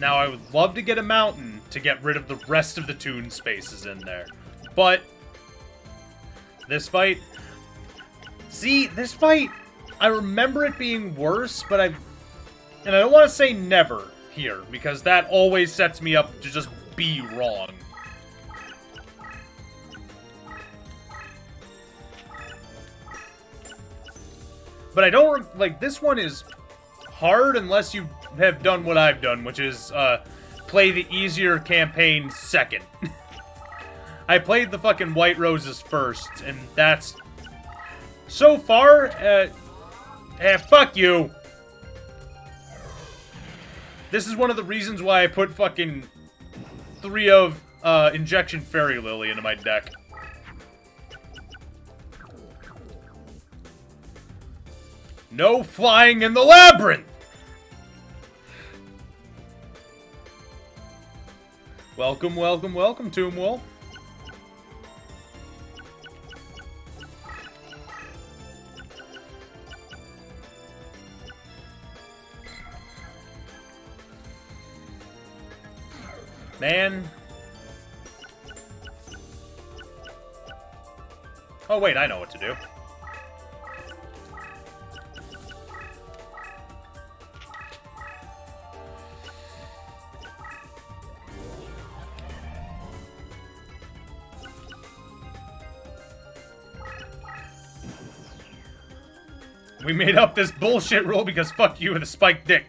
Now, I would love to get a mountain to get rid of the rest of the toon spaces in there. But this fight... See, this fight, I remember it being worse, but and I don't want to say never here, because that always sets me up to just be wrong. But I don't, like, this one is hard unless you have done what I've done, which is, play the easier campaign second. I played the fucking White Roses first, and that's... So far, fuck you! This is one of the reasons why I put fucking 3 of, Injection Fairy Lily into my deck. No flying in the labyrinth! Welcome, welcome, welcome, Tomb Wolf. Man. Oh, wait, I know what to do. We made up this bullshit rule because fuck you with a spiked dick.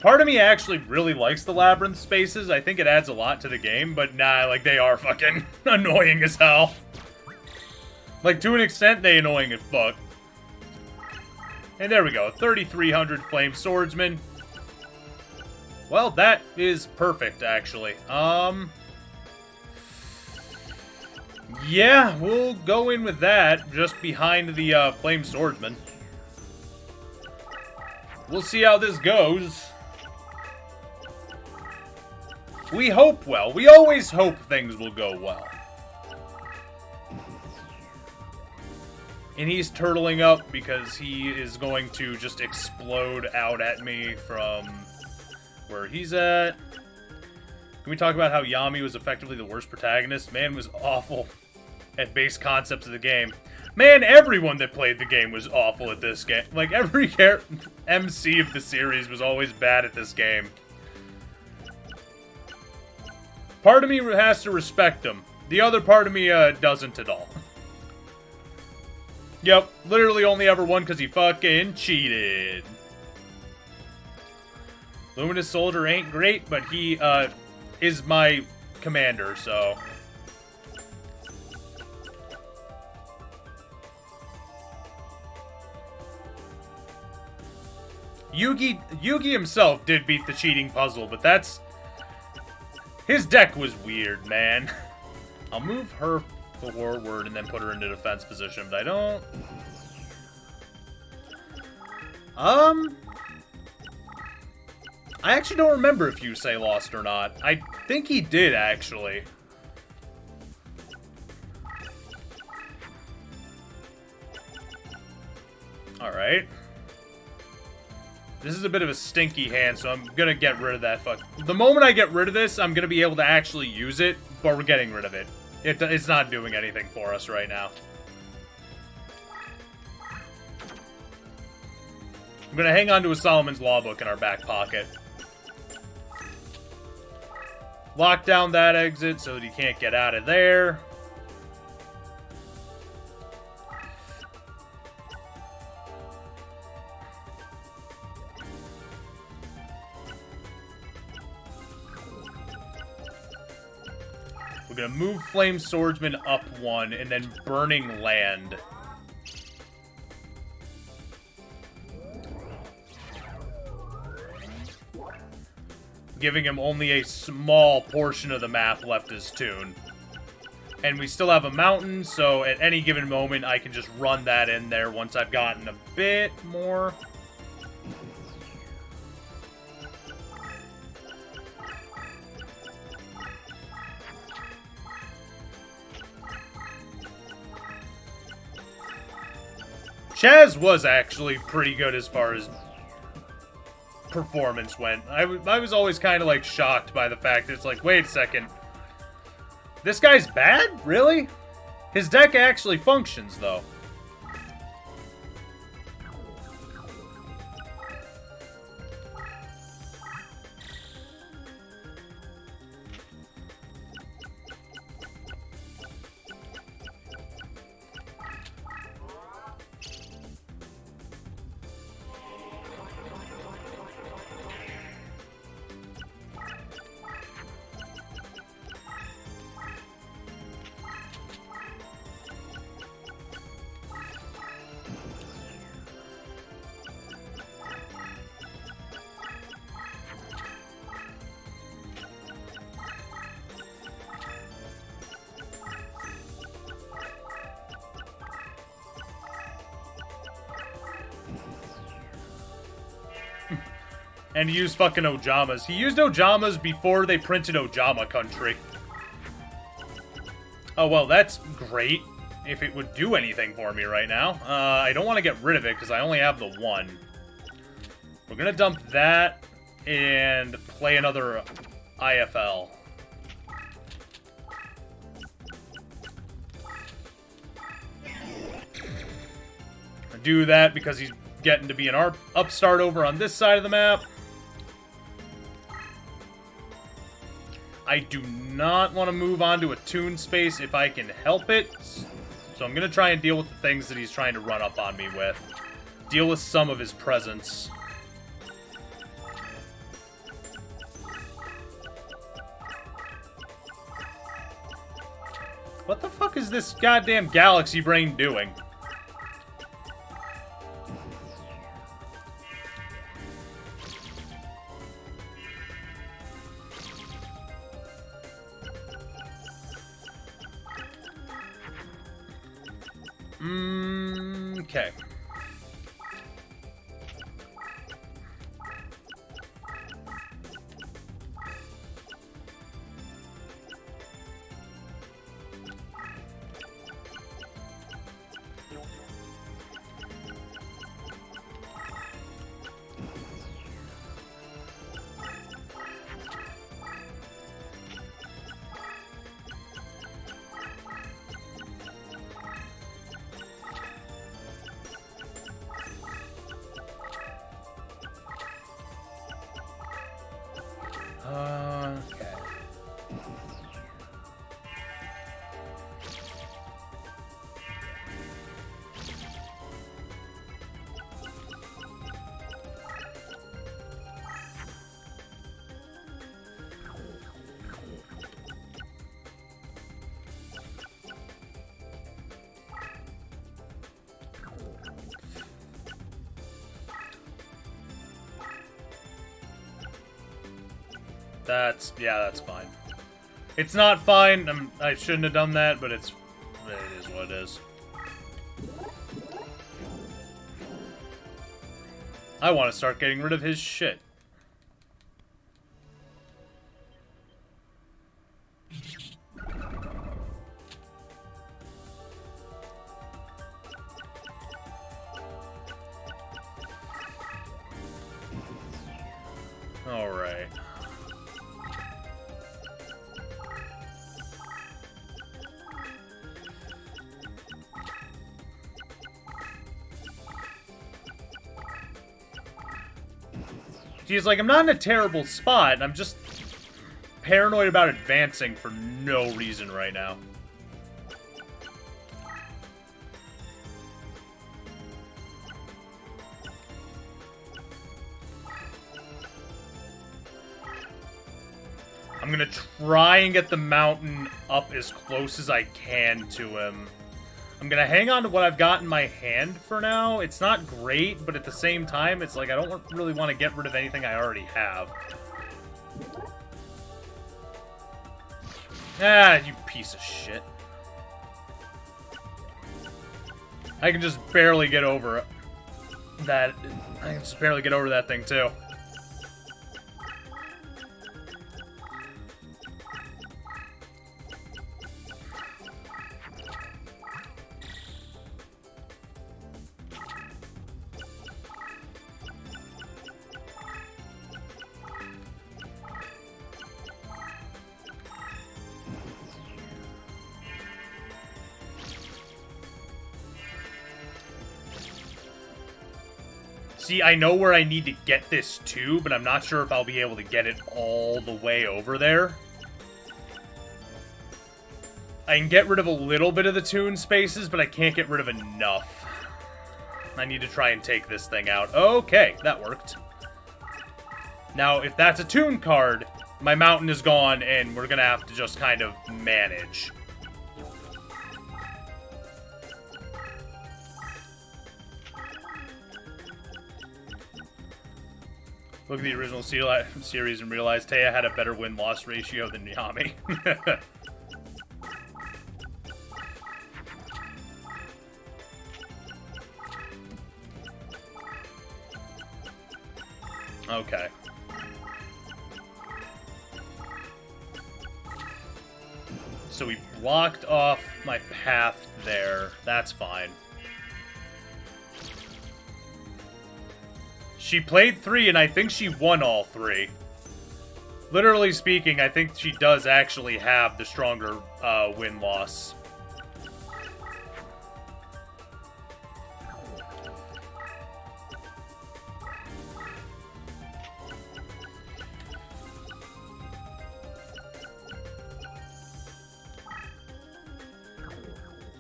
Part of me actually really likes the labyrinth spaces. I think it adds a lot to the game, but nah, like, they are fucking annoying as hell. Like, to an extent, they annoying as fuck. And there we go, 3,300 Flame Swordsman. Well, that is perfect, actually. Yeah, we'll go in with that, just behind the, Flame Swordsman. We'll see how this goes. We hope well. We always hope things will go well. And he's turtling up because he is going to just explode out at me from where he's at. Can we talk about how Yami was effectively the worst protagonist? Man was awful at base concepts of the game. Man, everyone that played the game was awful at this game. Like, every MC of the series was always bad at this game. Part of me has to respect him. The other part of me doesn't at all. Yep, literally only ever won because he fucking cheated. Luminous Soldier ain't great, but he is my commander, so... Yugi himself did beat the cheating puzzle, but that's... His deck was weird, man. I'll move her forward and then put her into defense position, but I don't... I actually don't remember if Yusei lost or not. I think he did, actually. Alright. This is a bit of a stinky hand, so I'm gonna get rid of that fuck. The moment I get rid of this, I'm gonna be able to actually use it, but we're getting rid of it. It's not doing anything for us right now. I'm gonna hang on to a Solomon's Law book in our back pocket. Lock down that exit so that he can't get out of there. We're gonna move Flame Swordsman up 1 and then Burning Land. Giving him only a small portion of the map left as Toon. And we still have a mountain, so at any given moment I can just run that in there once I've gotten a bit more. Chaz was actually pretty good as far as performance went. I was always kind of like shocked by the fact that it's like, wait a second. This guy's bad? Really? His deck actually functions, though. And he used fucking Ojamas. He used Ojamas before they printed Ojama Country. Oh, well, that's great. If it would do anything for me right now. I don't want to get rid of it because I only have the one. We're going to dump that and play another IFL. Do that because he's getting to be an upstart over on this side of the map. I do not want to move on to a Toon space if I can help it. So I'm going to try and deal with the things that he's trying to run up on me with. Deal with some of his presence. What the fuck is this goddamn Galaxy Brain doing? Okay. Okay. That's fine. It's not fine. I shouldn't have done that, but it is what it is. I want to start getting rid of his shit. All right. She's like, I'm not in a terrible spot. I'm just paranoid about advancing for no reason right now. I'm gonna try and get the mountain up as close as I can to him. I'm gonna hang on to what I've got in my hand for now. It's not great, but at the same time, it's like I don't really want to get rid of anything I already have. Ah, you piece of shit. I can just barely get over that. I can just barely get over that thing, too. See, I know where I need to get this to, but I'm not sure if I'll be able to get it all the way over there. I can get rid of a little bit of the Toon spaces, but I can't get rid of enough. I need to try and take this thing out. Okay, that worked. Now, if that's a Toon card, my mountain is gone, and we're gonna have to just kind of manage. Look at the original series and realize Taya had a better win-loss ratio than Yami. Okay. So we blocked off my path there. That's fine. She played 3, and I think she won all 3. Literally speaking, I think she does actually have the stronger win-loss.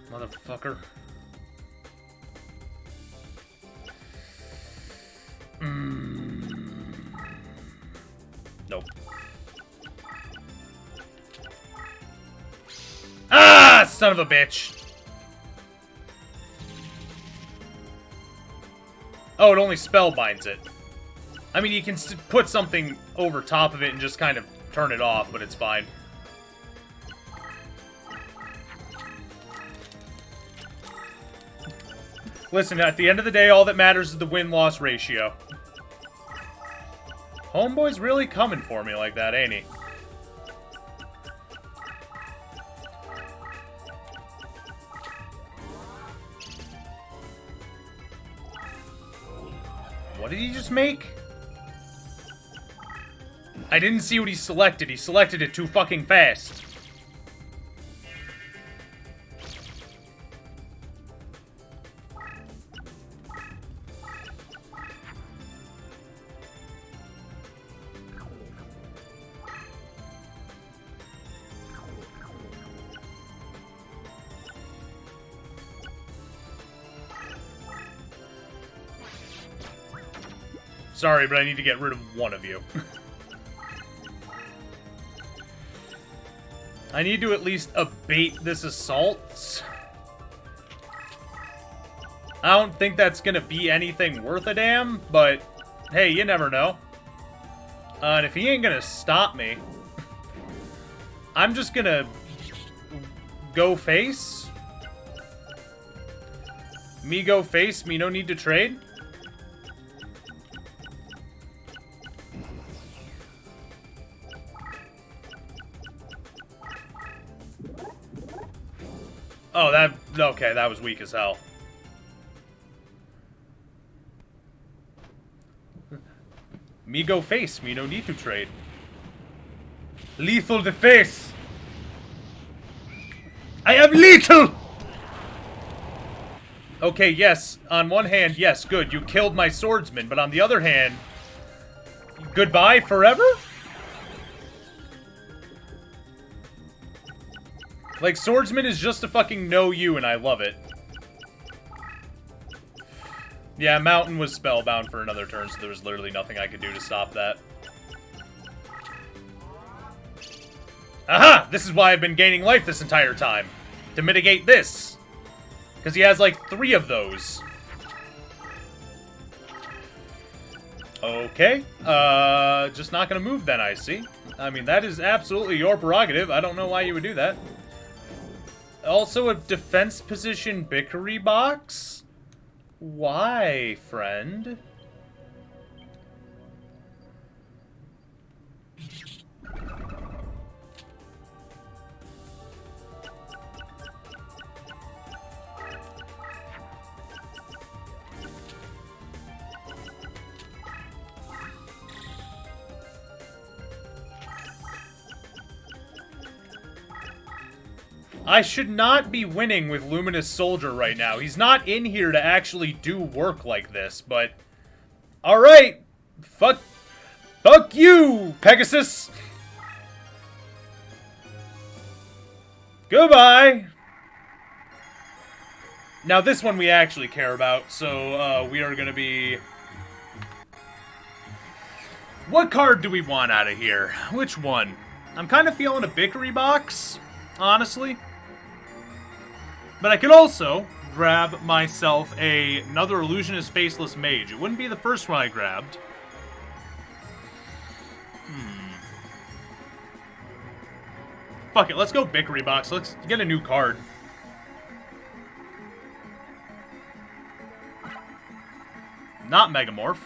Motherfucker. Nope. Ah, son of a bitch. Oh, it only spellbinds it. I mean, you can put something over top of it and just kind of turn it off, but it's fine. Listen, at the end of the day, all that matters is the win-loss ratio. Homeboy's really coming for me like that, ain't he? What did he just make? I didn't see what he selected. He selected it too fucking fast. Sorry, but I need to get rid of one of you. I need to at least abate this assault. I don't think that's gonna be anything worth a damn, but hey, you never know. And if he ain't gonna stop me, I'm just gonna go face. Me go face, me no need to trade. Oh, okay, that was weak as hell. Me go face, me no need to trade. Lethal the face! I am lethal! Okay, yes, on one hand, yes, good, you killed my swordsman, but on the other hand, goodbye forever? Like, swordsman is just a fucking no you, and I love it. Yeah, mountain was spellbound for another turn, so there was literally nothing I could do to stop that. Aha! This is why I've been gaining life this entire time. To mitigate this. Because he has, like, 3 of those. Okay. Just not gonna move then, I see. I mean, that is absolutely your prerogative. I don't know why you would do that. Also a defense position Bickery box? Why, friend? I should not be winning with Luminous Soldier right now. He's not in here to actually do work like this, but... Alright! Fuck you, Pegasus! Goodbye! Now this one we actually care about, so we are gonna be... What card do we want out of here? Which one? I'm kind of feeling a Bickery box, honestly. But I could also grab myself another Illusionist Faceless Mage. It wouldn't be the first one I grabbed. Fuck it, let's go Bickery box. Let's get a new card. Not Megamorph.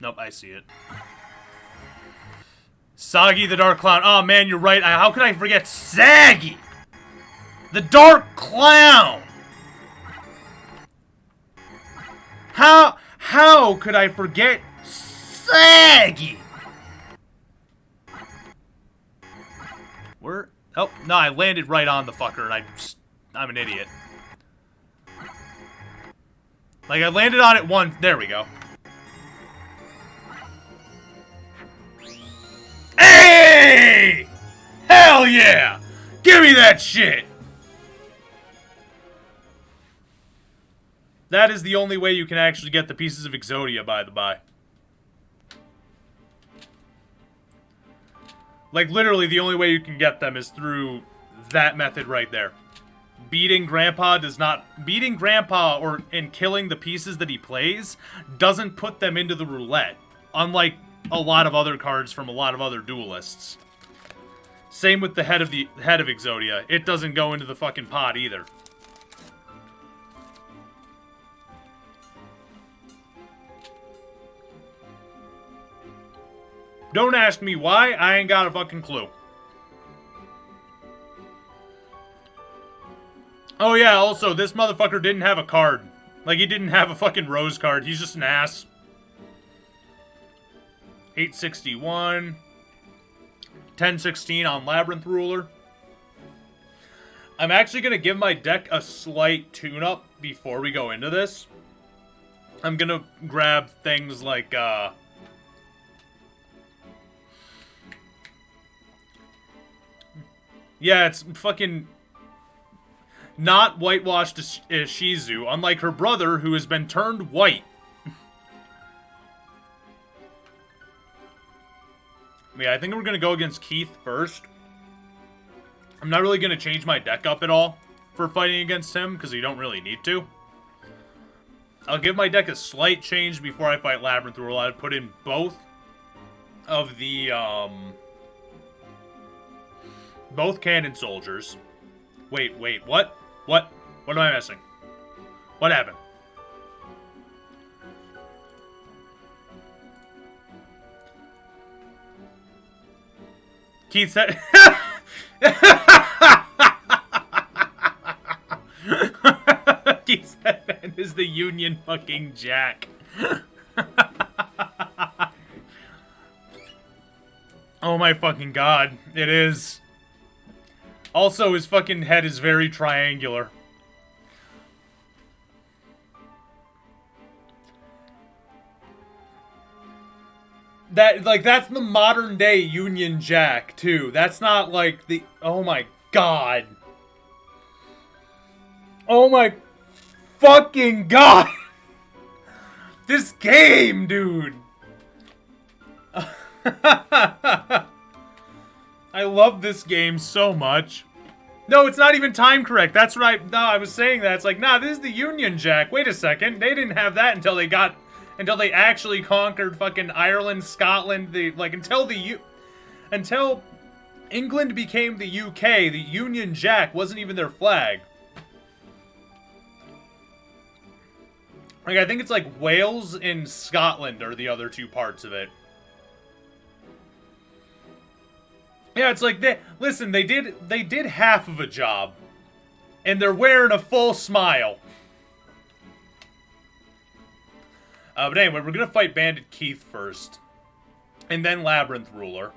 Nope, I see it. Soggy the Dark Clown. Oh, man, you're right. How could I forget Saggy? The Dark Clown! How could I forget Saggy? Where? Oh, no, I landed right on the fucker, and I'm an idiot. Like, I landed on it once. There we go. Hey! Hell yeah! Give me that shit! That is the only way you can actually get the pieces of Exodia, by the by. Like, literally, the only way you can get them is through that method right there. Beating Grandpa and killing the pieces that he plays doesn't put them into the roulette. Unlike a lot of other cards from a lot of other duelists. Same with the head of Exodia. It doesn't go into the fucking pot either. Don't ask me why, I ain't got a fucking clue. Oh yeah, also, this motherfucker didn't have a card. Like, he didn't have a fucking rose card. He's just an ass. 861. 1016 on Labyrinth Ruler. I'm actually going to give my deck a slight tune-up before we go into this. I'm going to grab things like, yeah, it's fucking not whitewashed Shizu, unlike her brother, who has been turned white. Yeah, I think we're going to go against Keith first. I'm not really going to change my deck up at all for fighting against him, because you don't really need to. I'll give my deck a slight change before I fight Labyrinth Ruler. I'd put in both of the, both Cannon Soldiers. Wait, what? What am I missing? What happened? Keith said... Keith said is the Union fucking Jack. Oh my fucking god, it is. Also, his fucking head is very triangular. That's the modern day Union Jack, too. That's not like the... Oh my god. Oh my fucking god. This game, dude. I love this game so much. No, it's not even time correct. That's right. No, I was saying that. It's like, nah, this is the Union Jack. Wait a second. They didn't have that until they actually conquered fucking Ireland, Scotland, until England became the UK, the Union Jack wasn't even their flag. Like, I think it's like Wales and Scotland are the other two parts of it. Yeah, it's like, they did half of a job. And they're wearing a full smile. But anyway, we're gonna fight Bandit Keith first. And then Labyrinth Ruler.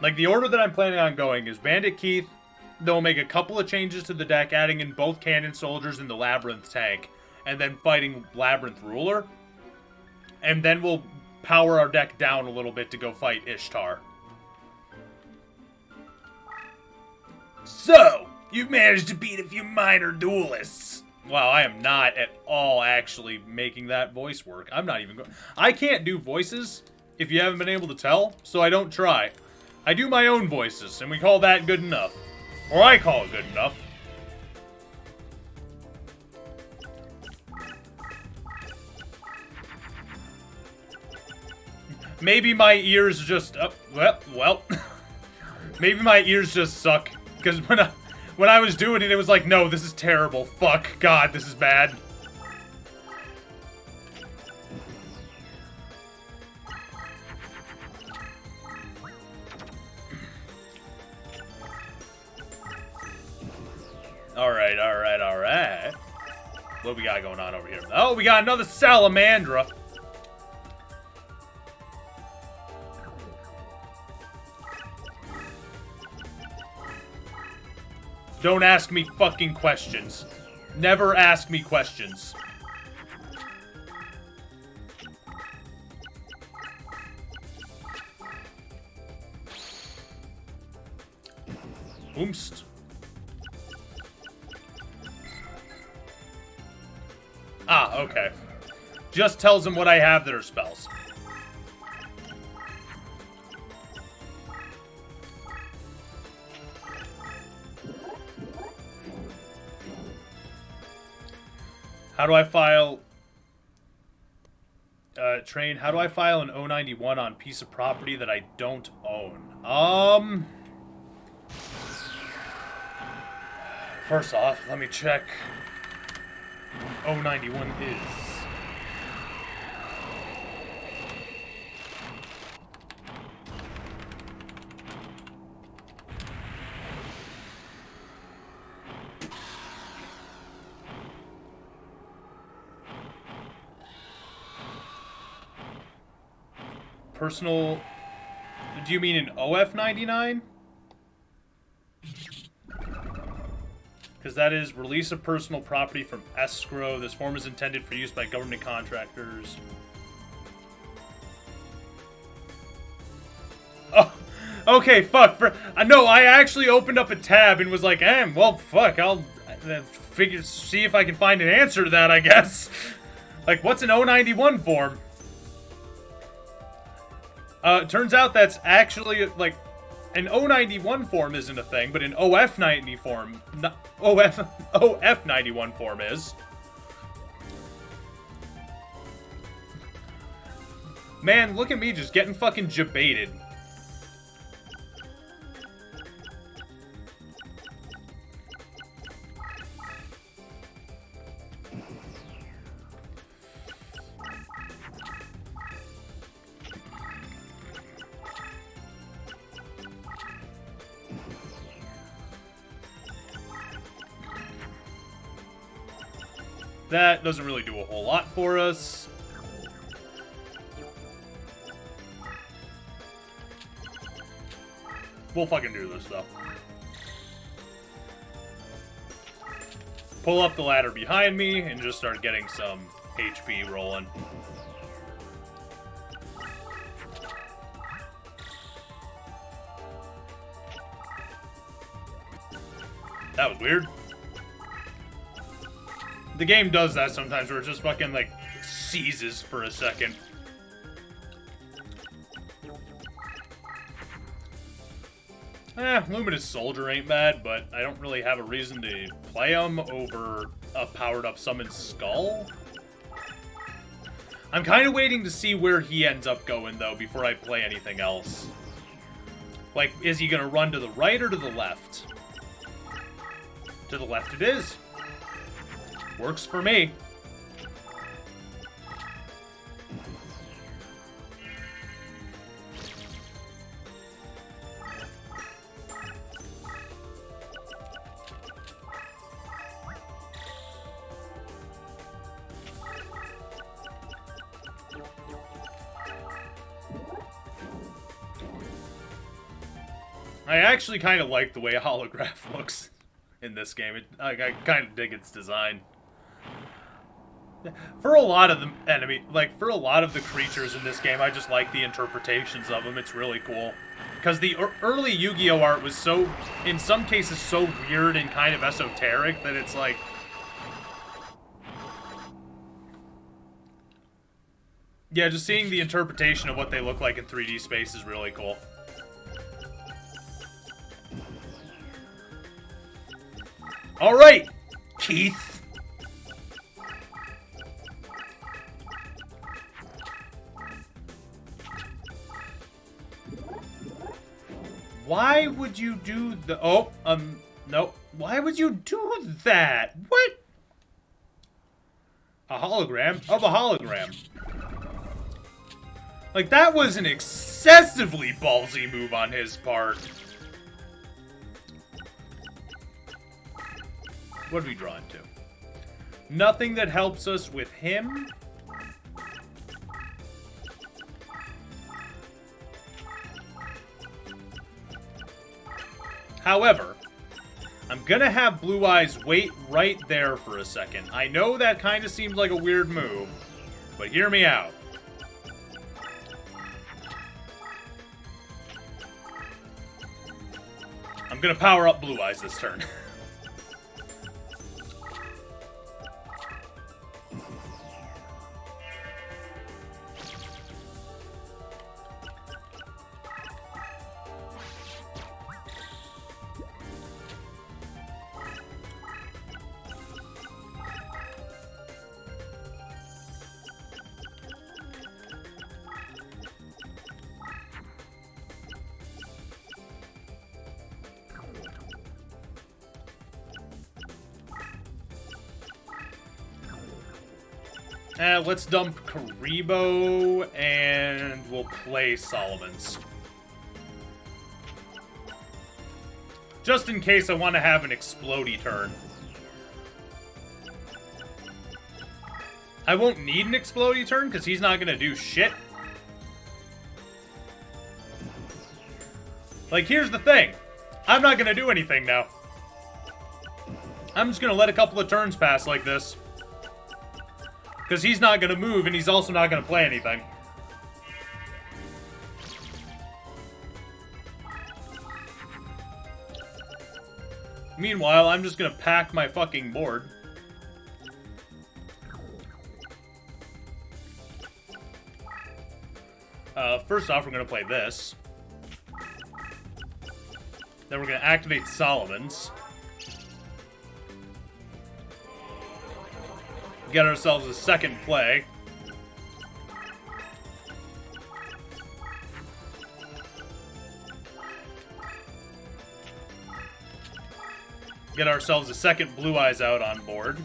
Like, the order that I'm planning on going is Bandit Keith, they'll make a couple of changes to the deck, adding in both Cannon Soldiers and the Labyrinth Tank. And then fighting Labyrinth Ruler. And then we'll power our deck down a little bit to go fight Ishtar. So, you've managed to beat a few minor duelists. Wow, I am not at all actually making that voice work. I'm not even going... I can't do voices, if you haven't been able to tell, so I don't try. I do my own voices, and we call that good enough. Or I call it good enough. Maybe my ears just... well. Maybe my ears just suck. Because when I was doing it, it was like, no, this is terrible. Fuck. God, this is bad. Alright, alright, alright. What we got going on over here? Oh, we got another Salamandra. Don't ask me fucking questions. Never ask me questions. Oomst. Ah, okay. Just tells him what I have that are spells. How do I file... train, how do I file an 091 on piece of property that I don't own? First off, let me check. 091 is... Personal... Do you mean an OF99? Because that is release of personal property from escrow. This form is intended for use by government contractors. Oh, okay, fuck. No, I actually opened up a tab and was like, well, fuck, I'll see if I can find an answer to that, I guess. Like, what's an 091 form? Turns out that's actually, like, an 091 form isn't a thing, but an OF90 form, OF91 form is. Man, look at me just getting fucking debated. That doesn't really do a whole lot for us. We'll fucking do this, though. Pull up the ladder behind me and just start getting some HP rolling. That was weird. The game does that sometimes where it just fucking, like, seizes for a second. Luminous Soldier ain't bad, but I don't really have a reason to play him over a powered-up Summon Skull. I'm kind of waiting to see where he ends up going, though, before I play anything else. Like, is he gonna run to the right or to the left? To the left it is. Works for me. I actually kind of like the way a holograph looks in this game. I kind of dig its design. For a lot of the for a lot of the creatures in this game, I just like the interpretations of them. It's really cool. Because the early Yu-Gi-Oh! Art was so, in some cases, so weird and kind of esoteric that it's like... Yeah, just seeing the interpretation of what they look like in 3D space is really cool. Alright, Keith. Why would you do the... Oh, no. Why would you do that? What? A hologram of a hologram. Like, that was an excessively ballsy move on his part. What did we draw into? Nothing that helps us with him. However, I'm gonna have Blue Eyes wait right there for a second. I know that kind of seems like a weird move, but hear me out. I'm gonna power up Blue Eyes this turn. Let's dump Karibo, and we'll play Solomon's. Just in case I want to have an explodey turn. I won't need an explodey turn, because he's not going to do shit. Like, here's the thing. I'm not going to do anything now. I'm just going to let a couple of turns pass like this. Because he's not going to move, and he's also not going to play anything. Meanwhile, I'm just going to pack my fucking board. First off, we're going to play this. Then we're going to activate Solomon's. Get ourselves a second play. Get ourselves a second Blue Eyes out on board.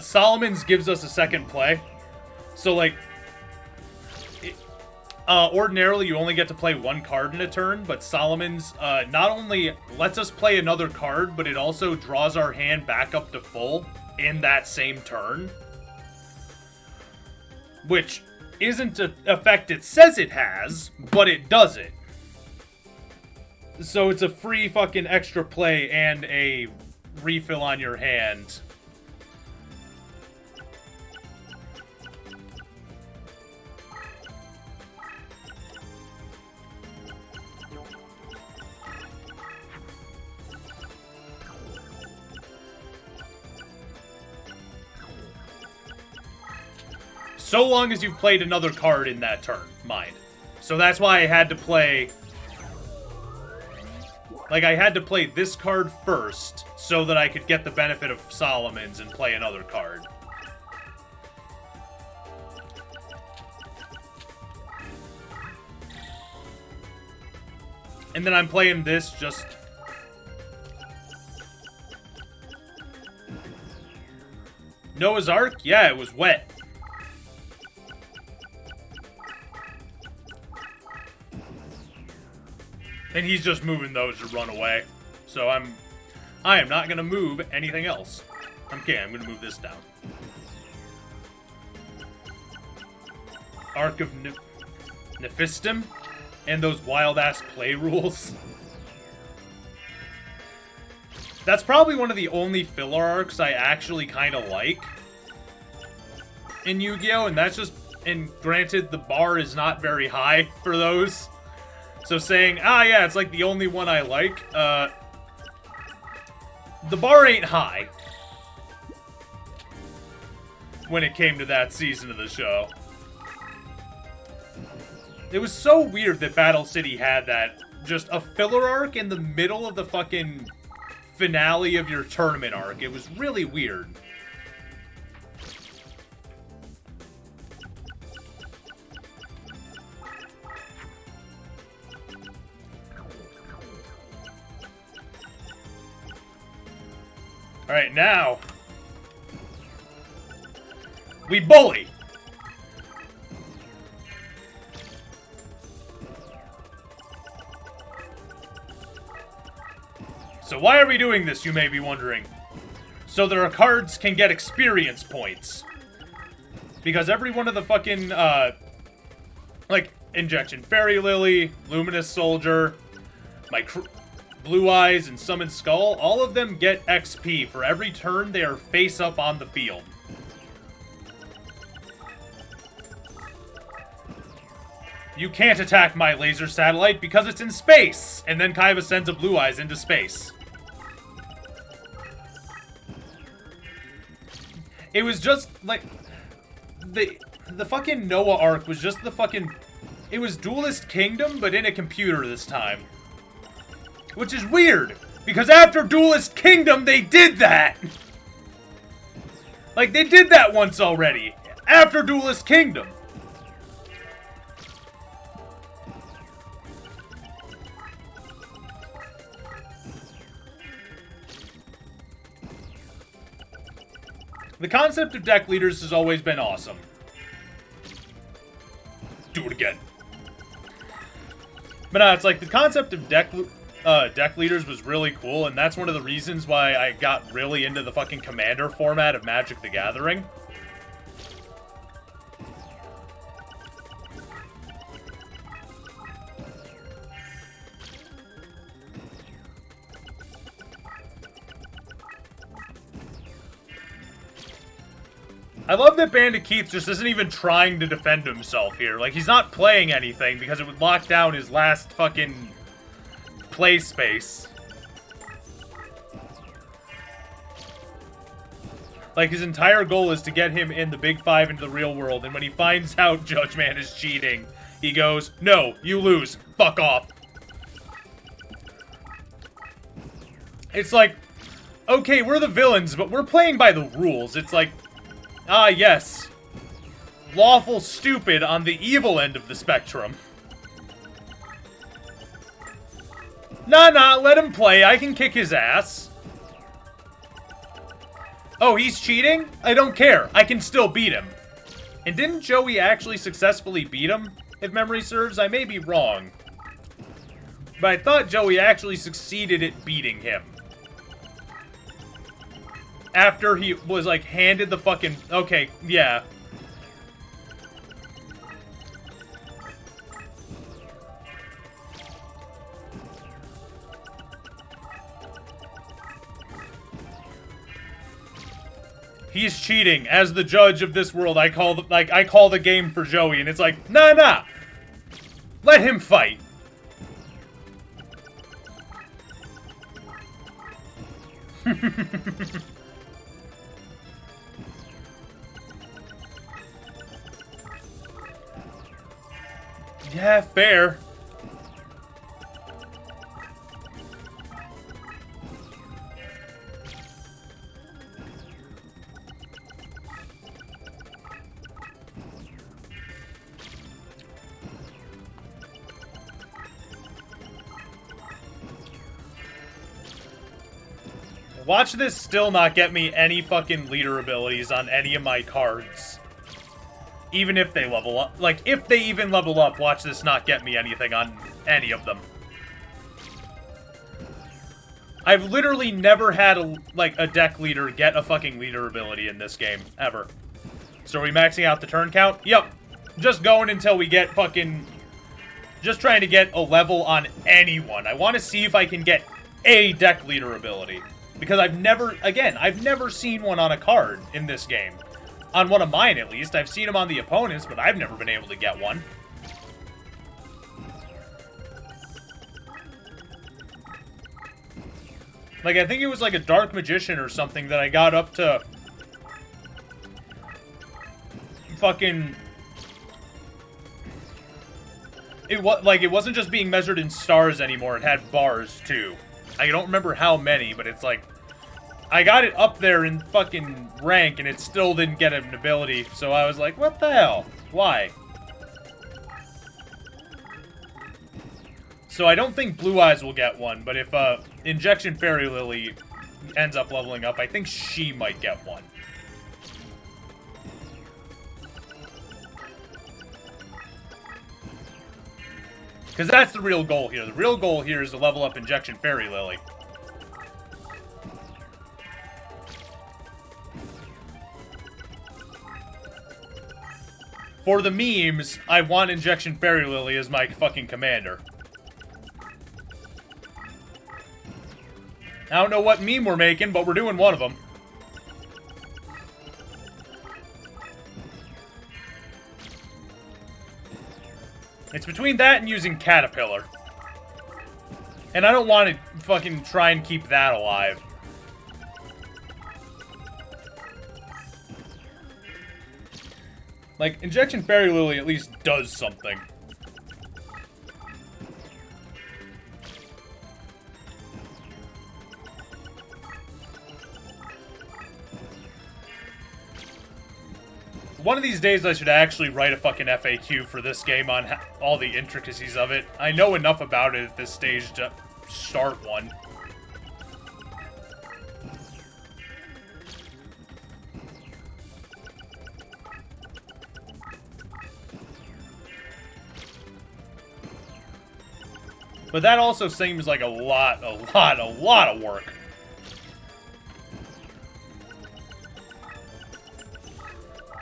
Solomon's gives us a second play. So, like, ordinarily, you only get to play one card in a turn, but Solomon's not only lets us play another card, but it also draws our hand back up to full in that same turn. Which isn't an effect it says it has, but it does it. So it's a free fucking extra play and a refill on your hand. So long as you've played another card in that turn, mind. So that's why I had to play... Like, I had to play this card first, so that I could get the benefit of Solomon's and play another card. And then I'm playing this just... Noah's Ark? Yeah, it was wet. And he's just moving those to run away. So I am not going to move anything else. Okay, I'm going to move this down. Arc of Nephistim and those wild-ass play rules. That's probably one of the only filler arcs I actually kind of like in Yu-Gi-Oh! And that's just... And granted, the bar is not very high for those. So saying, yeah, it's like the only one I like, the bar ain't high when it came to that season of the show. It was so weird that Battle City had that, just a filler arc in the middle of the fucking finale of your tournament arc. It was really weird. Alright, now, we bully. So why are we doing this, you may be wondering? So that our cards can get experience points. Because every one of the fucking, like, Injection Fairy Lily, Luminous Soldier, my Blue Eyes, and Summon Skull, all of them get XP for every turn they are face up on the field. You can't attack my laser satellite because it's in space! And then Kaiba sends a Blue Eyes into space. It was just, like, the fucking Noah arc was just the fucking... It was Duelist Kingdom, but in a computer this time. Which is weird, because after Duelist Kingdom, they did that! Like, they did that once already, after Duelist Kingdom. The concept of deck leaders has always been awesome. Do it again. But no, it's like the concept of deck leaders was really cool, and that's one of the reasons why I got really into the fucking Commander format of Magic the Gathering. I love that Bandit Keith just isn't even trying to defend himself here. Like, he's not playing anything because it would lock down his last fucking play space. Like, his entire goal is to get him in the Big Five into the real world, and when he finds out Judge Man is cheating, he goes, "No, you lose. Fuck off." It's like, okay, we're the villains, but we're playing by the rules. It's like, ah, yes. Lawful stupid on the evil end of the spectrum. Nah, let him play. I can kick his ass. Oh, he's cheating? I don't care. I can still beat him. And didn't Joey actually successfully beat him? If memory serves, I may be wrong. But I thought Joey actually succeeded at beating him. After he was, like, handed the fucking... Okay, yeah. He's cheating. As the judge of this world, I call the game for Joey, and it's like, nah. Let him fight. Yeah, fair. Watch this still not get me any fucking leader abilities on any of my cards. Even if they level up. Like, if they even level up, watch this not get me anything on any of them. I've literally never had, a deck leader get a fucking leader ability in this game. Ever. So are we maxing out the turn count? Yep. Just going until we get fucking... Just trying to get a level on anyone. I want to see if I can get a deck leader ability. Because I've never seen one on a card in this game. On one of mine, at least. I've seen them on the opponents, but I've never been able to get one. Like, I think it was like a Dark Magician or something that I got up to... Fucking... It wasn't just being measured in stars anymore, it had bars, too. I don't remember how many, but it's like... I got it up there in fucking rank, and it still didn't get an ability, so I was like, what the hell? Why? So I don't think Blue Eyes will get one, but if Injection Fairy Lily ends up leveling up, I think she might get one. Because that's the real goal here. The real goal here is to level up Injection Fairy Lily. For the memes, I want Injection Fairy Lily as my fucking commander. I don't know what meme we're making, but we're doing one of them. It's between that and using Caterpillar. And I don't want to fucking try and keep that alive. Like, Injection Fairy Lily at least does something. One of these days I should actually write a fucking FAQ for this game on all the intricacies of it. I know enough about it at this stage to start one. But that also seems like a lot of work.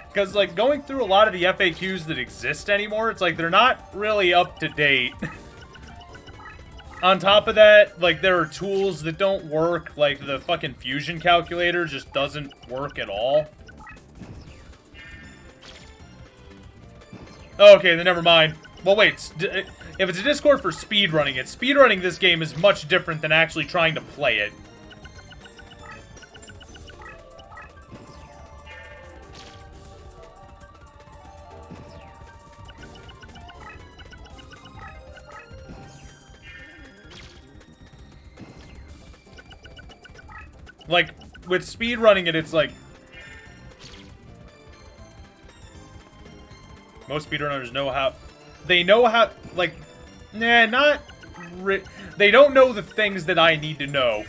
Because, like, going through a lot of the FAQs that exist anymore, it's like they're not really up to date. On top of that, like, there are tools that don't work, like the fucking fusion calculator just doesn't work at all. Okay, then never mind. Well, wait, if it's a Discord for speedrunning it, speedrunning this game is much different than actually trying to play it. Like, with speedrunning it, it's like... Most speedrunners know how... They know how... Like... Nah, not... They don't know the things that I need to know.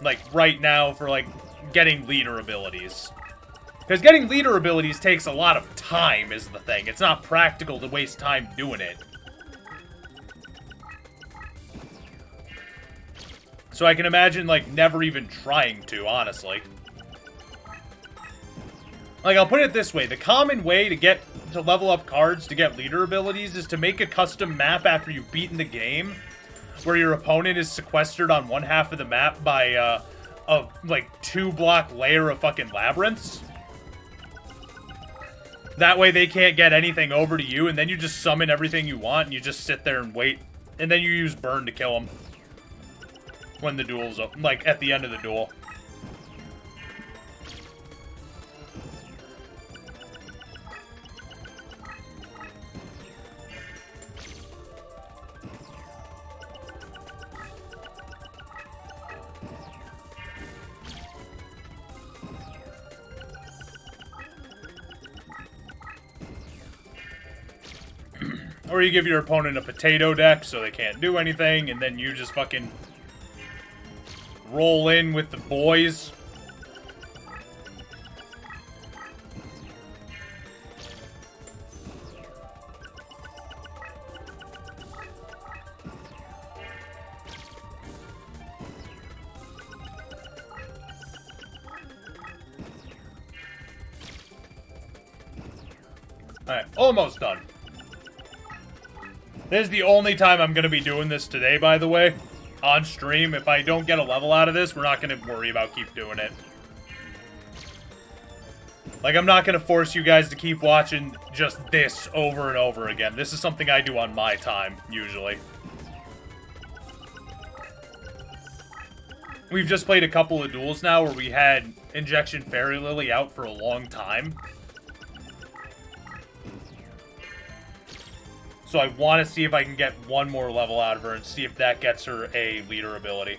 Like, right now for, like, getting leader abilities. Because getting leader abilities takes a lot of time, is the thing. It's not practical to waste time doing it. So I can imagine, like, never even trying to, honestly. Like, I'll put it this way. The common way to level up cards to get leader abilities is to make a custom map after you've beaten the game, where your opponent is sequestered on one half of the map by, a, like, 2-block layer of fucking labyrinths. That way they can't get anything over to you, and then you just summon everything you want, and you just sit there and wait. And then you use burn to kill them. When the duel's up, like, at the end of the duel. Or you give your opponent a potato deck so they can't do anything, and then you just fucking roll in with the boys. Alright, almost done. This is the only time I'm going to be doing this today, by the way. On stream. If I don't get a level out of this, we're not going to worry about keep doing it. Like, I'm not going to force you guys to keep watching just this over and over again. This is something I do on my time, usually. We've just played a couple of duels now where we had Injection Fairy Lily out for a long time. So I want to see if I can get one more level out of her and see if that gets her a leader ability.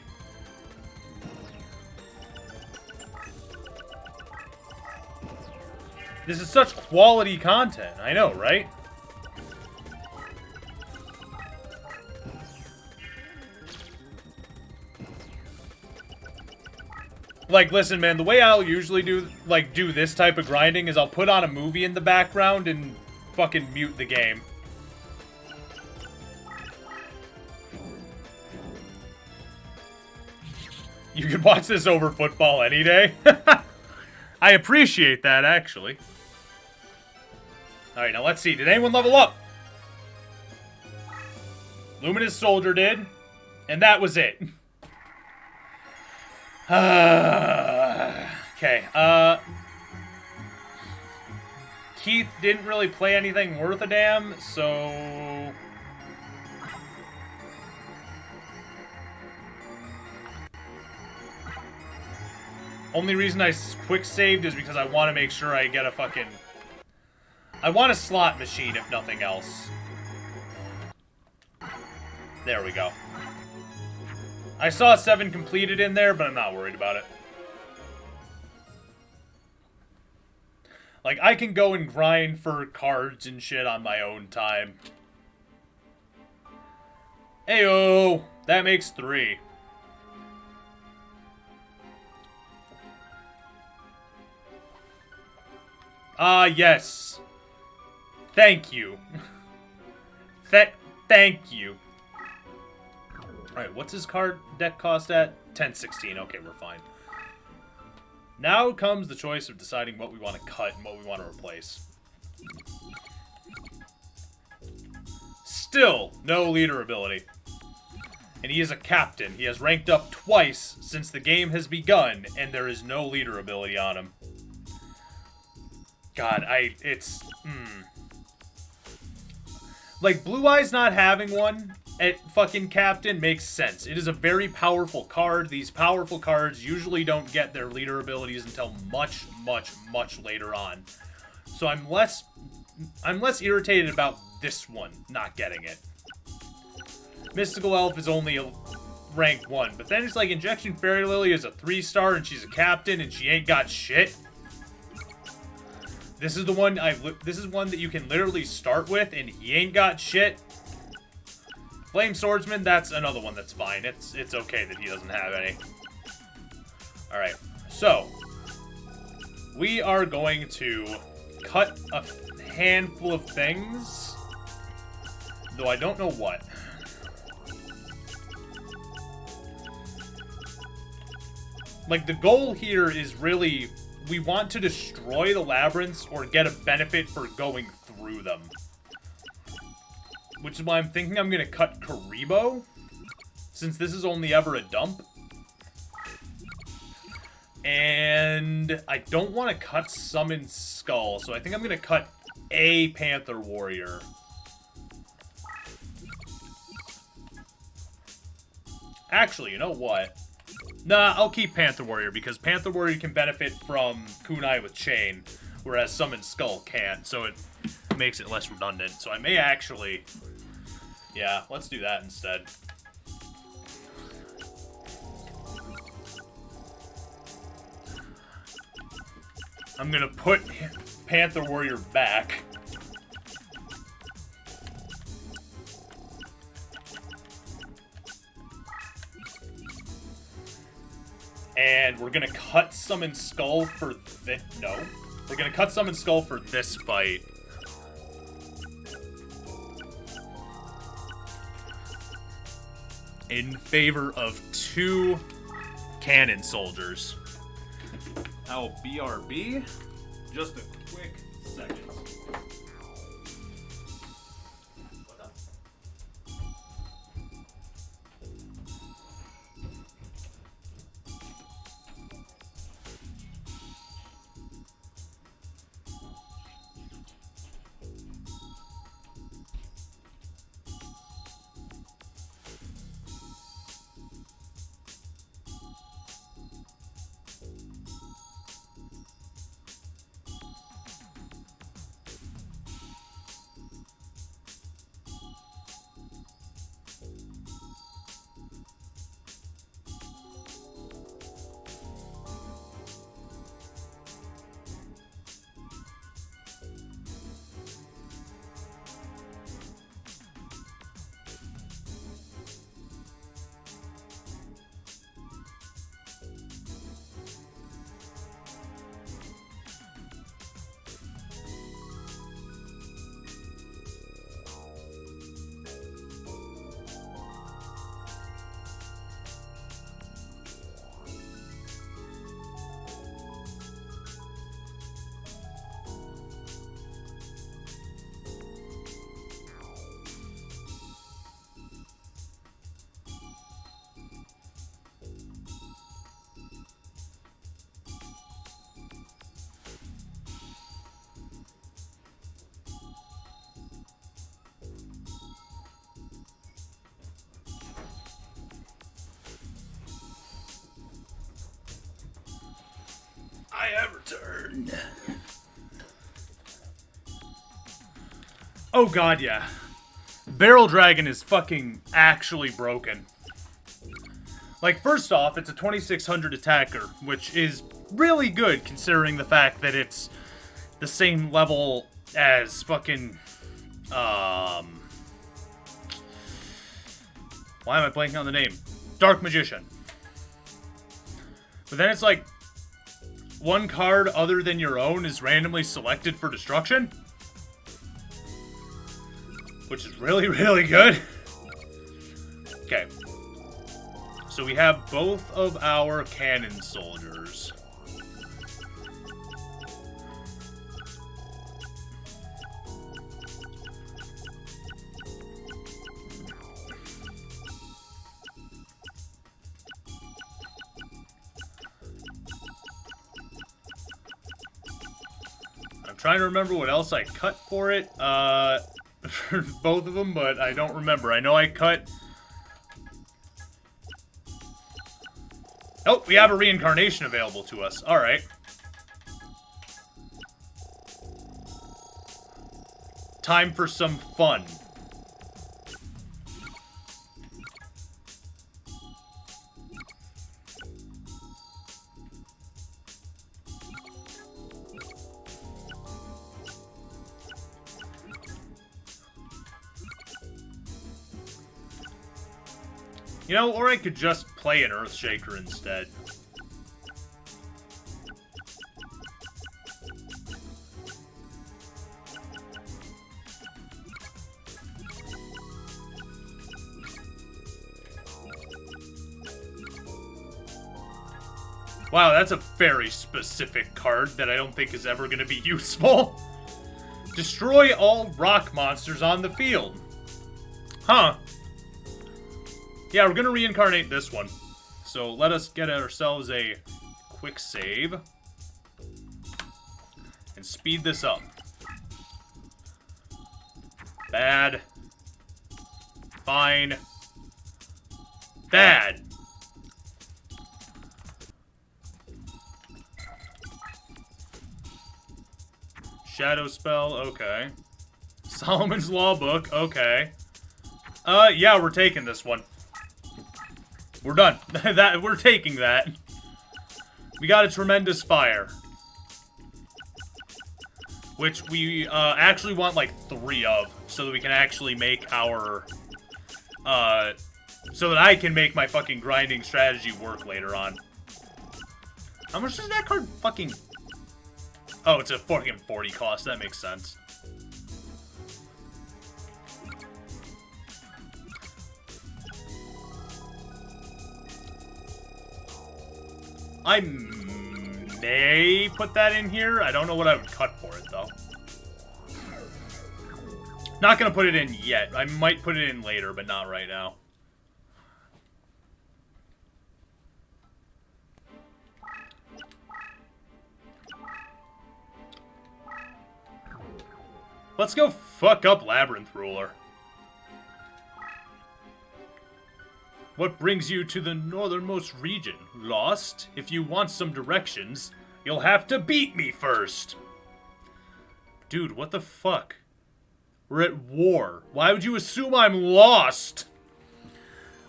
This is such quality content. I know, right? Like, listen, man, the way I'll usually do this type of grinding is I'll put on a movie in the background and fucking mute the game. You can watch this over football any day. I appreciate that, actually. Alright, now let's see. Did anyone level up? Luminous Soldier did. And that was it. Okay, Keith didn't really play anything worth a damn, so... Only reason I quick saved is because I want to make sure I get a fucking... I want a slot machine, if nothing else. There we go. I saw 7 completed in there, but I'm not worried about it. Like, I can go and grind for cards and shit on my own time. Ayo! That makes 3. Ah, yes. Thank you. Thank you. Alright, what's his card deck cost at? 1016. Okay, we're fine. Now comes the choice of deciding what we want to cut and what we want to replace. Still, no leader ability. And he is a captain. He has ranked up twice since the game has begun, and there is no leader ability on him. God, like, Blue Eyes not having one at fucking Captain makes sense. It is a very powerful card. These powerful cards usually don't get their leader abilities until much, much, much later on. So I'm less irritated about this one not getting it. Mystical Elf is only a rank 1, but then it's like Injection Fairy Lily is a 3-star and she's a captain and she ain't got shit. This is the one this is one that you can literally start with, and he ain't got shit. Flame Swordsman, that's another one that's fine. It's okay that he doesn't have any. Alright, so we are going to cut a handful of things, though I don't know what. Like, the goal here is really... we want to destroy the labyrinths or get a benefit for going through them. Which is why I'm thinking I'm going to cut Karibo, since this is only ever a dump. And I don't want to cut Summon Skull, so I think I'm going to cut a Panther Warrior. Actually, you know what? Nah, I'll keep Panther Warrior, because Panther Warrior can benefit from Kunai with Chain, whereas Summon Skull can't, so it makes it less redundant. So I may actually... yeah, let's do that instead. I'm gonna put Panther Warrior back. And we're gonna cut Summon Skull for this. No. We're gonna cut Summon Skull for this fight. In favor of 2 cannon soldiers. Now, BRB. Just a quick second. turn. Oh god, yeah. Barrel Dragon is fucking actually broken. Like, first off, it's a 2600 attacker, which is really good considering the fact that it's the same level as fucking, why am I blanking on the name? Dark Magician. But then it's like, one card other than your own is randomly selected for destruction? Which is really, really good. Okay. So we have both of our cannon soldiers. I'm trying to remember what else I cut for it. For both of them, but I don't remember. I know I cut... Oh, we have a reincarnation available to us. Alright. Time for some fun. You know, or I could just play an Earthshaker instead. Wow, that's a very specific card that I don't think is ever going to be useful. Destroy all rock monsters on the field. Huh. Yeah, we're going to reincarnate this one. So let us get ourselves a quick save. And speed this up. Bad. Fine. Bad. Shadow spell, okay. Solomon's Law Book, okay. Yeah, we're taking this one. We're done. We're taking that. We got a Tremendous Fire. Which we actually want like 3 of, so that we can actually make our... so that I can make my fucking grinding strategy work later on. How much does that card fucking... Oh, it's a fucking 40 cost. That makes sense. I may put that in here. I don't know what I would cut for it, though. Not gonna put it in yet. I might put it in later, but not right now. Let's go fuck up Labyrinth Ruler. What brings you to the northernmost region? Lost? If you want some directions, you'll have to beat me first. Dude, what the fuck? We're at war. Why would you assume I'm lost?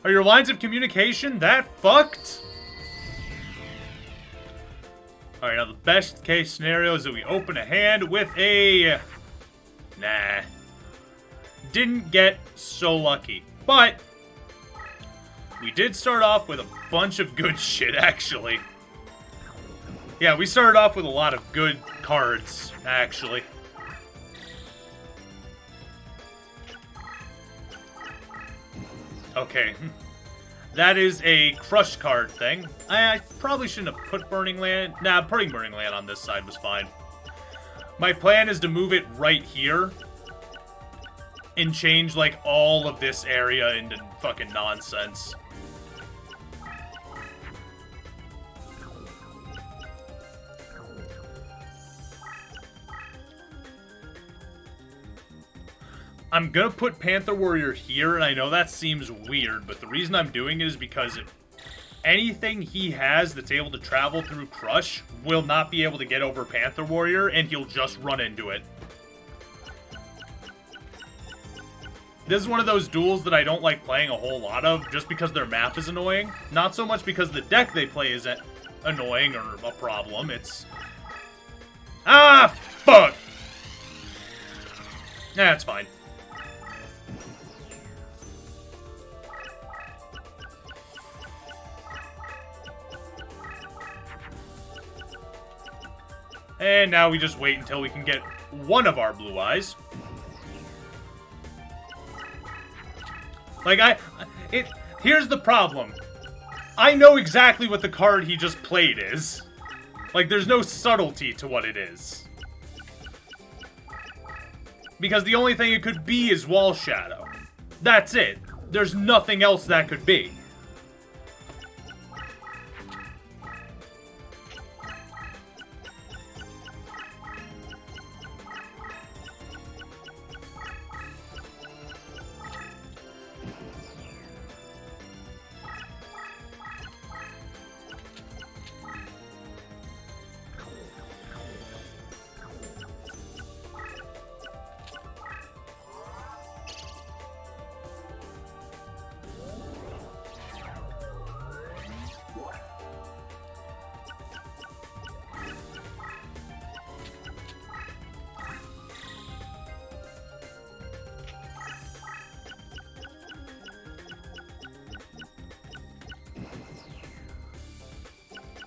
Are your lines of communication that fucked? Alright, now the best case scenario is that we open a hand with a... Nah. Didn't get so lucky. But... we did start off with a bunch of good shit, actually. Yeah, we started off with a lot of good cards, actually. Okay. That is a crush card thing. I probably shouldn't have put Burning Land. Nah, putting Burning Land on this side was fine. My plan is to move it right here. And change, like, all of this area into fucking nonsense. I'm gonna put Panther Warrior here, and I know that seems weird, but the reason I'm doing it is because anything he has that's able to travel through Crush will not be able to get over Panther Warrior, and he'll just run into it. This is one of those duels that I don't like playing a whole lot of, just because their map is annoying. Not so much because the deck they play is annoying or a problem, it's... Ah, fuck! That's fine. And now we just wait until we can get one of our blue eyes. Like, here's the problem. I know exactly what the card he just played is. Like, there's no subtlety to what it is. Because the only thing it could be is Wall Shadow. That's it. There's nothing else that could be.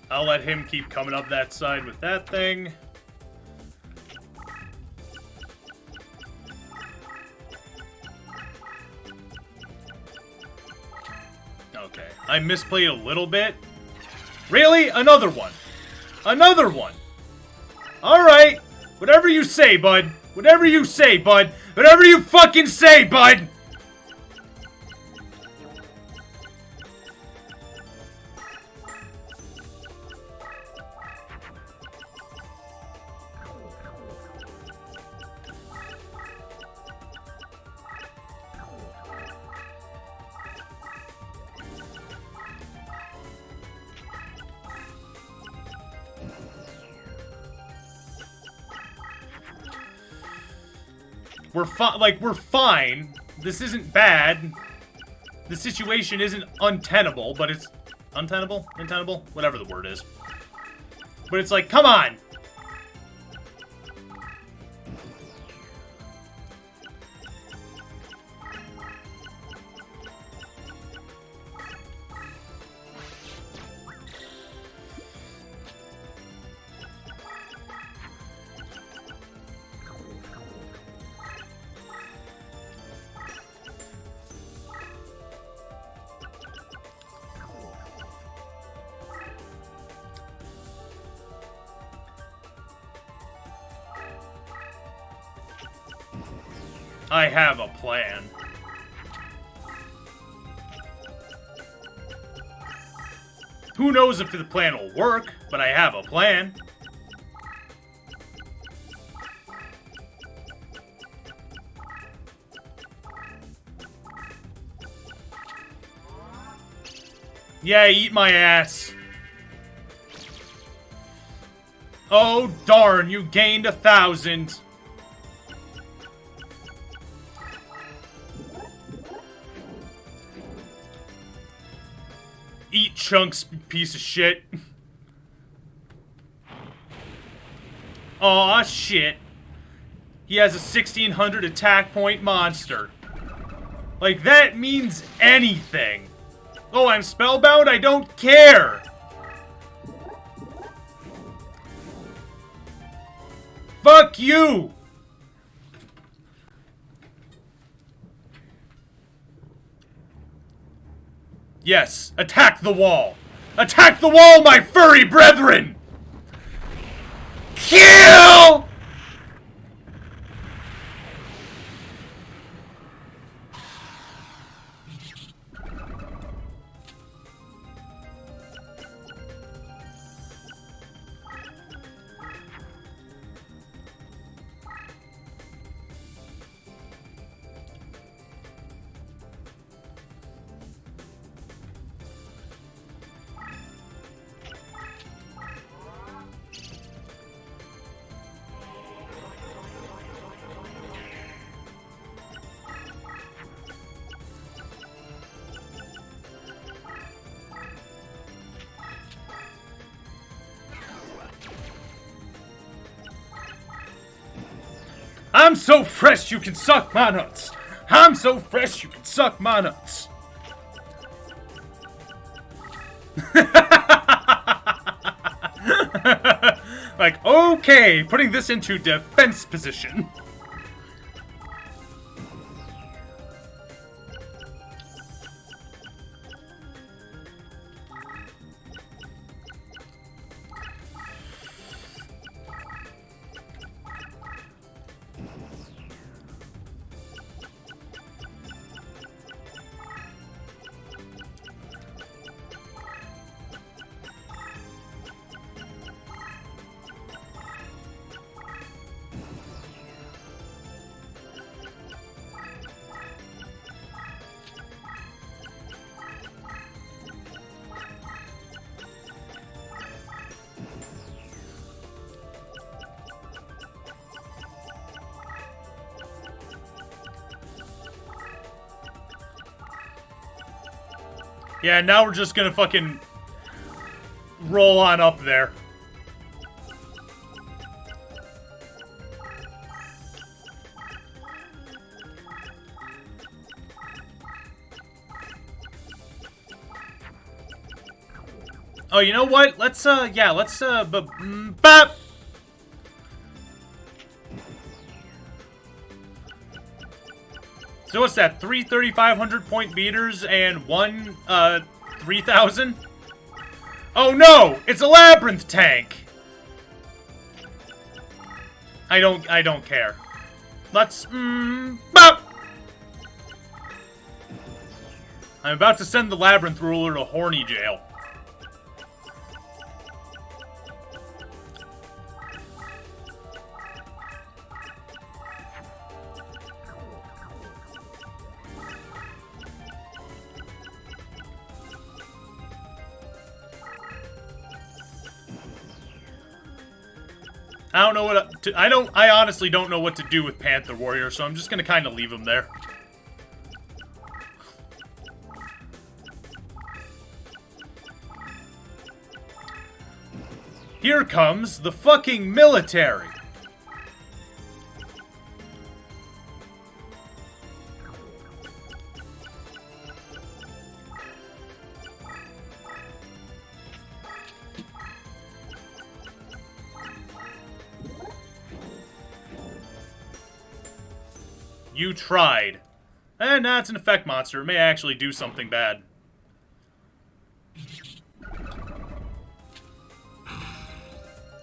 I'll let him keep coming up that side with that thing. Okay. I misplayed a little bit. Really? Another one. Another one. Alright. Whatever you say, bud. Whatever you say, bud. Whatever you fucking say, bud. We're fine. This isn't bad. The situation isn't untenable, but it's... Untenable? Untenable? Whatever the word is. But it's like, come on! I have a plan. Who knows if the plan will work, but I have a plan. Yeah, eat my ass. Oh, darn, you gained 1,000. Eat chunks, piece of shit. Aw, shit. He has a 1600 attack point monster. Like, that means anything. Oh, I'm spellbound? I don't care. Fuck you! Yes, attack the wall! Attack the wall, my furry brethren! Kill! I'm so fresh you can suck my nuts. I'm so fresh you can suck my nuts. Like, okay, putting this into defense position. Yeah, now we're just gonna fucking roll on up there. Oh, you know what? Let's, yeah, let's, bop! So what's that? 3 3,500 point beaters and 1, 3,000? Oh no! It's a labyrinth tank! I don't care. Let's, bop! I'm about to send the labyrinth ruler to horny jail. I don't know what I honestly don't know what to do with Panther Warrior, so I'm just gonna kind of leave him there. Here comes the fucking military. You tried. And nah, it's an effect monster. It may actually do something bad.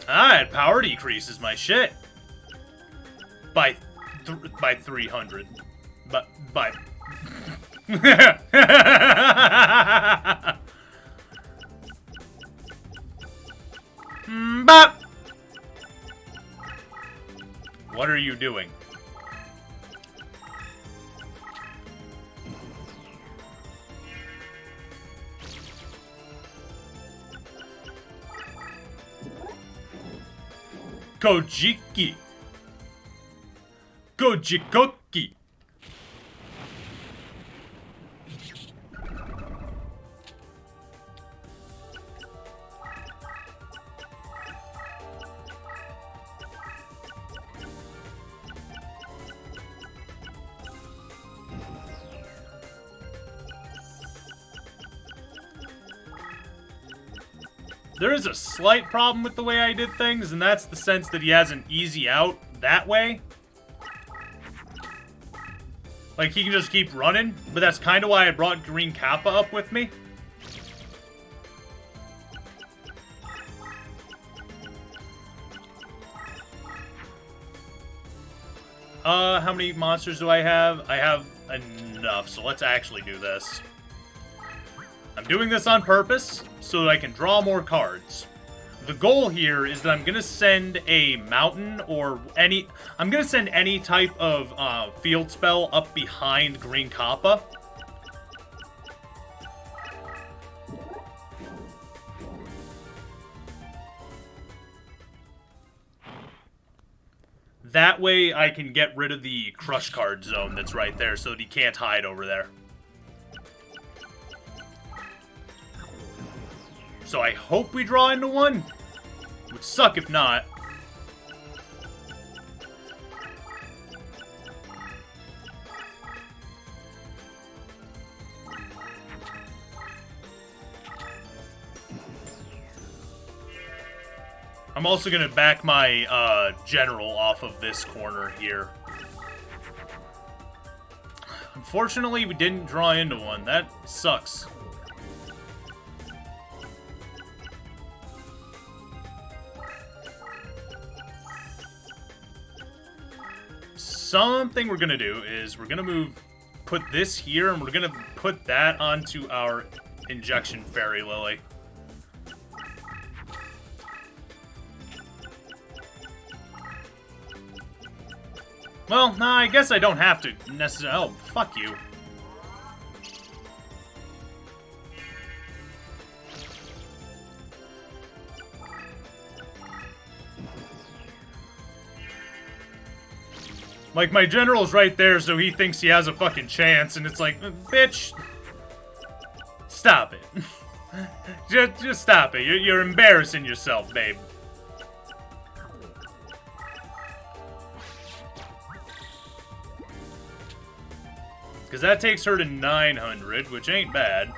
Ah, it power decreases my shit. By 300. But, by... Bop! What are you doing? Kojiki. Kojikoki. There is a slight problem with the way I did things, and that's the sense that he has an easy out that way. Like, he can just keep running, but that's kind of why I brought Green Kappa up with me. How many monsters do I have? I have enough, so let's actually do this. I'm doing this on purpose so that I can draw more cards. The goal here is that I'm going to send a mountain or any... I'm going to send any type of field spell up behind Green Kappa. That way I can get rid of the crush card zone that's right there so that he can't hide over there. So I hope we draw into one. Would suck if not. I'm also gonna back my general off of this corner here. Unfortunately, we didn't draw into one. That sucks. Something we're gonna do is we're gonna put this here, and we're gonna put that onto our injection fairy lily. Well, nah, I guess I don't have to necessarily. Oh, fuck you. Like, my general's right there, so he thinks he has a fucking chance, and it's like, bitch, stop it. just stop it. You're embarrassing yourself, babe. Because that takes her to 900, which ain't bad.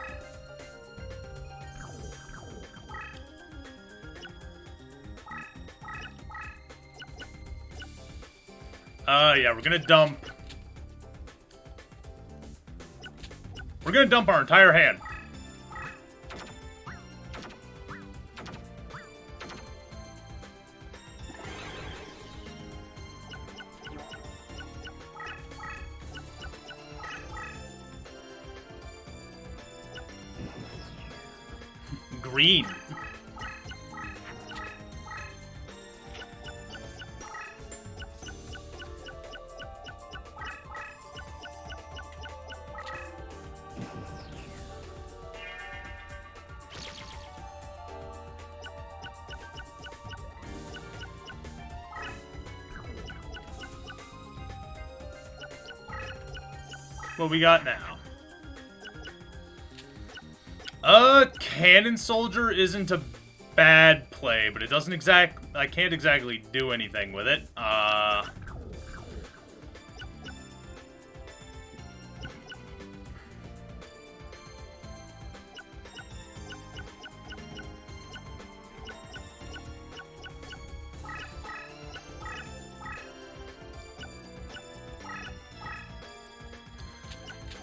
Yeah, we're gonna dump... We're gonna dump our entire hand. Green. What we got now? Cannon Soldier isn't a bad play, but it doesn't I can't exactly do anything with it.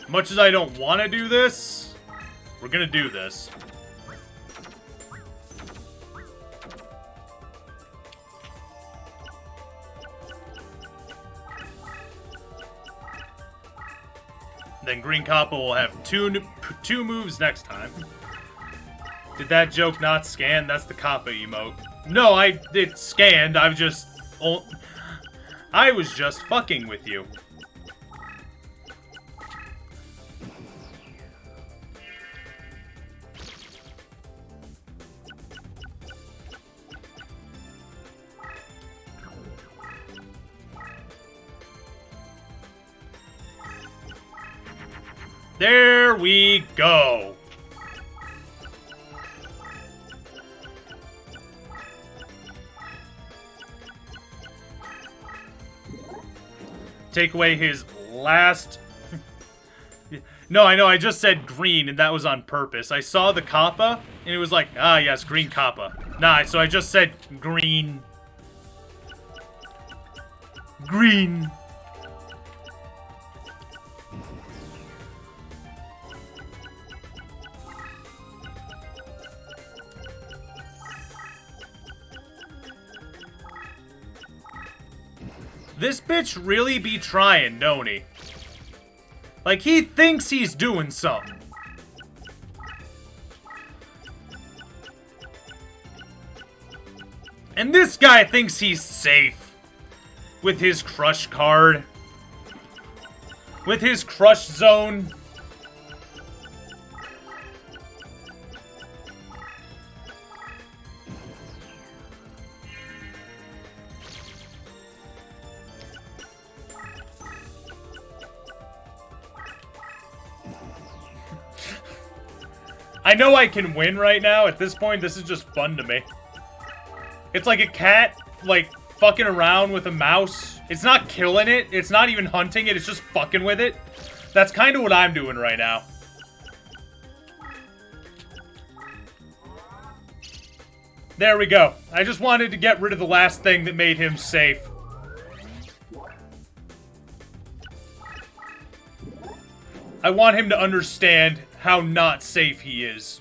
Much as I don't want to do this, we're gonna do this. Then Green Kappa will have two moves next time. Did that joke not scan? That's the Kappa emote. No, it scanned. I was just fucking with you. There we go. Take away his last... No, I know, I just said green, and that was on purpose. I saw the Kappa, and it was like, ah, yes, green Kappa. Nah, so I just said green. Green. This bitch really be trying, don't he? Like, he thinks he's doing something. And this guy thinks he's safe. With his crush card. With his crush zone. I know I can win right now. At this point, this is just fun to me. It's like a cat, like, fucking around with a mouse. It's not killing it. It's not even hunting it. It's just fucking with it. That's kind of what I'm doing right now. There we go. I just wanted to get rid of the last thing that made him safe. I want him to understand how not safe he is.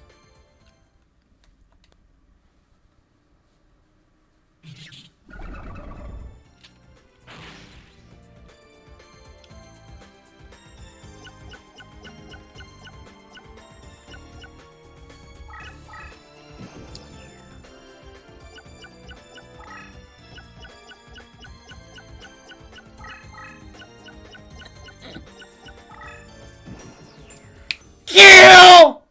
Kill!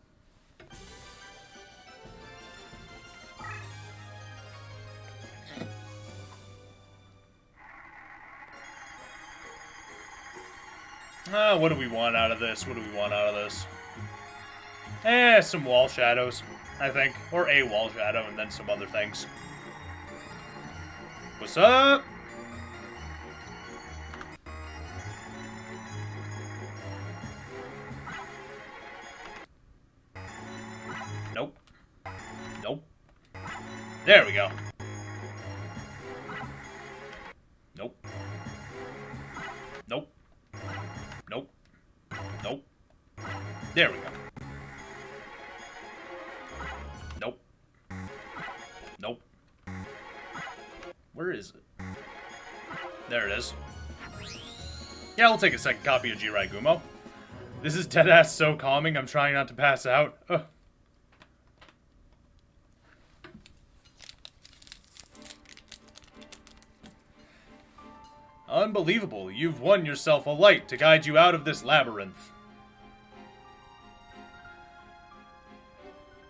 What do we want out of this? What do we want out of this? Some wall shadows, I think. Or a wall shadow and then some other things. What's up? Nope. Nope. There we go. Nope. Nope. Nope. Nope. There we go. Nope. Nope. Where is it? There it is. Yeah, we'll take a second copy of Jirai Gumo. This is deadass so calming, I'm trying not to pass out. Ugh. Unbelievable. You've won yourself a light to guide you out of this labyrinth.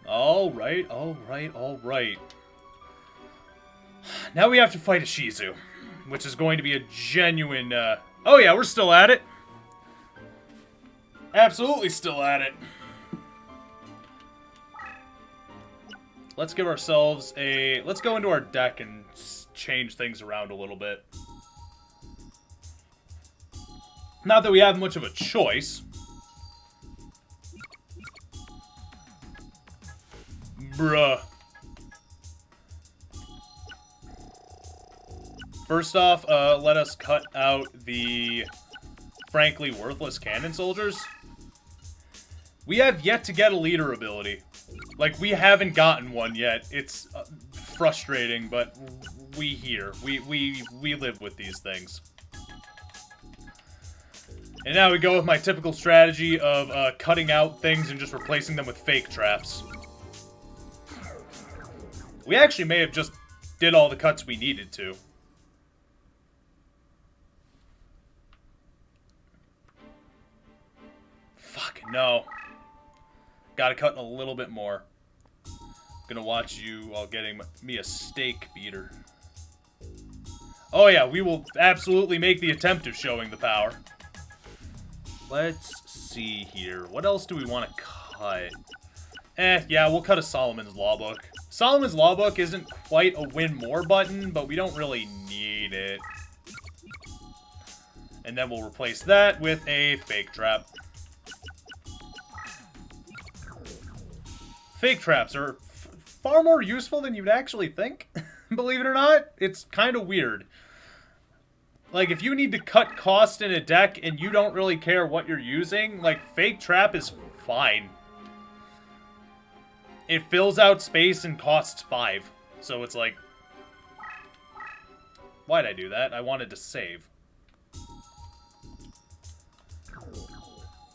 Alright, alright, alright. Now we have to fight a Shizu, which is going to be a genuine, Oh yeah, we're still at it. Absolutely still at it. Let's give ourselves a... Let's go into our deck and change things around a little bit. Not that we have much of a choice. Bruh. First off, let us cut out the frankly worthless cannon soldiers. We have yet to get a leader ability. Like, we haven't gotten one yet. It's frustrating, but we live with these things. And now we go with my typical strategy of cutting out things and just replacing them with fake traps. We actually may have just did all the cuts we needed to. Fuck, no. Gotta cut a little bit more. Gonna watch you while getting me a steak beater. Oh yeah, we will absolutely make the attempt of showing the power. Let's see here. What else do we want to cut? Yeah, we'll cut a Solomon's Law Book. Solomon's Law Book isn't quite a win more button, but we don't really need it. And then we'll replace that with a fake trap. Fake traps are far more useful than you'd actually think. Believe it or not, it's kind of weird. Like, if you need to cut cost in a deck and you don't really care what you're using, like, fake trap is fine. It fills out space and costs 5. So it's like... Why'd I do that? I wanted to save.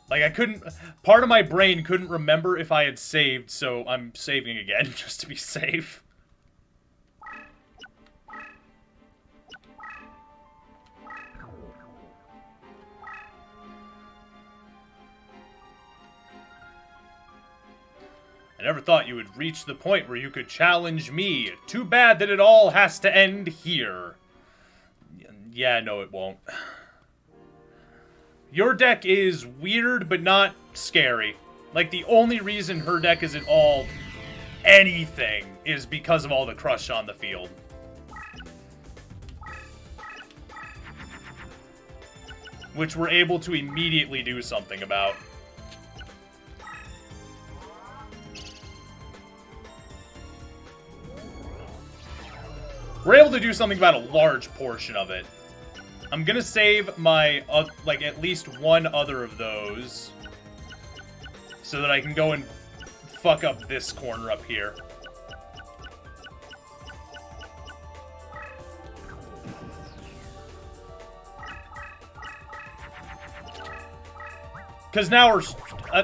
Like, I couldn't... Part of my brain couldn't remember if I had saved, so I'm saving again, just to be safe. I never thought you would reach the point where you could challenge me. Too bad that it all has to end here. Yeah, no, it won't. Your deck is weird, but not scary. Like, the only reason her deck is at all anything is because of all the crush on the field. Which we're able to immediately do something about. We're able to do something about a large portion of it. I'm gonna save my, like, at least one other of those. So that I can go and fuck up this corner up here. Because now her,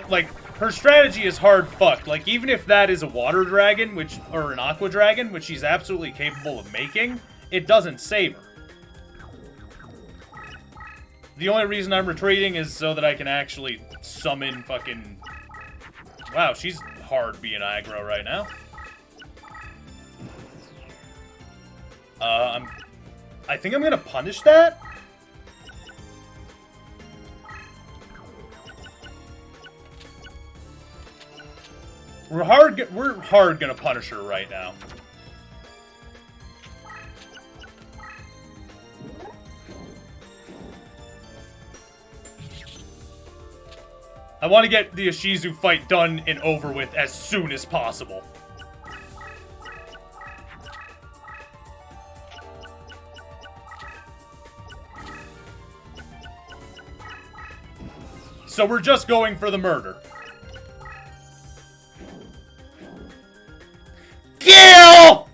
like, her strategy is hard fucked. Like, even if that is a water dragon, or an aqua dragon, which she's absolutely capable of making, it doesn't save her. The only reason I'm retreating is so that I can actually summon fucking... Wow, she's hard being aggro right now. I think I'm gonna punish that. We're hard gonna punish her right now. I want to get the Ishizu fight done and over with as soon as possible. So we're just going for the murder. Kill!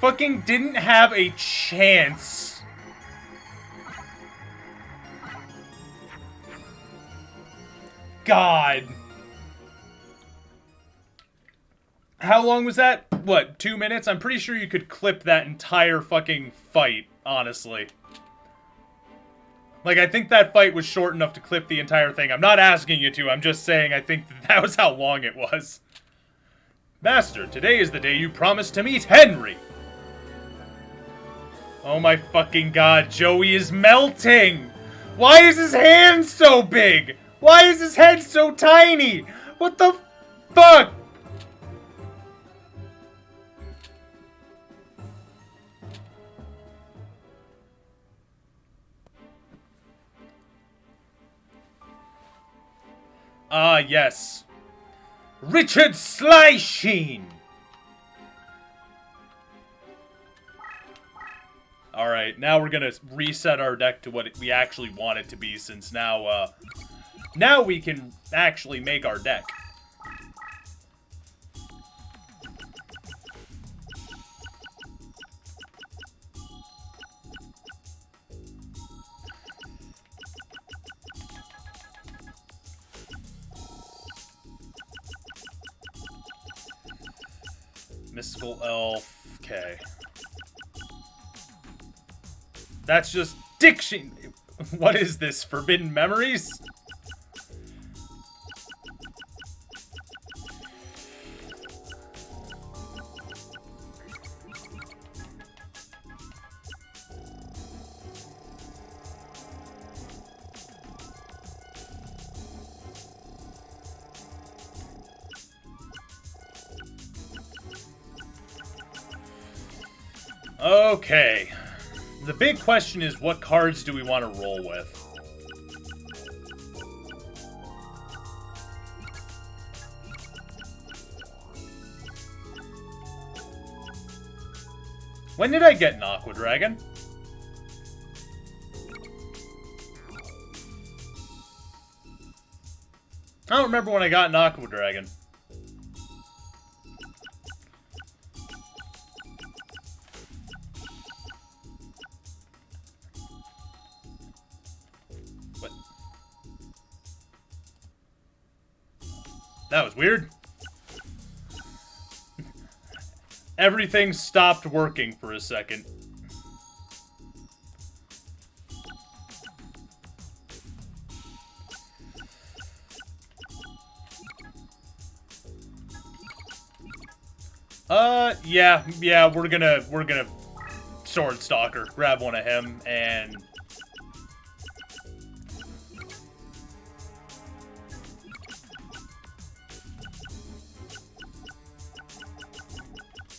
Fucking didn't have a chance. God. How long was that? What, 2 minutes? I'm pretty sure you could clip that entire fucking fight, honestly. Like, I think that fight was short enough to clip the entire thing. I'm not asking you to, I'm just saying I think that was how long it was. Master, today is the day you promised to meet Henry! Oh my fucking god, Joey is melting! Why is his hand so big? Why is his head so tiny? What the fuck? Ah, yes. Richard Slysheen! Alright, now we're gonna reset our deck to what we actually want it to be, since now, now we can actually make our deck. Mystical Elf, okay. That's just diction. What is this? Forbidden Memories? Okay. The big question is, what cards do we want to roll with? When did I get an Aqua Dragon? I don't remember when I got an Aqua Dragon. What? That was weird. Everything stopped working for a second. Yeah, we're gonna Sword Stalker, grab one of him, and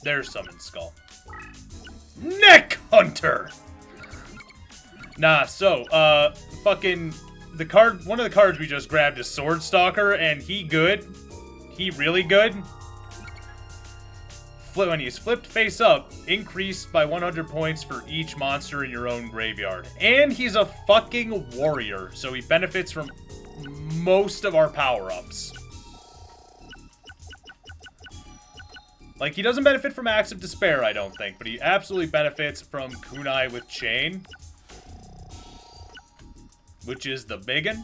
There's Summon Skull. Neck Hunter! Nah, so, fucking... one of the cards we just grabbed is Sword Stalker, and he good. He really good. When he's flipped face up, increased by 100 points for each monster in your own graveyard. And he's a fucking warrior, so he benefits from most of our power-ups. Like, he doesn't benefit from Acts of Despair, I don't think, but he absolutely benefits from Kunai with Chain, which is the biggin.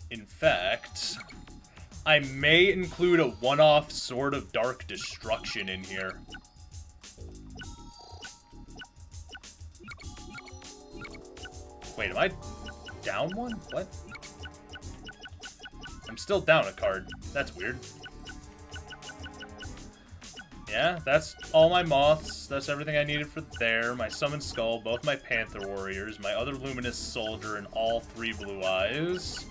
In fact, I may include a one-off Sword of Dark Destruction in here. Wait, am I down one? What? I'm still down a card. That's weird. Yeah, that's all my moths. That's everything I needed for there. My Summon Skull, both my Panther Warriors, my other Luminous Soldier, and all 3 Blue Eyes.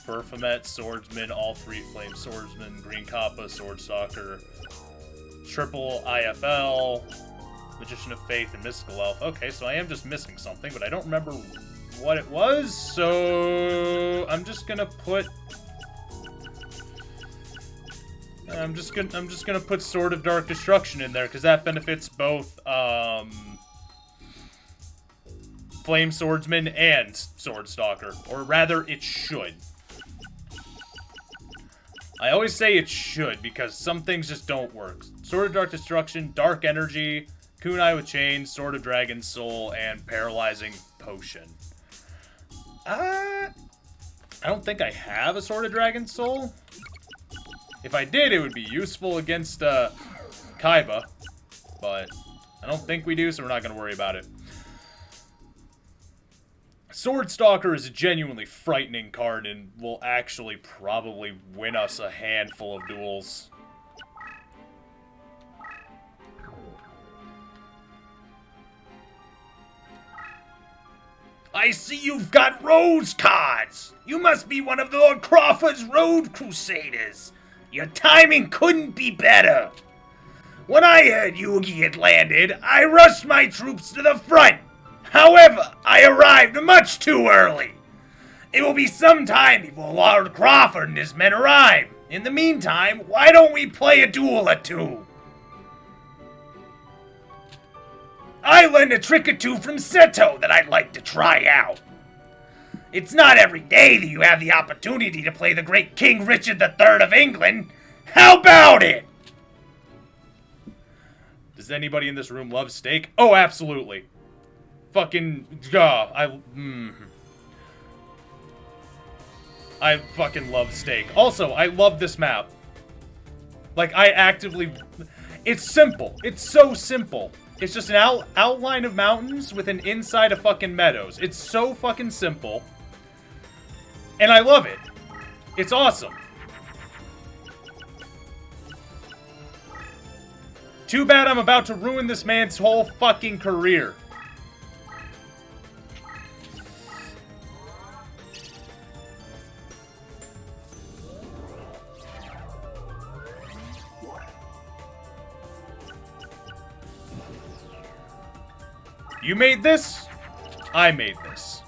Baphomet, Swordsman, all 3 Flame Swordsman, Green Kappa, Sword Stalker, triple IFL, Magician of Faith, and Mystical Elf. Okay, so I am just missing something, but I don't remember what it was, so I'm just gonna put put Sword of Dark Destruction in there, because that benefits both Flame Swordsman and Sword Stalker, or rather it should. I always say it should, because some things just don't work. Sword of Dark Destruction, Dark Energy, Kunai with Chain, Sword of Dragon Soul, and Paralyzing Potion. I don't think I have a Sword of Dragon Soul. If I did, it would be useful against Kaiba, but I don't think we do, so we're not going to worry about it. Sword Stalker is a genuinely frightening card and will actually probably win us a handful of duels. I see you've got Rose cards! You must be one of Lord Crawford's Road Crusaders! Your timing couldn't be better! When I heard Yugi had landed, I rushed my troops to the front! However, I arrived much too early! It will be some time before Lord Crawford and his men arrive. In the meantime, why don't we play a duel or two? I learned a trick or two from Seto that I'd like to try out. It's not every day that you have the opportunity to play the great King Richard III of England. How about it? Does anybody in this room love steak? Oh, absolutely. Fucking, I fucking love steak. Also, I love this map. Like, it's simple. It's so simple. It's just an outline of mountains with an inside of fucking meadows. It's so fucking simple. And I love it. It's awesome. Too bad I'm about to ruin this man's whole fucking career. You made this? I made this.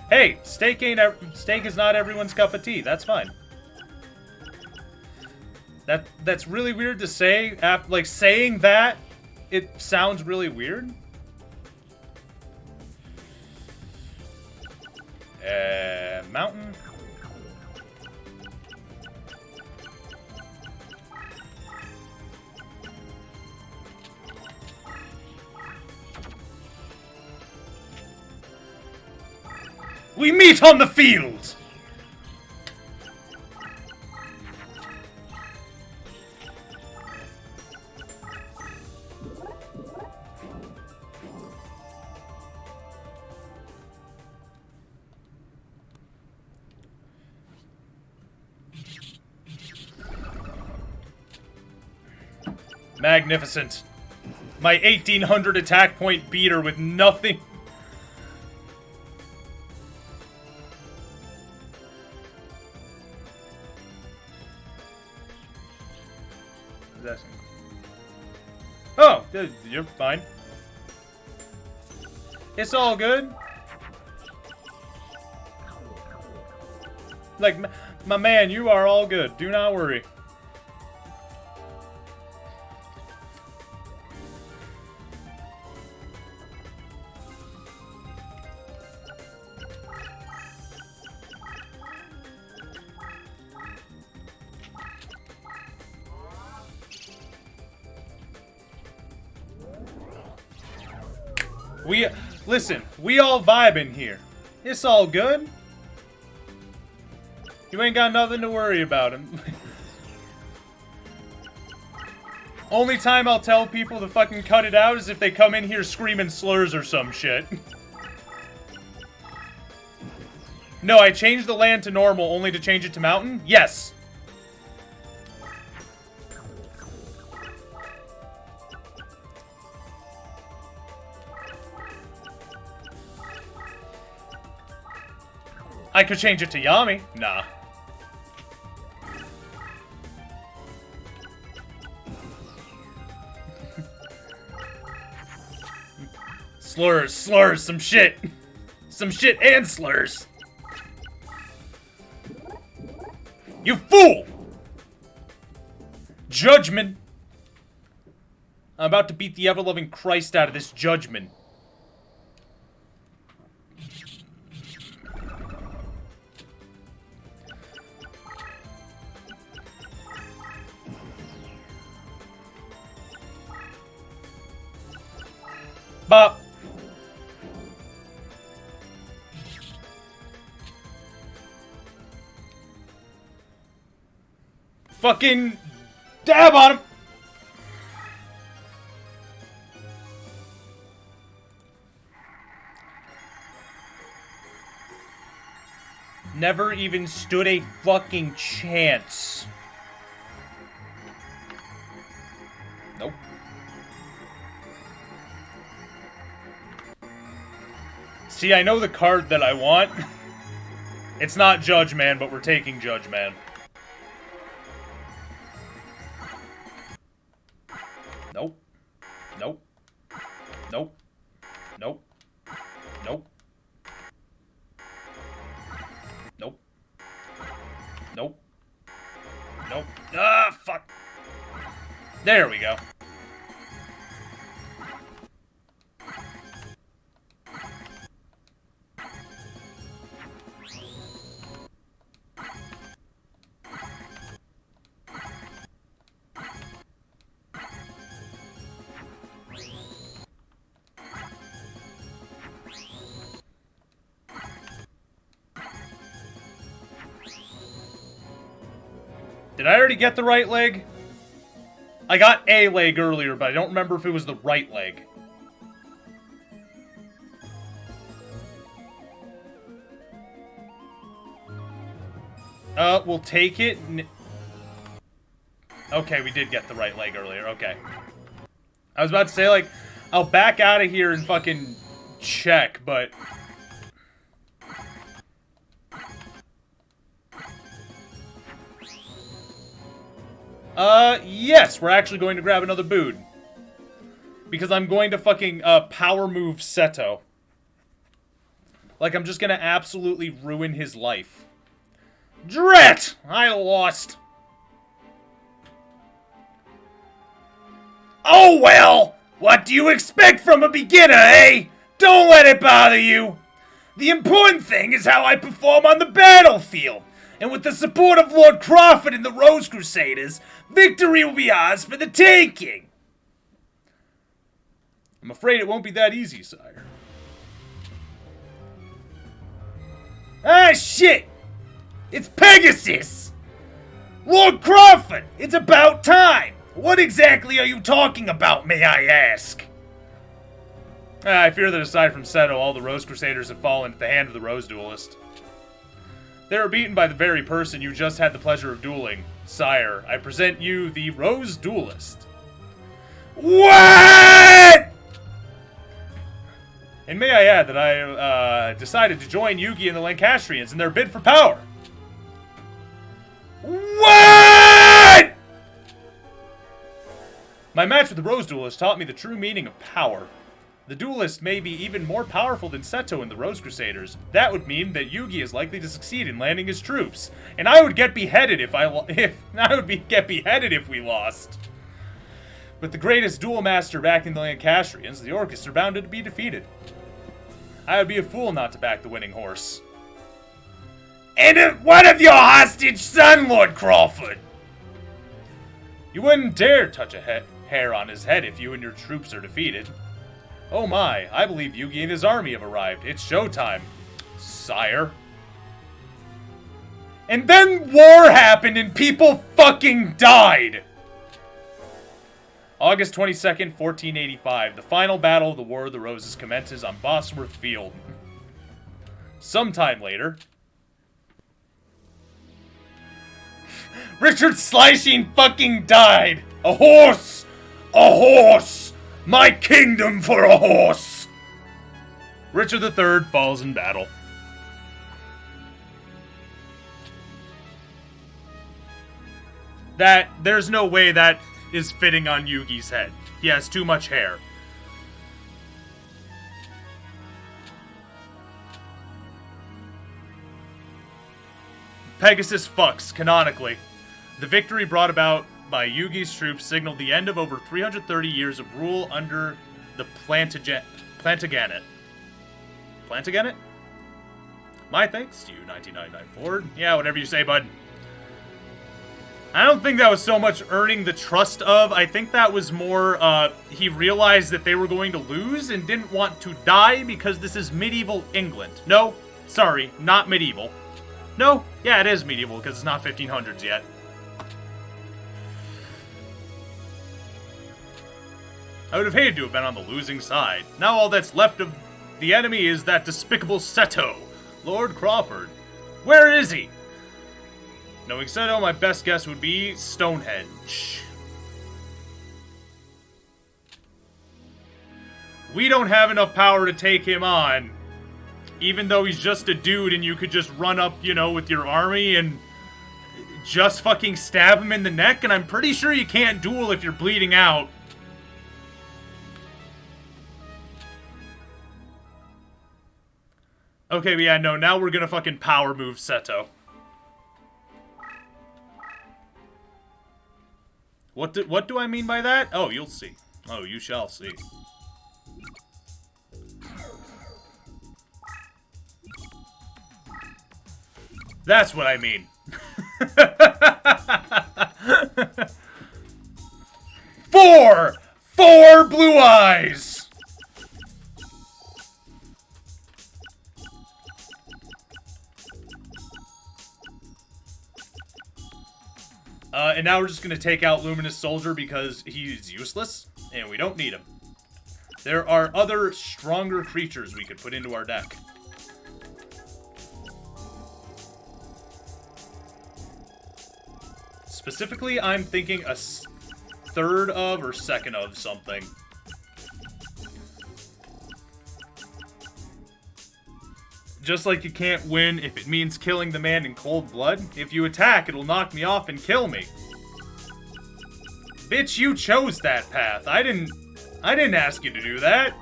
Hey, steak is not everyone's cup of tea. That's fine. That's really weird to say. Like, saying that, it sounds really weird. Mountain. We meet on the field! Magnificent. My 1800 attack point beater with nothing. Oh, you're fine. It's all good. Like, my man, you are all good. Do not worry. Listen, we all vibing here. It's all good. You ain't got nothing to worry about him. Only time I'll tell people to fucking cut it out is if they come in here screaming slurs or some shit. No, I changed the land to normal only to change it to mountain? Yes. I could change it to Yami. Nah. Slurs, slurs, some shit. Some shit and slurs. You fool! Judgment. I'm about to beat the ever-loving Christ out of this judgment. Bop. Fucking dab on him. Never even stood a fucking chance. Nope. See, I know the card that I want. It's not Judge Man, but we're taking Judge Man. Nope. Nope. Nope. Nope. Nope. Nope. Nope. Nope. Ah, fuck. There we go. Did I already get the right leg? I got a leg earlier, but I don't remember if it was the right leg. We'll take it. Okay, we did get the right leg earlier. Okay. I was about to say, like, I'll back out of here and fucking check, but... yes, we're actually going to grab another boot. Because I'm going to fucking, power move Seto. Like, I'm just gonna absolutely ruin his life. Drat! I lost. Oh well! What do you expect from a beginner, eh? Don't let it bother you. The important thing is how I perform on the battlefield. And with the support of Lord Crawford and the Rose Crusaders, victory will be ours for the taking. I'm afraid it won't be that easy, sire. Ah, shit! It's Pegasus! Lord Crawford, it's about time! What exactly are you talking about, may I ask? I fear that aside from Seto, all the Rose Crusaders have fallen at the hand of the Rose Duelist. They were beaten by the very person you just had the pleasure of dueling. Sire, I present you the Rose Duelist. What? And may I add that I decided to join Yugi and the Lancastrians in their bid for power. What? My match with the Rose Duelist taught me the true meaning of power. The Duelist may be even more powerful than Seto in the Rose Crusaders. That would mean that Yugi is likely to succeed in landing his troops, and I would get beheaded if get beheaded if we lost. But the greatest duel master backing the Lancastrians, the Orcus, are bound to be defeated. I would be a fool not to back the winning horse. And what of your hostage son, Lord Crawford? You wouldn't dare touch a hair on his head if you and your troops are defeated. Oh my, I believe Yugi and his army have arrived. It's showtime, sire. And then war happened and people fucking died! August 22nd, 1485. The final battle of the War of the Roses commences on Bosworth Field. Sometime later, Richard Slicing fucking died! A horse! A horse! My kingdom for a horse! Richard III falls in battle. There's no way that is fitting on Yugi's head. He has too much hair. Pegasus fucks, canonically. The victory brought about by Yugi's troops signaled the end of over 330 years of rule under the Plantagenet. Plantagenet? My thanks to you, 1999 Ford. Yeah, whatever you say, bud. I don't think that was so much earning the trust of. I think that was more, he realized that they were going to lose and didn't want to die because this is medieval England. No, sorry, not medieval. No, yeah, it is medieval because it's not 1500s yet. I would have hated to have been on the losing side. Now all that's left of the enemy is that despicable Seto, Lord Crawford. Where is he? Knowing Seto, my best guess would be Stonehenge. We don't have enough power to take him on. Even though he's just a dude and you could just run up, you know, with your army and just fucking stab him in the neck. And I'm pretty sure you can't duel if you're bleeding out. Okay, but yeah, no, now we're gonna fucking power move Seto. What do I mean by that? Oh, you'll see. Oh, you shall see. That's what I mean. Four blue eyes! And now we're just going to take out Luminous Soldier because he's useless, and we don't need him. There are other, stronger creatures we could put into our deck. Specifically, I'm thinking a third of or second of something. Just like you can't win if it means killing the man in cold blood. If you attack, it'll knock me off and kill me. Bitch, you chose that path. I didn't ask you to do that.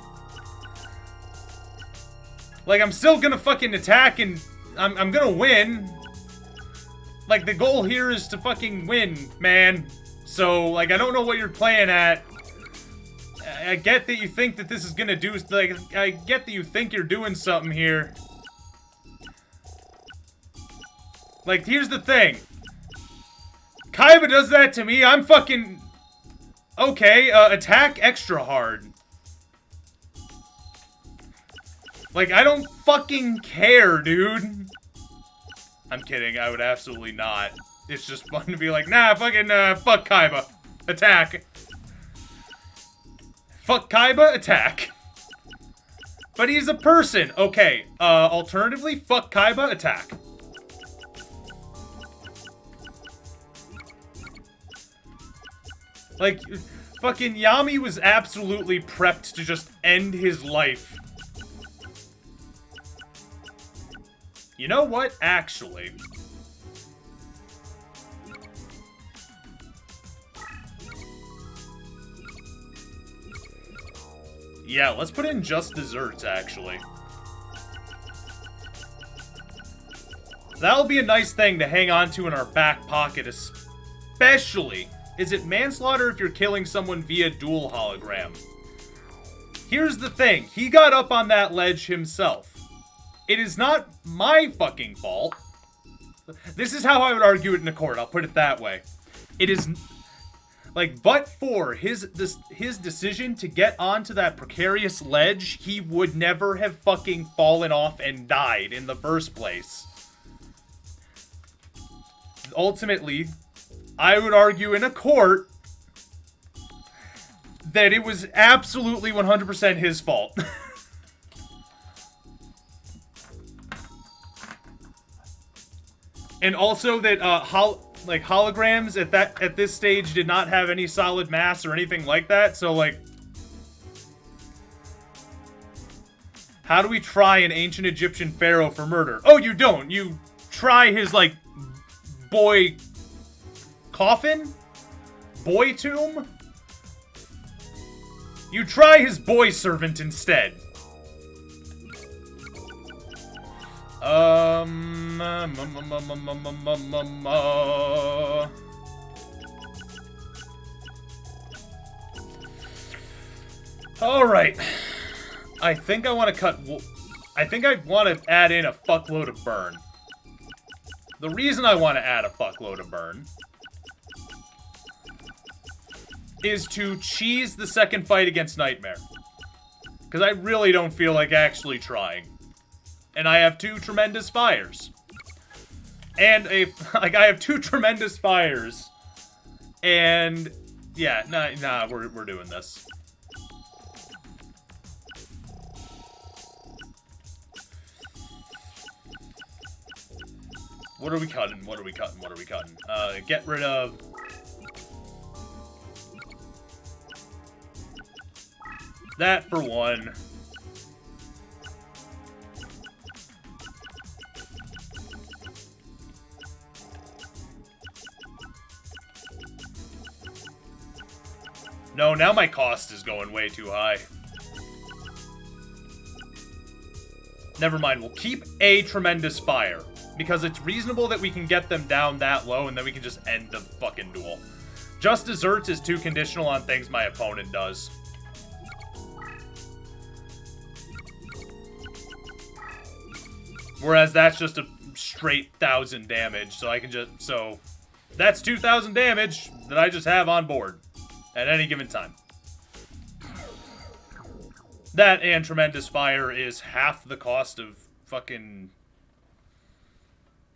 Like, I'm still gonna fucking attack and I'm gonna win. Like, the goal here is to fucking win, man. So, like, I don't know what you're playing at. I get that you think that this is gonna do, like, I get that you think you're doing something here. Like, here's the thing. Kaiba does that to me, I'm fucking... Okay, attack extra hard. Like, I don't fucking care, dude. I'm kidding, I would absolutely not. It's just fun to be like, nah, fucking, fuck Kaiba. Attack. Fuck Kaiba, attack. But he's a person. Okay, alternatively, fuck Kaiba, attack. Like, Fucking Yami was absolutely prepped to just end his life. You know what? Actually... yeah, let's put in just desserts, actually. That'll be a nice thing to hang on to in our back pocket, especially... is it manslaughter if you're killing someone via dual hologram? Here's the thing. He got up on that ledge himself. It is not my fucking fault. This is how I would argue it in a court. I'll put it that way. It is... like, but for his decision to get onto that precarious ledge, he would never have fucking fallen off and died in the first place. Ultimately, I would argue in a court that it was absolutely 100% his fault. And also that holograms at this stage did not have any solid mass or anything like that. So like, how do we try an ancient Egyptian pharaoh for murder? Oh, you don't. You try his like boy coffin? Boy tomb? You try his boy servant instead. Alright. I think I want to cut... I think I want to add in a fuckload of burn. The reason I want to add a fuckload of burn is to cheese the second fight against Nightmare. Because I really don't feel like actually trying. And I have two tremendous fires. And I have two tremendous fires. And yeah, nah, we're doing this. What are we cutting? Get rid of... that for one. No, now my cost is going way too high. Never mind, we'll keep a tremendous fire. Because it's reasonable that we can get them down that low and then we can just end the fucking duel. Just desserts is too conditional on things my opponent does. Whereas that's just a straight 1,000 damage, so I can just... so, that's 2,000 damage that I just have on board. At any given time. That and Tremendous Fire is half the cost of fucking...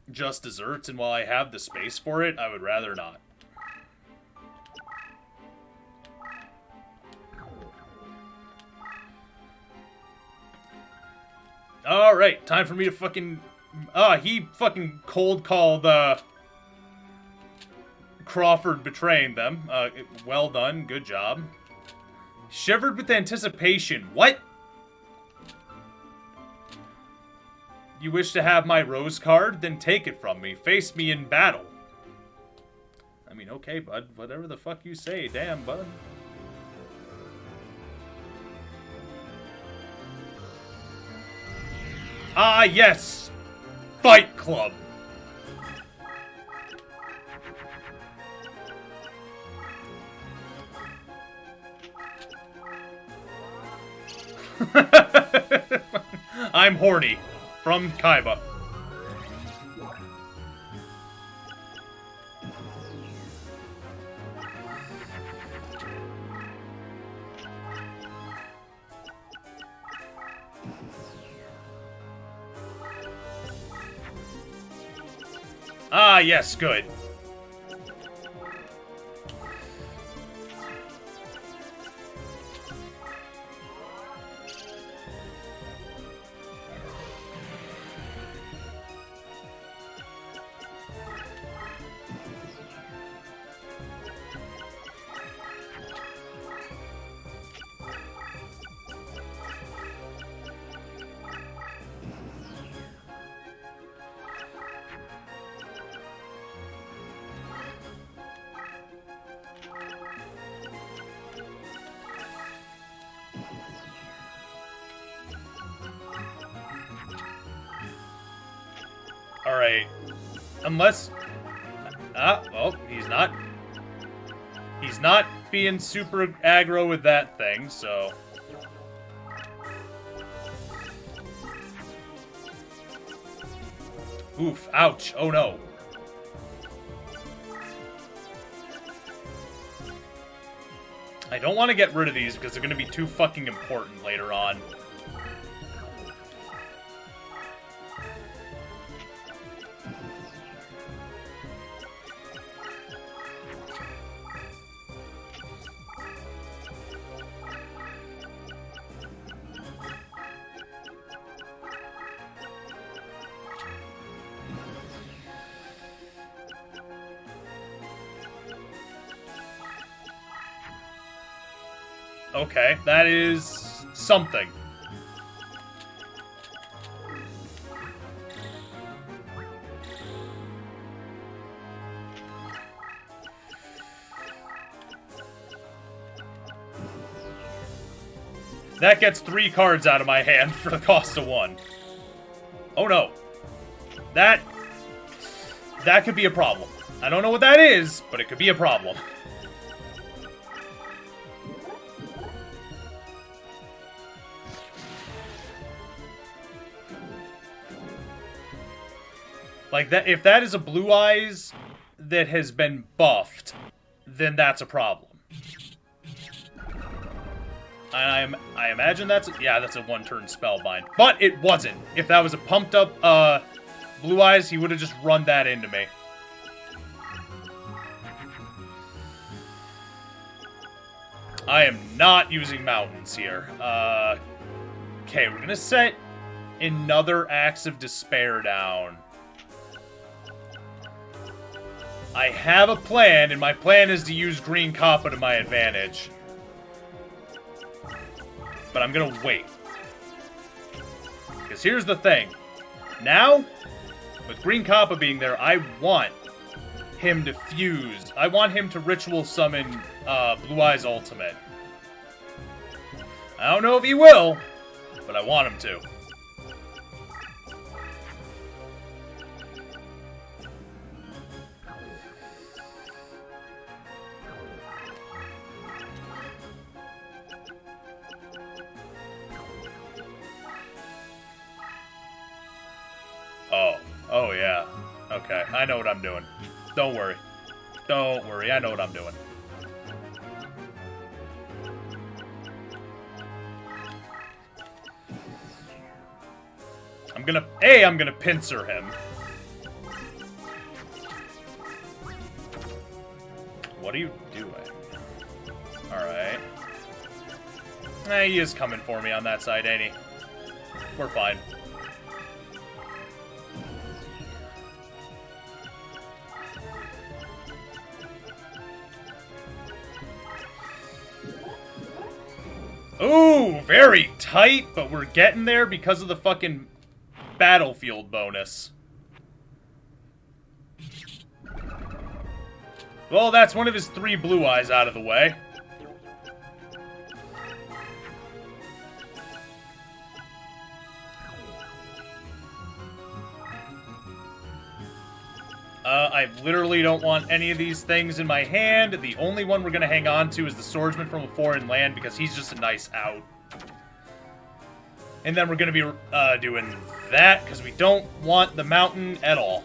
just desserts, and while I have the space for it, I would rather not. Alright, time for me to fucking... he fucking cold called, Crawford betraying them. Well done, good job. Shivered with anticipation. What? You wish to have my rose card? Then take it from me. Face me in battle. I mean, okay, bud. Whatever the fuck you say. Damn, bud. Ah, yes! Fight Club! I'm horny. From Kaiba. Ah, yes, good. Alright. Unless... well, he's not... He's not being super aggro with that thing, so... Oof, ouch, oh no. I don't want to get rid of these because they're going to be too fucking important later on. Okay, that is something. That gets 3 cards out of my hand for the cost of 1. Oh no. That could be a problem. I don't know what that is, but it could be a problem. Like, that, if that is a Blue Eyes that has been buffed, then that's a problem. I imagine that's... Yeah, that's a 1-turn Spellbind. But it wasn't. If that was a pumped-up Blue Eyes, he would have just run that into me. I am not using mountains here. Okay, we're gonna set another Axe of Despair down. I have a plan, and my plan is to use Green Kappa to my advantage. But I'm gonna wait. Because here's the thing. Now, with Green Kappa being there, I want him to fuse. I want him to ritual summon Blue Eyes Ultimate. I don't know if he will, but I want him to. Oh yeah. Okay, I know what I'm doing. Don't worry. Don't worry, I know what I'm doing. I'm gonna pincer him. What are you doing? Alright. He is coming for me on that side, ain't he? We're fine. Ooh, very tight, but we're getting there because of the fucking battlefield bonus. Well, that's one of his 3 Blue Eyes out of the way. I literally don't want any of these things in my hand. The only one we're going to hang on to is the Swordsman from a Foreign Land because he's just a nice out. And then we're going to be doing that because we don't want the mountain at all.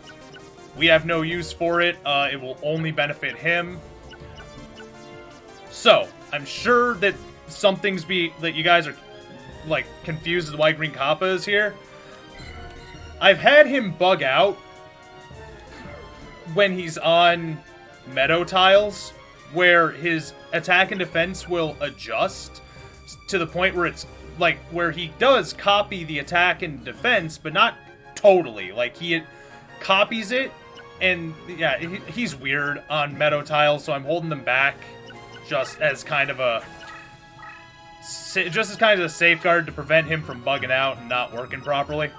We have no use for it. It will only benefit him. So, I'm sure that that you guys are, like, confused as to why Green Kappa is here. I've had him bug out when he's on meadow tiles, where his attack and defense will adjust to the point where it's, like, where he does copy the attack and defense, but not totally. Like, he copies it, and, yeah, he's weird on meadow tiles, so I'm holding them back just as kind of a safeguard to prevent him from bugging out and not working properly.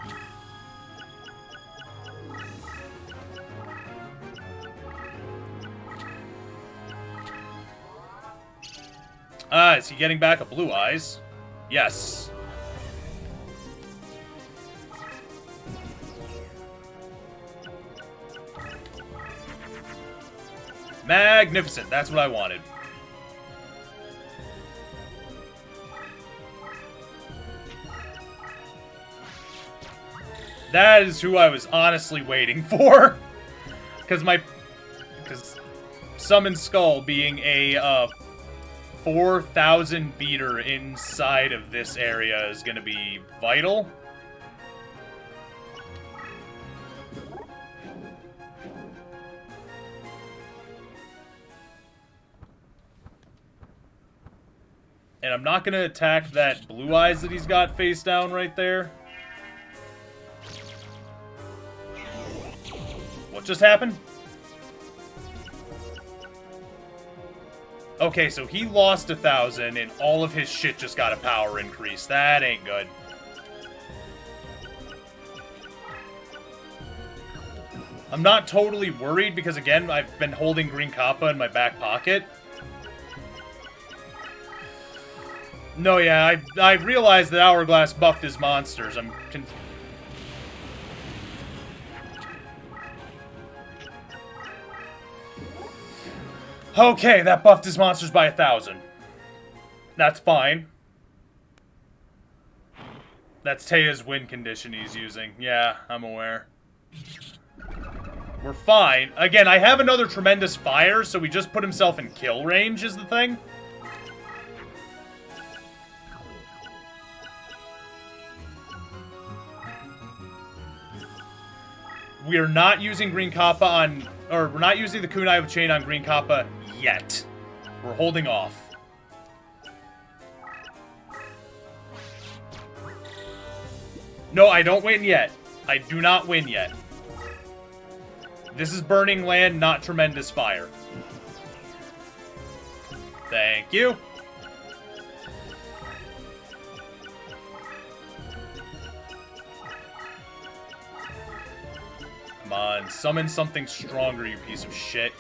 Is he getting back a Blue Eyes? Yes. Magnificent. That's what I wanted. That is who I was honestly waiting for. Because Summon Skull being a 4,000 beater inside of this area is going to be vital. And I'm not going to attack that Blue Eyes that he's got face down right there. What just happened? Okay, so he lost 1,000 and all of his shit just got a power increase. That ain't good. I'm not totally worried because, again, I've been holding Green Kappa in my back pocket. No, yeah, I realized that Hourglass buffed his monsters. Okay, that buffed his monsters by 1,000. That's fine. That's Taya's win condition he's using. Yeah, I'm aware. We're fine. Again, I have another Tremendous Fire, so he just put himself in kill range is the thing. We are not using Green Kappa on... Or, we're not using the Kunai of Chain on Green Kappa yet. We're holding off. No, I don't win yet. I do not win yet. This is Burning Land, not Tremendous Fire. Thank you. Come on, summon something stronger, you piece of shit.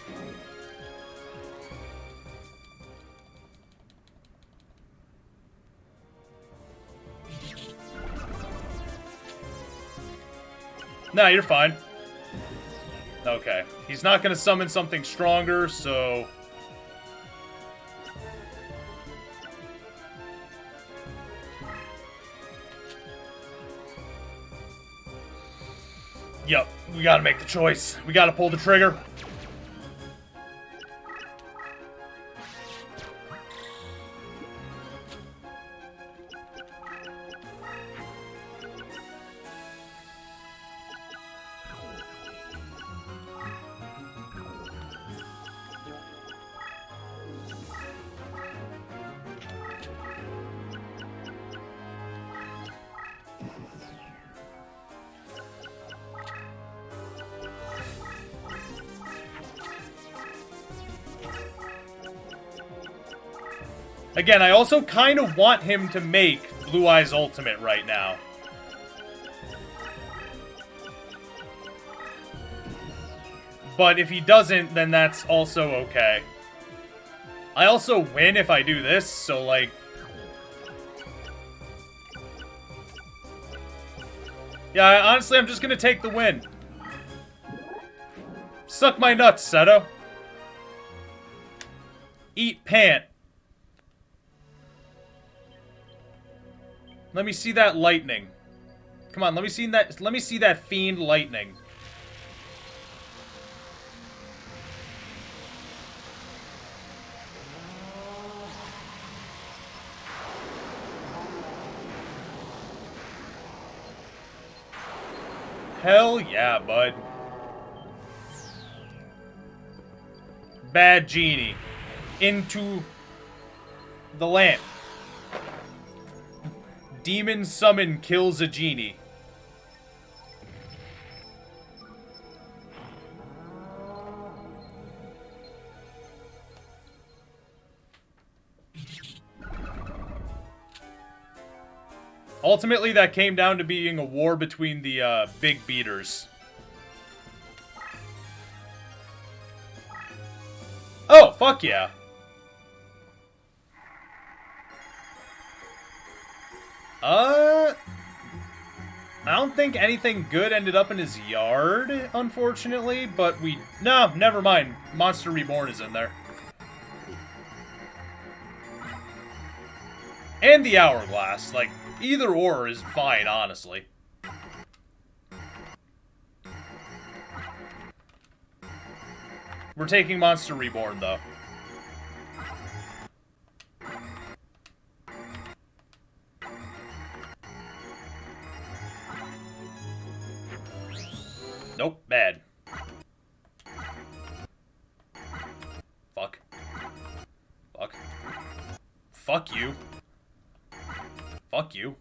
No, you're fine. Okay. He's not going to summon something stronger, so... Yup, we gotta make the choice. We gotta pull the trigger. Again, I also kind of want him to make Blue Eyes Ultimate right now. But if he doesn't, then that's also okay. I also win if I do this, so like... Yeah, honestly, I'm just gonna take the win. Suck my nuts, Seto. Eat pant. Let me see that lightning. Come on, let me see that fiend lightning. Hell yeah, bud. Bad genie. Into the lamp. Demon summon kills a genie. Ultimately, that came down to being a war between the big beaters. Oh, fuck yeah. I don't think anything good ended up in his yard, unfortunately, but no, never mind. Monster Reborn is in there. And the Hourglass. Like, either or is fine, honestly. We're taking Monster Reborn, though. Nope, bad. Fuck. Fuck. Fuck you. Fuck you.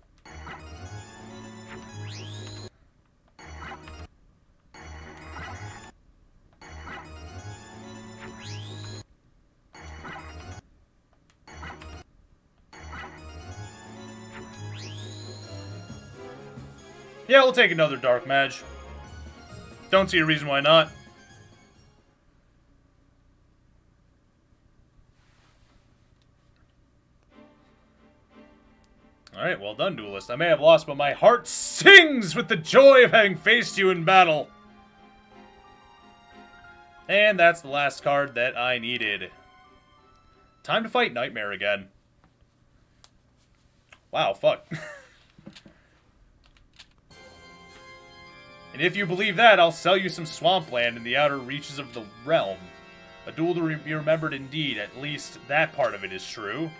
Yeah, we'll take another Dark Mage. Don't see a reason why not. Alright, well done, Duelist. I may have lost, but my heart sings with the joy of having faced you in battle. And that's the last card that I needed. Time to fight Nightmare again. Wow, fuck. And if you believe that, I'll sell you some swampland in the outer reaches of the realm. A duel to be remembered indeed, at least that part of it is true.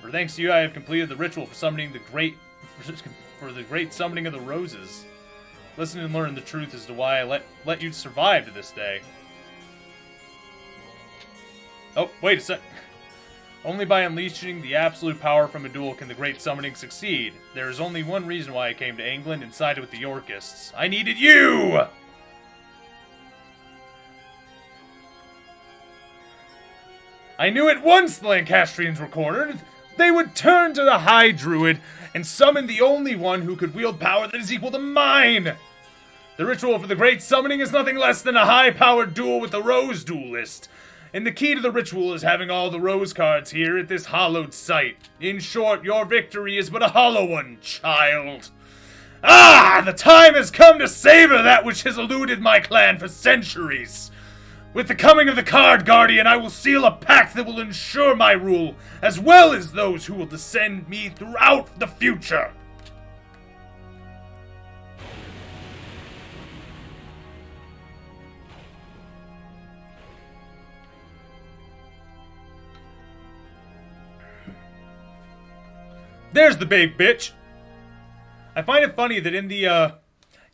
For thanks to you, I have completed the ritual for summoning the great... for the great summoning of the roses. Listen and learn the truth as to why I let you survive to this day. Oh, wait a sec. Only by unleashing the absolute power from a duel can the great summoning succeed. There is only one reason why I came to England and sided with the Yorkists. I needed you! I knew at once the Lancastrians were cornered. They would turn to the High Druid and summon the only one who could wield power that is equal to mine. The ritual for the great summoning is nothing less than a high-powered duel with the Rose Duelist. And the key to the ritual is having all the rose cards here at this hallowed site. In short, your victory is but a hollow one, child. Ah, the time has come to savor that which has eluded my clan for centuries. With the coming of the Card Guardian, I will seal a pact that will ensure my rule, as well as those who will descend me throughout the future. There's the big bitch. I find it funny that in the,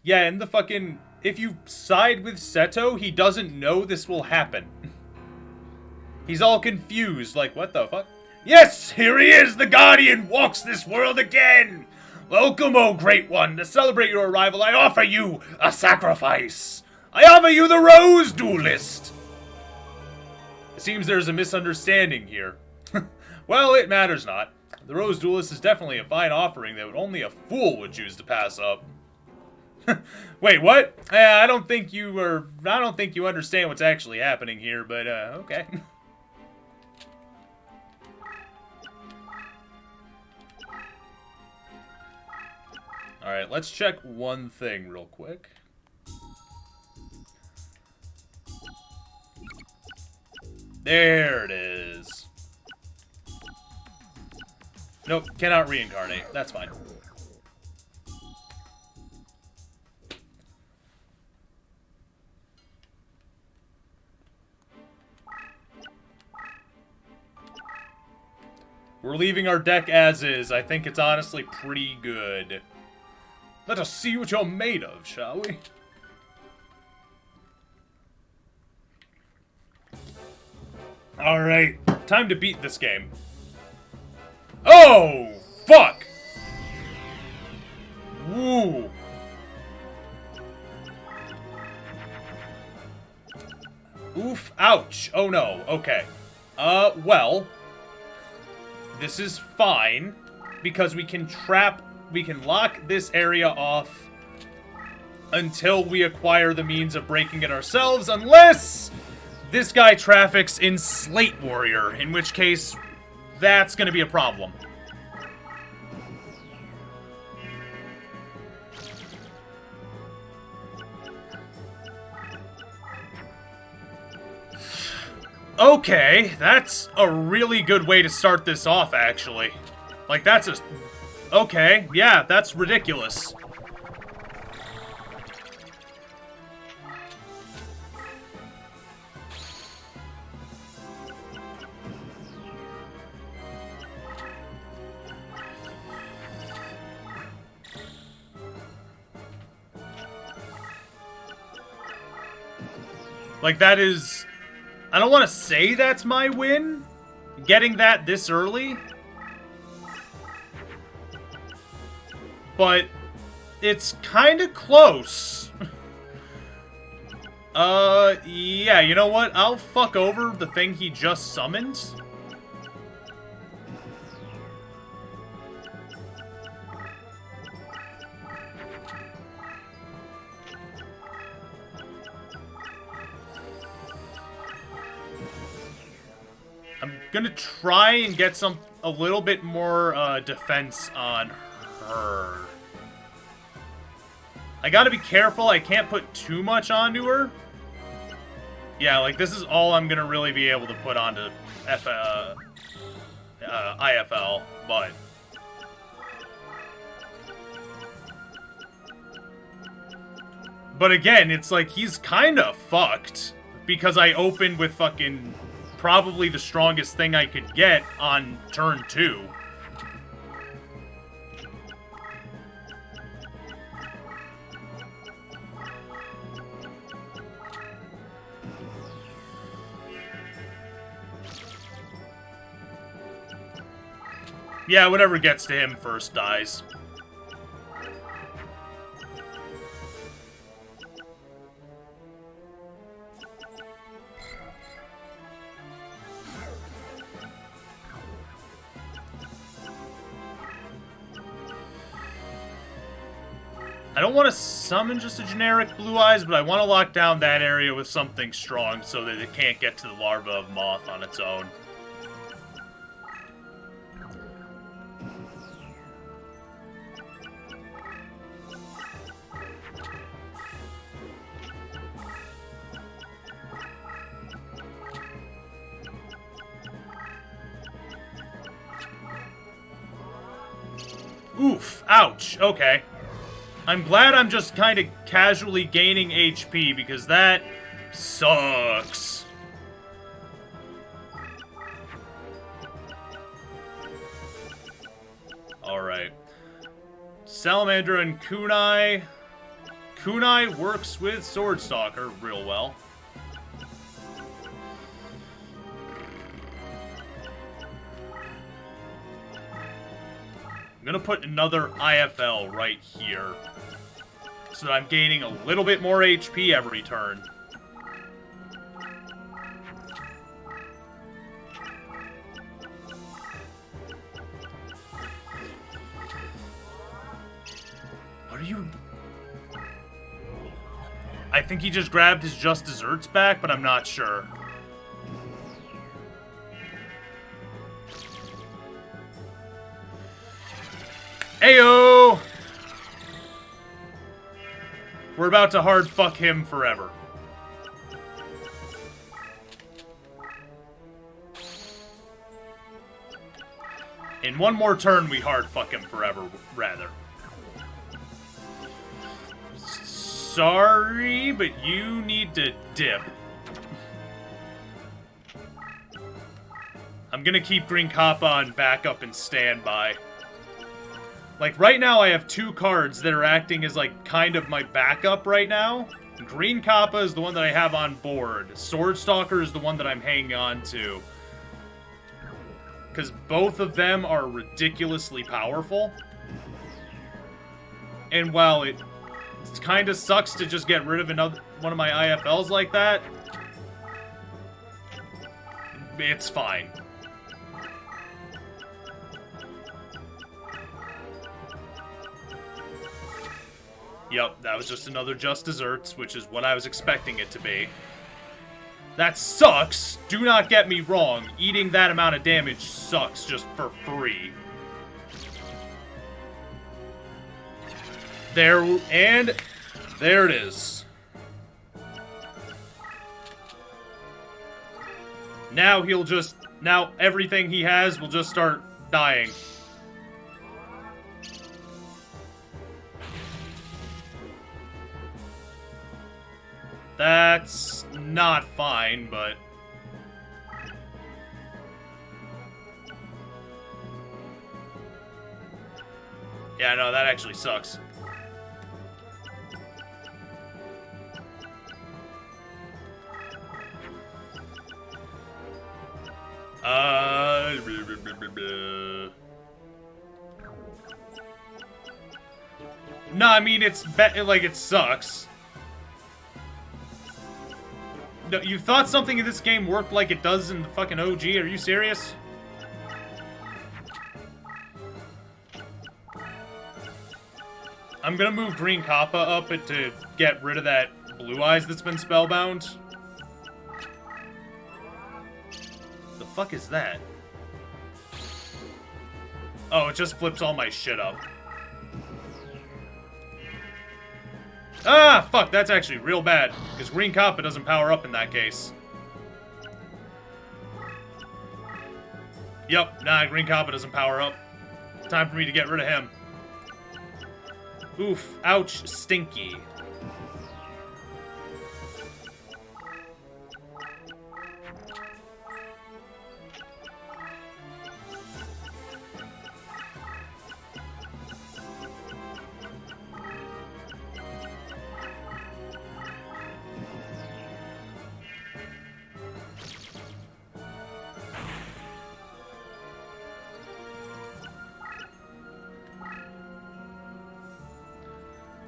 in the fucking, if you side with Seto, he doesn't know this will happen. He's all confused, like, what the fuck? Yes, here he is, the Guardian walks this world again. Welcome, O Great One. To celebrate your arrival, I offer you a sacrifice. I offer you the Rose Duelist. It seems there's a misunderstanding here. Well, it matters not. The Rose Duelist is definitely a fine offering that only a fool would choose to pass up. Wait, what? I don't think you understand what's actually happening here, but, okay. Alright, let's check one thing real quick. There it is. Nope, cannot reincarnate. That's fine. We're leaving our deck as is. I think it's honestly pretty good. Let us see what you're made of, shall we? Alright, time to beat this game. Oh, fuck! Woo! Oof, ouch. Oh no, okay. Well, this is fine, because we can lock this area off until we acquire the means of breaking it ourselves, unless this guy traffics in Slate Warrior, in which case that's gonna be a problem. Okay, that's a really good way to start this off, actually. Like, that's a... Okay, yeah, that's ridiculous. Like, that is... I don't want to say that's my win, getting that this early. But it's kind of close. Yeah, you know what? I'll fuck over the thing he just summoned. I'm gonna try and get a little bit more defense on her. I gotta be careful, I can't put too much onto her. Yeah, like, this is all I'm gonna really be able to put onto IFL, but... But again, it's like, he's kinda fucked, because I opened with fucking probably the strongest thing I could get on turn 2. Yeah, whatever gets to him first dies. I don't want to summon just a generic Blue Eyes, but I want to lock down that area with something strong so that it can't get to the larva of Moth on its own. Oof. Ouch. Okay. I'm glad I'm just kind of casually gaining HP, because that sucks. Alright. Salamander and Kunai. Kunai works with Swordstalker real well. I'm gonna put another IFL right here, so that I'm gaining a little bit more HP every turn. What are you... I think he just grabbed his Just Desserts back, but I'm not sure. Ayo! We're about to hard fuck him forever. In one more turn, we hard fuck him forever, rather. Sorry, but you need to dip. I'm gonna keep Green Kappa on backup and standby. Like, right now I have 2 cards that are acting as, like, kind of my backup right now. Green Kappa is the one that I have on board. Swordstalker is the one that I'm hanging on to. Because both of them are ridiculously powerful. And while it kind of sucks to just get rid of one of my IFLs like that, it's fine. Yep, that was just another Just Desserts, which is what I was expecting it to be. That sucks! Do not get me wrong, eating that amount of damage sucks just for free. There it is. Now he'll just... Now everything he has will just start dying. That's not fine, but... Yeah, no, that actually sucks. No, I mean, like, it sucks. No, you thought something in this game worked like it does in the fucking OG? Are you serious? I'm gonna move Green Kappa up it to get rid of that Blue Eyes that's been spellbound. The fuck is that? Oh, it just flips all my shit up. Ah, fuck, that's actually real bad, because Green Kappa doesn't power up in that case. Yep, nah, Green Kappa doesn't power up. Time for me to get rid of him. Oof, ouch, stinky.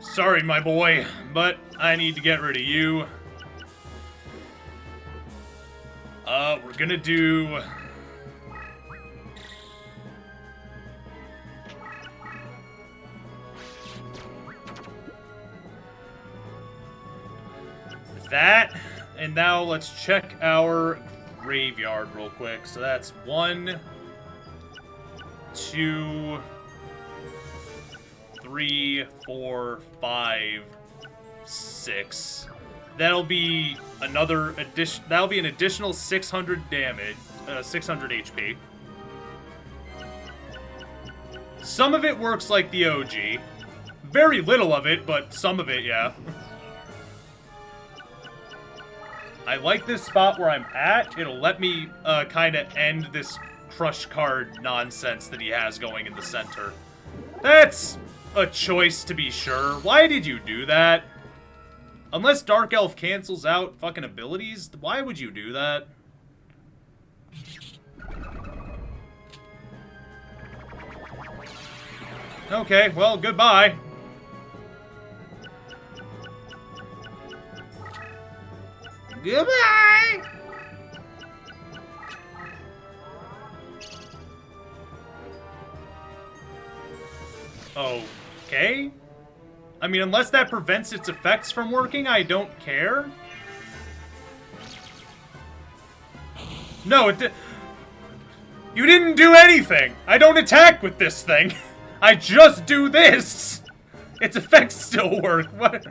Sorry, my boy, but I need to get rid of you. We're gonna do... that, and now let's check our graveyard real quick. So that's 1, 2... 3, 4, 5, 6. That'll be another addition. That'll be an additional 600 damage, 600 HP. Some of it works like the OG. Very little of it, but some of it, yeah. I like this spot where I'm at. It'll let me kind of end this crush card nonsense that he has going in the center. That's a choice, to be sure. Why did you do that? Unless Dark Elf cancels out fucking abilities, why would you do that? Okay, well, goodbye. Goodbye! Okay? I mean, unless that prevents its effects from working, I don't care. No, it did. You didn't do anything! I don't attack with this thing! I just do this! Its effects still work. What?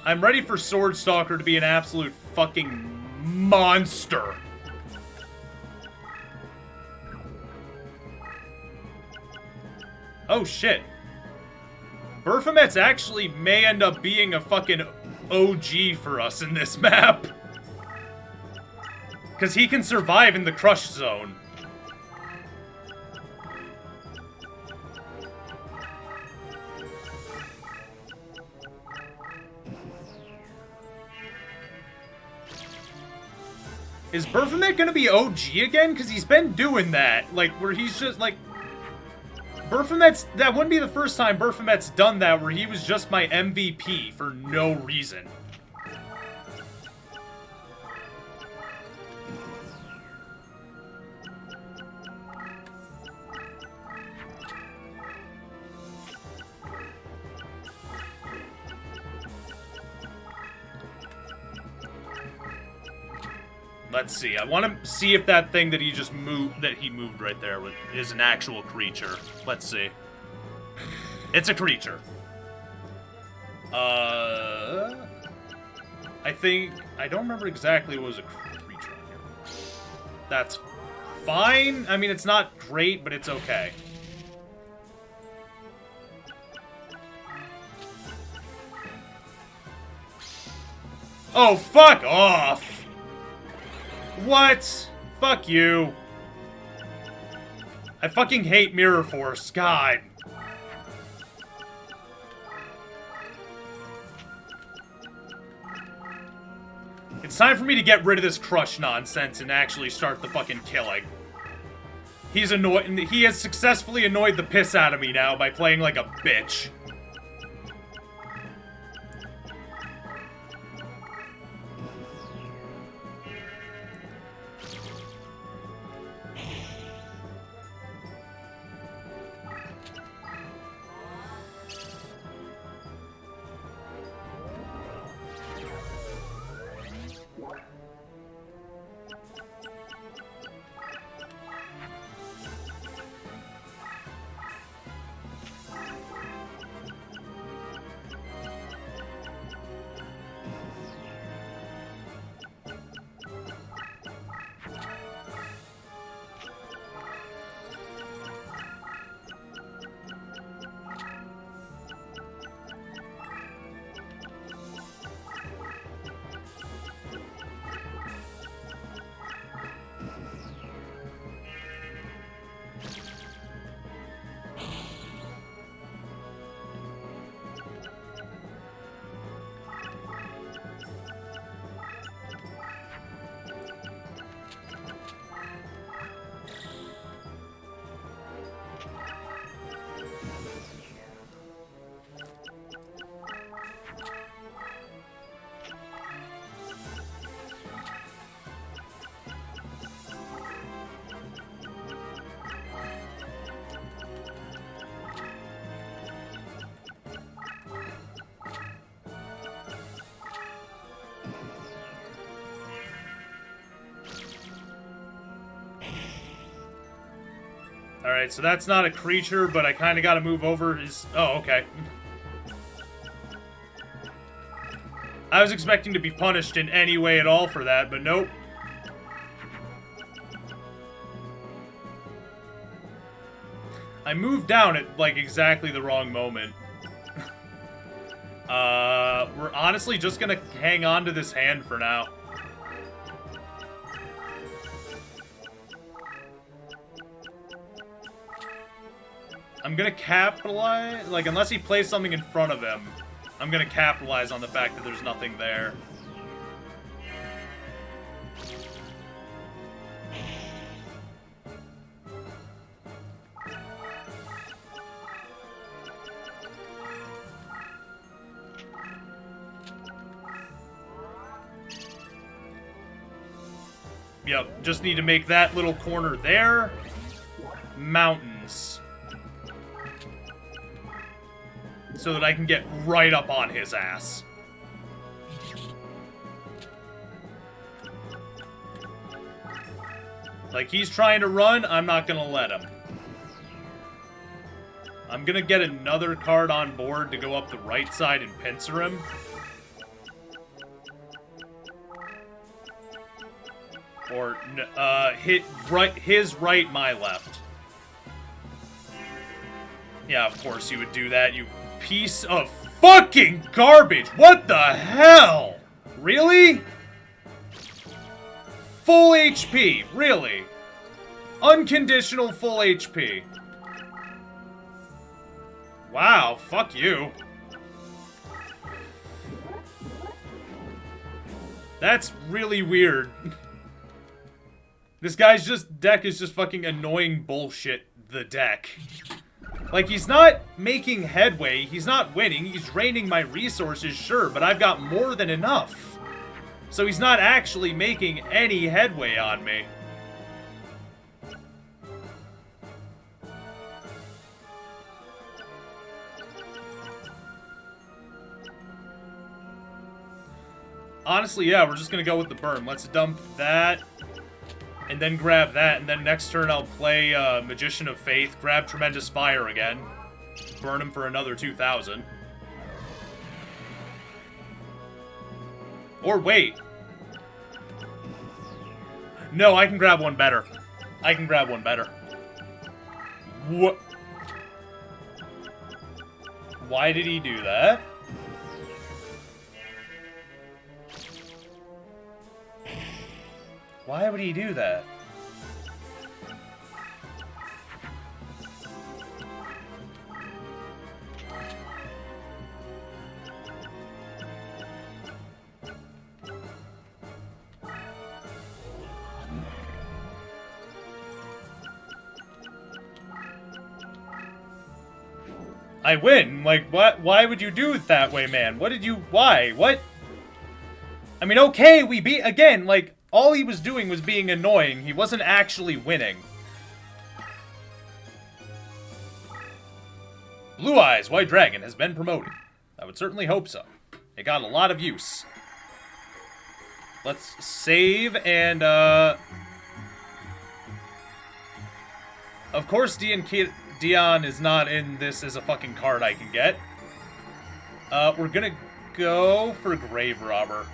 I'm ready for Swordstalker to be an absolute fucking monster. Oh shit. Berfomet's actually may end up being a fucking OG for us in this map. Because he can survive in the crush zone. Is Berfomet gonna be OG again? Because he's been doing that. Like, where he's just, like... Berfomet's... That wouldn't be the first time Berfomet's done that, where he was just my MVP for no reason. Let's see. I want to see if that thing that he just moved, that he moved right there, is an actual creature. Let's see. It's a creature. I don't remember exactly what was a creature on here. That's fine. I mean, it's not great, but it's okay. Oh, fuck off! What? Fuck you. I fucking hate Mirror Force, God. It's time for me to get rid of this crush nonsense and actually start the fucking killing. He's annoyed. He has successfully annoyed the piss out of me now by playing like a bitch. Alright, so that's not a creature, but I kind of got to move over his... Oh, okay. I was expecting to be punished in any way at all for that, but nope. I moved down at, like, exactly the wrong moment. We're honestly just gonna hang on to this hand for now. I'm gonna capitalize, like, unless he plays something in front of him, I'm gonna capitalize on the fact that there's nothing there. Yep, just need to make that little corner there. Mountains. So that I can get right up on his ass. Like, he's trying to run, I'm not gonna let him. I'm gonna get another card on board to go up the right side and pincer him. Or, hit right, his right, my left. Yeah, of course you would do that, you piece of fucking garbage! What the hell? Really? Full HP, really? Unconditional full HP. Wow, fuck you. That's really weird. This guy's deck is just fucking annoying bullshit, the deck. Like, he's not making headway, he's not winning, he's draining my resources, sure, but I've got more than enough. So he's not actually making any headway on me. Honestly, yeah, we're just gonna go with the burn. Let's dump that. And then grab that, and then next turn I'll play Magician of Faith, grab Tremendous Fire again, burn him for another 2,000. Or wait. No, I can grab one better. I can grab one better. What? Why did he do that? Why would he do that? I win. Like, what? Why would you do it that way, man? What did you... Why? What? I mean, okay, we beat... Again, like, all he was doing was being annoying. He wasn't actually winning. Blue Eyes White Dragon has been promoted. I would certainly hope so. It got a lot of use. Let's save and, of course, Dion is not in this as a fucking card I can get. We're gonna go for Grave Robber.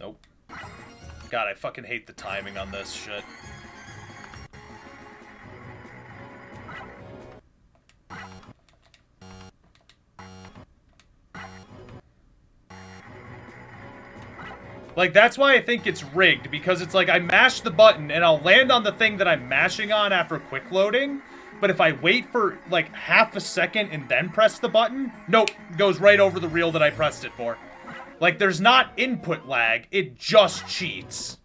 Nope. God, I fucking hate the timing on this shit. Like, that's why I think it's rigged, because it's like I mash the button and I'll land on the thing that I'm mashing on after quick loading, but if I wait for, like, half a second and then press the button, nope, goes right over the reel that I pressed it for. Like, there's not input lag, it just cheats.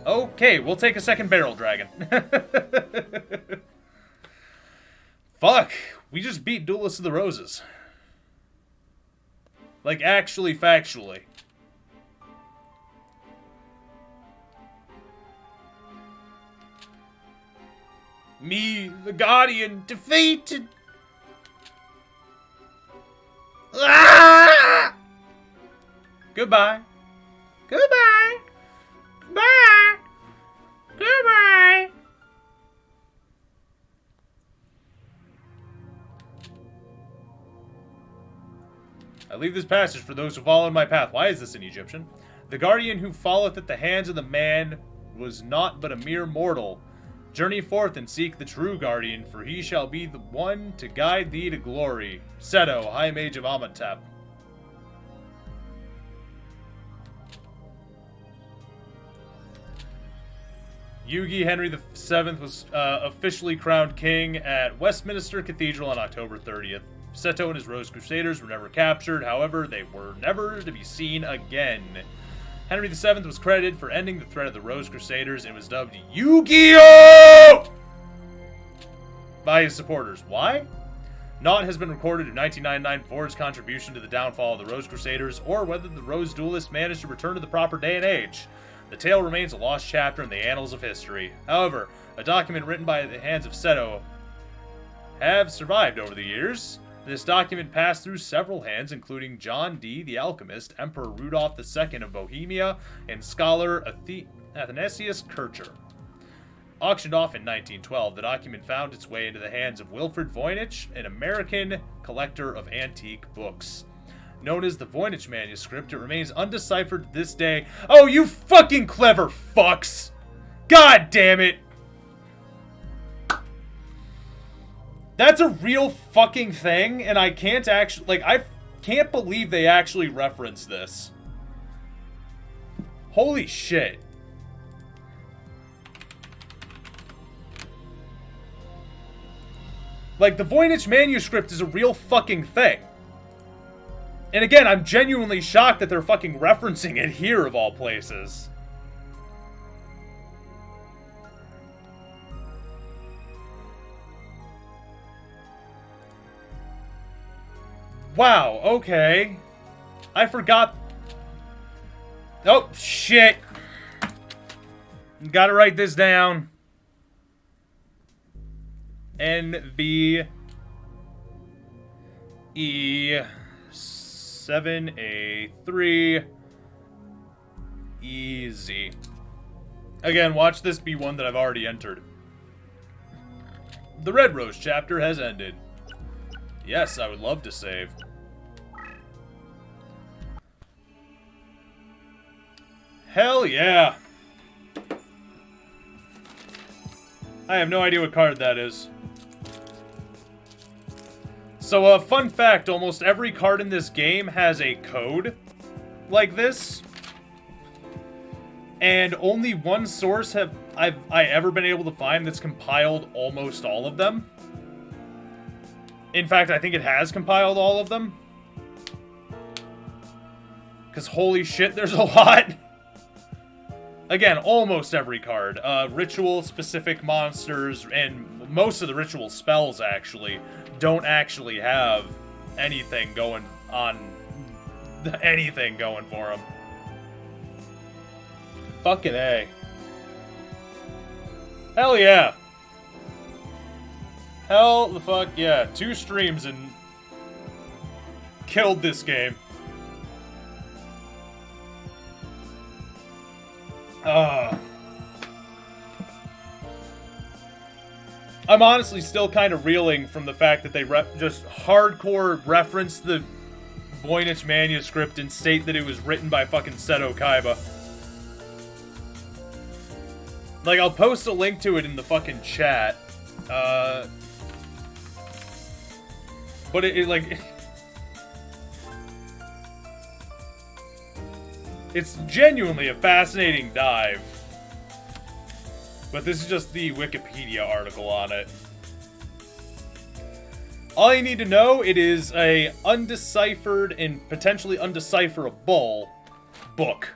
Okay, we'll take a second barrel dragon. Fuck, we just beat Duelist of the Roses. Like, actually, factually. Me, the Guardian, defeated. Ah! Goodbye. Goodbye. Goodbye. Goodbye. I leave this passage for those who follow in my path. Why is this in Egyptian? The guardian who falleth at the hands of the man was not but a mere mortal. Journey forth and seek the true guardian, for he shall be the one to guide thee to glory. Seto, High Mage of Amenhotep. Yugi Henry VII was officially crowned king at Westminster Cathedral on October 30th. Seto and his Rose Crusaders were never captured, however, they were never to be seen again. Henry VII was credited for ending the threat of the Rose Crusaders and was dubbed Yu-Gi-Oh! by his supporters. Why? Naught has been recorded in 1999 for his contribution to the downfall of the Rose Crusaders, or whether the Rose Duelist managed to return to the proper day and age. The tale remains a lost chapter in the annals of history. However, a document written by the hands of Seto have survived over the years. This document passed through several hands, including John Dee the Alchemist, Emperor Rudolph II of Bohemia, and scholar Athanasius Kircher. Auctioned off in 1912, the document found its way into the hands of Wilfred Voynich, an American collector of antique books. Known as the Voynich manuscript, it remains undeciphered to this day. Oh, you fucking clever fucks! God damn it! That's a real fucking thing, and I can't actually, like, I can't believe they actually referenced this. Holy shit. Like, the Voynich manuscript is a real fucking thing. And again, I'm genuinely shocked that they're fucking referencing it here, of all places. Wow, okay. I forgot. Oh, shit. Gotta write this down. NVE 7A3 EZ. Again, watch this be one that I've already entered. The Red Rose chapter has ended. Yes, I would love to save. Hell yeah. I have no idea what card that is. So, fun fact, almost every card in this game has a code like this. And only one source have I ever been able to find that's compiled almost all of them. In fact, I think it has compiled all of them. Because holy shit, there's a lot. Again, almost every card. Ritual-specific monsters, and most of the ritual spells, actually, don't actually have anything going on... anything going for them. Fucking A. Hell yeah. Hell the fuck yeah. 2 streams and... killed this game. I'm honestly still kind of reeling from the fact that they just hardcore reference the Voynich manuscript and state that it was written by fucking Seto Kaiba. Like, I'll post a link to it in the fucking chat. But it like... It's genuinely a fascinating dive. But this is just the Wikipedia article on it. All you need to know, it is a undeciphered and potentially undecipherable book.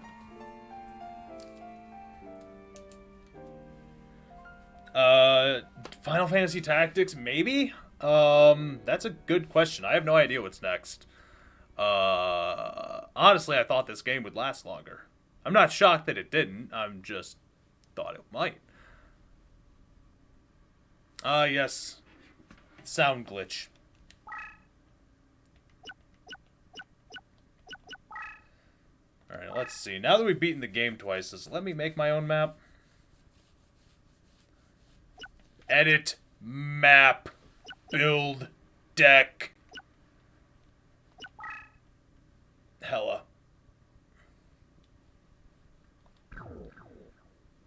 Final Fantasy Tactics, maybe? That's a good question. I have no idea what's next. Honestly, I thought this game would last longer. I'm not shocked that it didn't. I'm just thought it might. Yes. Sound glitch. Alright, let's see. Now that we've beaten the game twice, let me make my own map. Edit. Map. Build. Deck. Hella.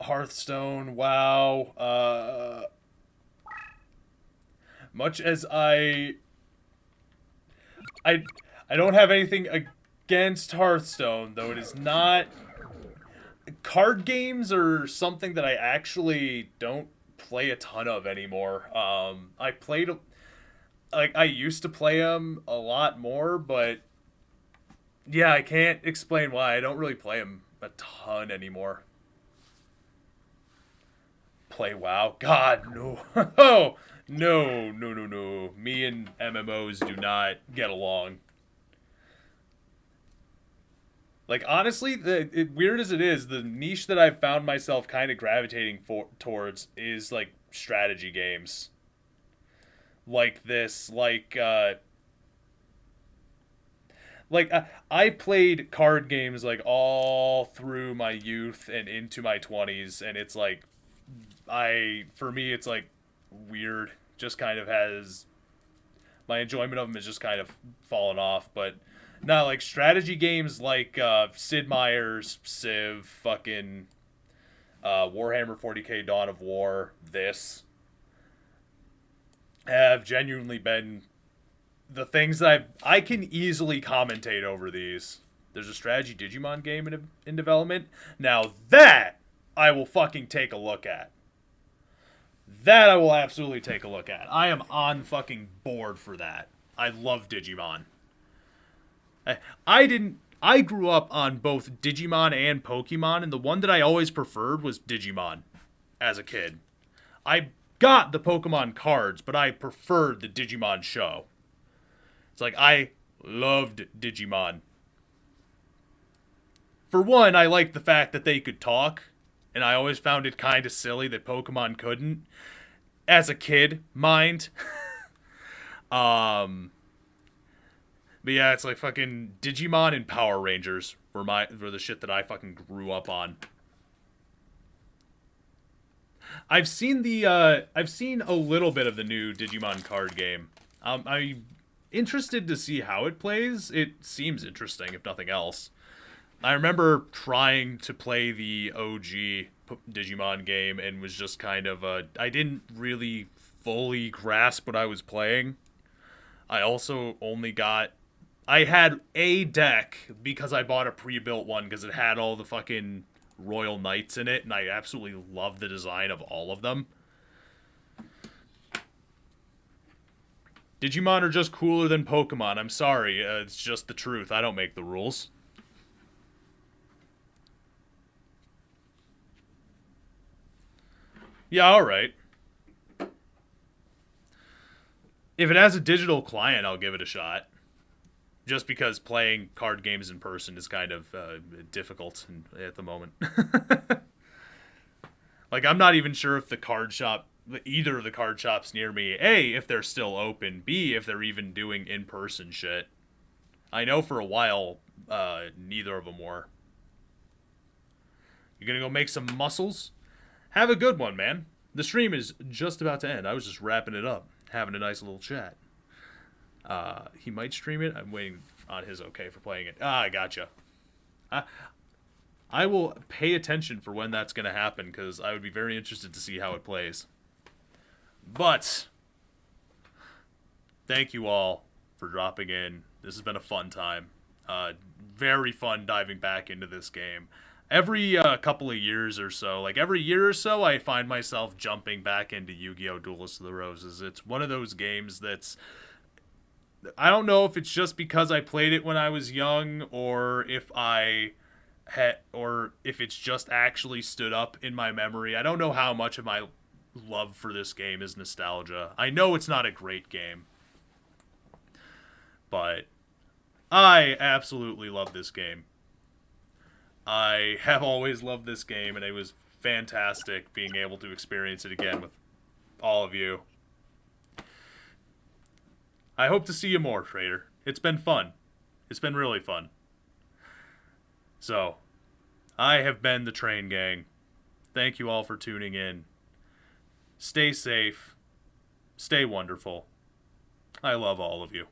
Hearthstone, wow. Much as I don't have anything against Hearthstone, though it is not... Card games are something that I actually don't play a ton of anymore. I played... Like, I used to play them a lot more, but... Yeah, I can't explain why. I don't really play them a ton anymore. Play WoW? God, no. Oh, no. Me and MMOs do not get along. Like, honestly, weird as it is, the niche that I've found myself kind of gravitating towards is, like, strategy games. Like this, I played card games, like, all through my youth and into my 20s, and it's, like, for me, it's, like, weird. Just kind of has... My enjoyment of them has just kind of fallen off, but... No, like, strategy games like, Sid Meier's Civ, fucking, Warhammer 40k Dawn of War, this... have genuinely been the things that I can easily commentate over these. There's a strategy Digimon game in development. Now that I will fucking take a look at. That I will absolutely take a look at. I am on fucking board for that. I love Digimon. I grew up on both Digimon and Pokemon, and the one that I always preferred was Digimon as a kid. I got the Pokemon cards, but I preferred the Digimon show. It's like, I Loved Digimon. For one, I liked the fact that they could talk, and I always found it kind of silly that Pokemon couldn't. As a kid, mind. um, but yeah, it's like fucking Digimon and Power Rangers were the shit that I fucking grew up on. I've seen a little bit of the new Digimon card game. I'm interested to see how it plays. It seems interesting, if nothing else. I remember trying to play the OG Digimon game and was just kind of I didn't really fully grasp what I was playing. I also only got I had a deck because I bought a pre-built one because it had all the fucking Royal Knights in it, and I absolutely love the design of all of them. Digimon are just cooler than Pokemon. I'm sorry, it's just the truth. I don't make the rules. Yeah, alright. If it has a digital client, I'll give it a shot. Just because playing card games in person is kind of difficult at the moment. Like, I'm not even sure if either of the card shops near me, A, if they're still open, B, if they're even doing in-person shit. I know for a while, neither of them were. You gonna go make some muscles? Have a good one, man. The stream is just about to end. I was just wrapping it up, having a nice little chat. He might stream it. I'm waiting on his okay for playing it. I gotcha. I will pay attention for when that's going to happen because I would be very interested to see how it plays. But thank you all for dropping in. This has been a fun time. Very fun diving back into this game. Every couple of years or so, like every year or so, I find myself jumping back into Yu-Gi-Oh! Duelist of the Roses. It's one of those games that's I don't know if it's just because I played it when I was young or if it's just actually stood up in my memory. I don't know how much of my love for this game is nostalgia. I know it's not a great game, but I absolutely love this game. I have always loved this game, and it was fantastic being able to experience it again with all of you. I hope to see you more, Trader. It's been fun. It's been really fun. So, I have been the Train Gang. Thank you all for tuning in. Stay safe. Stay wonderful. I love all of you.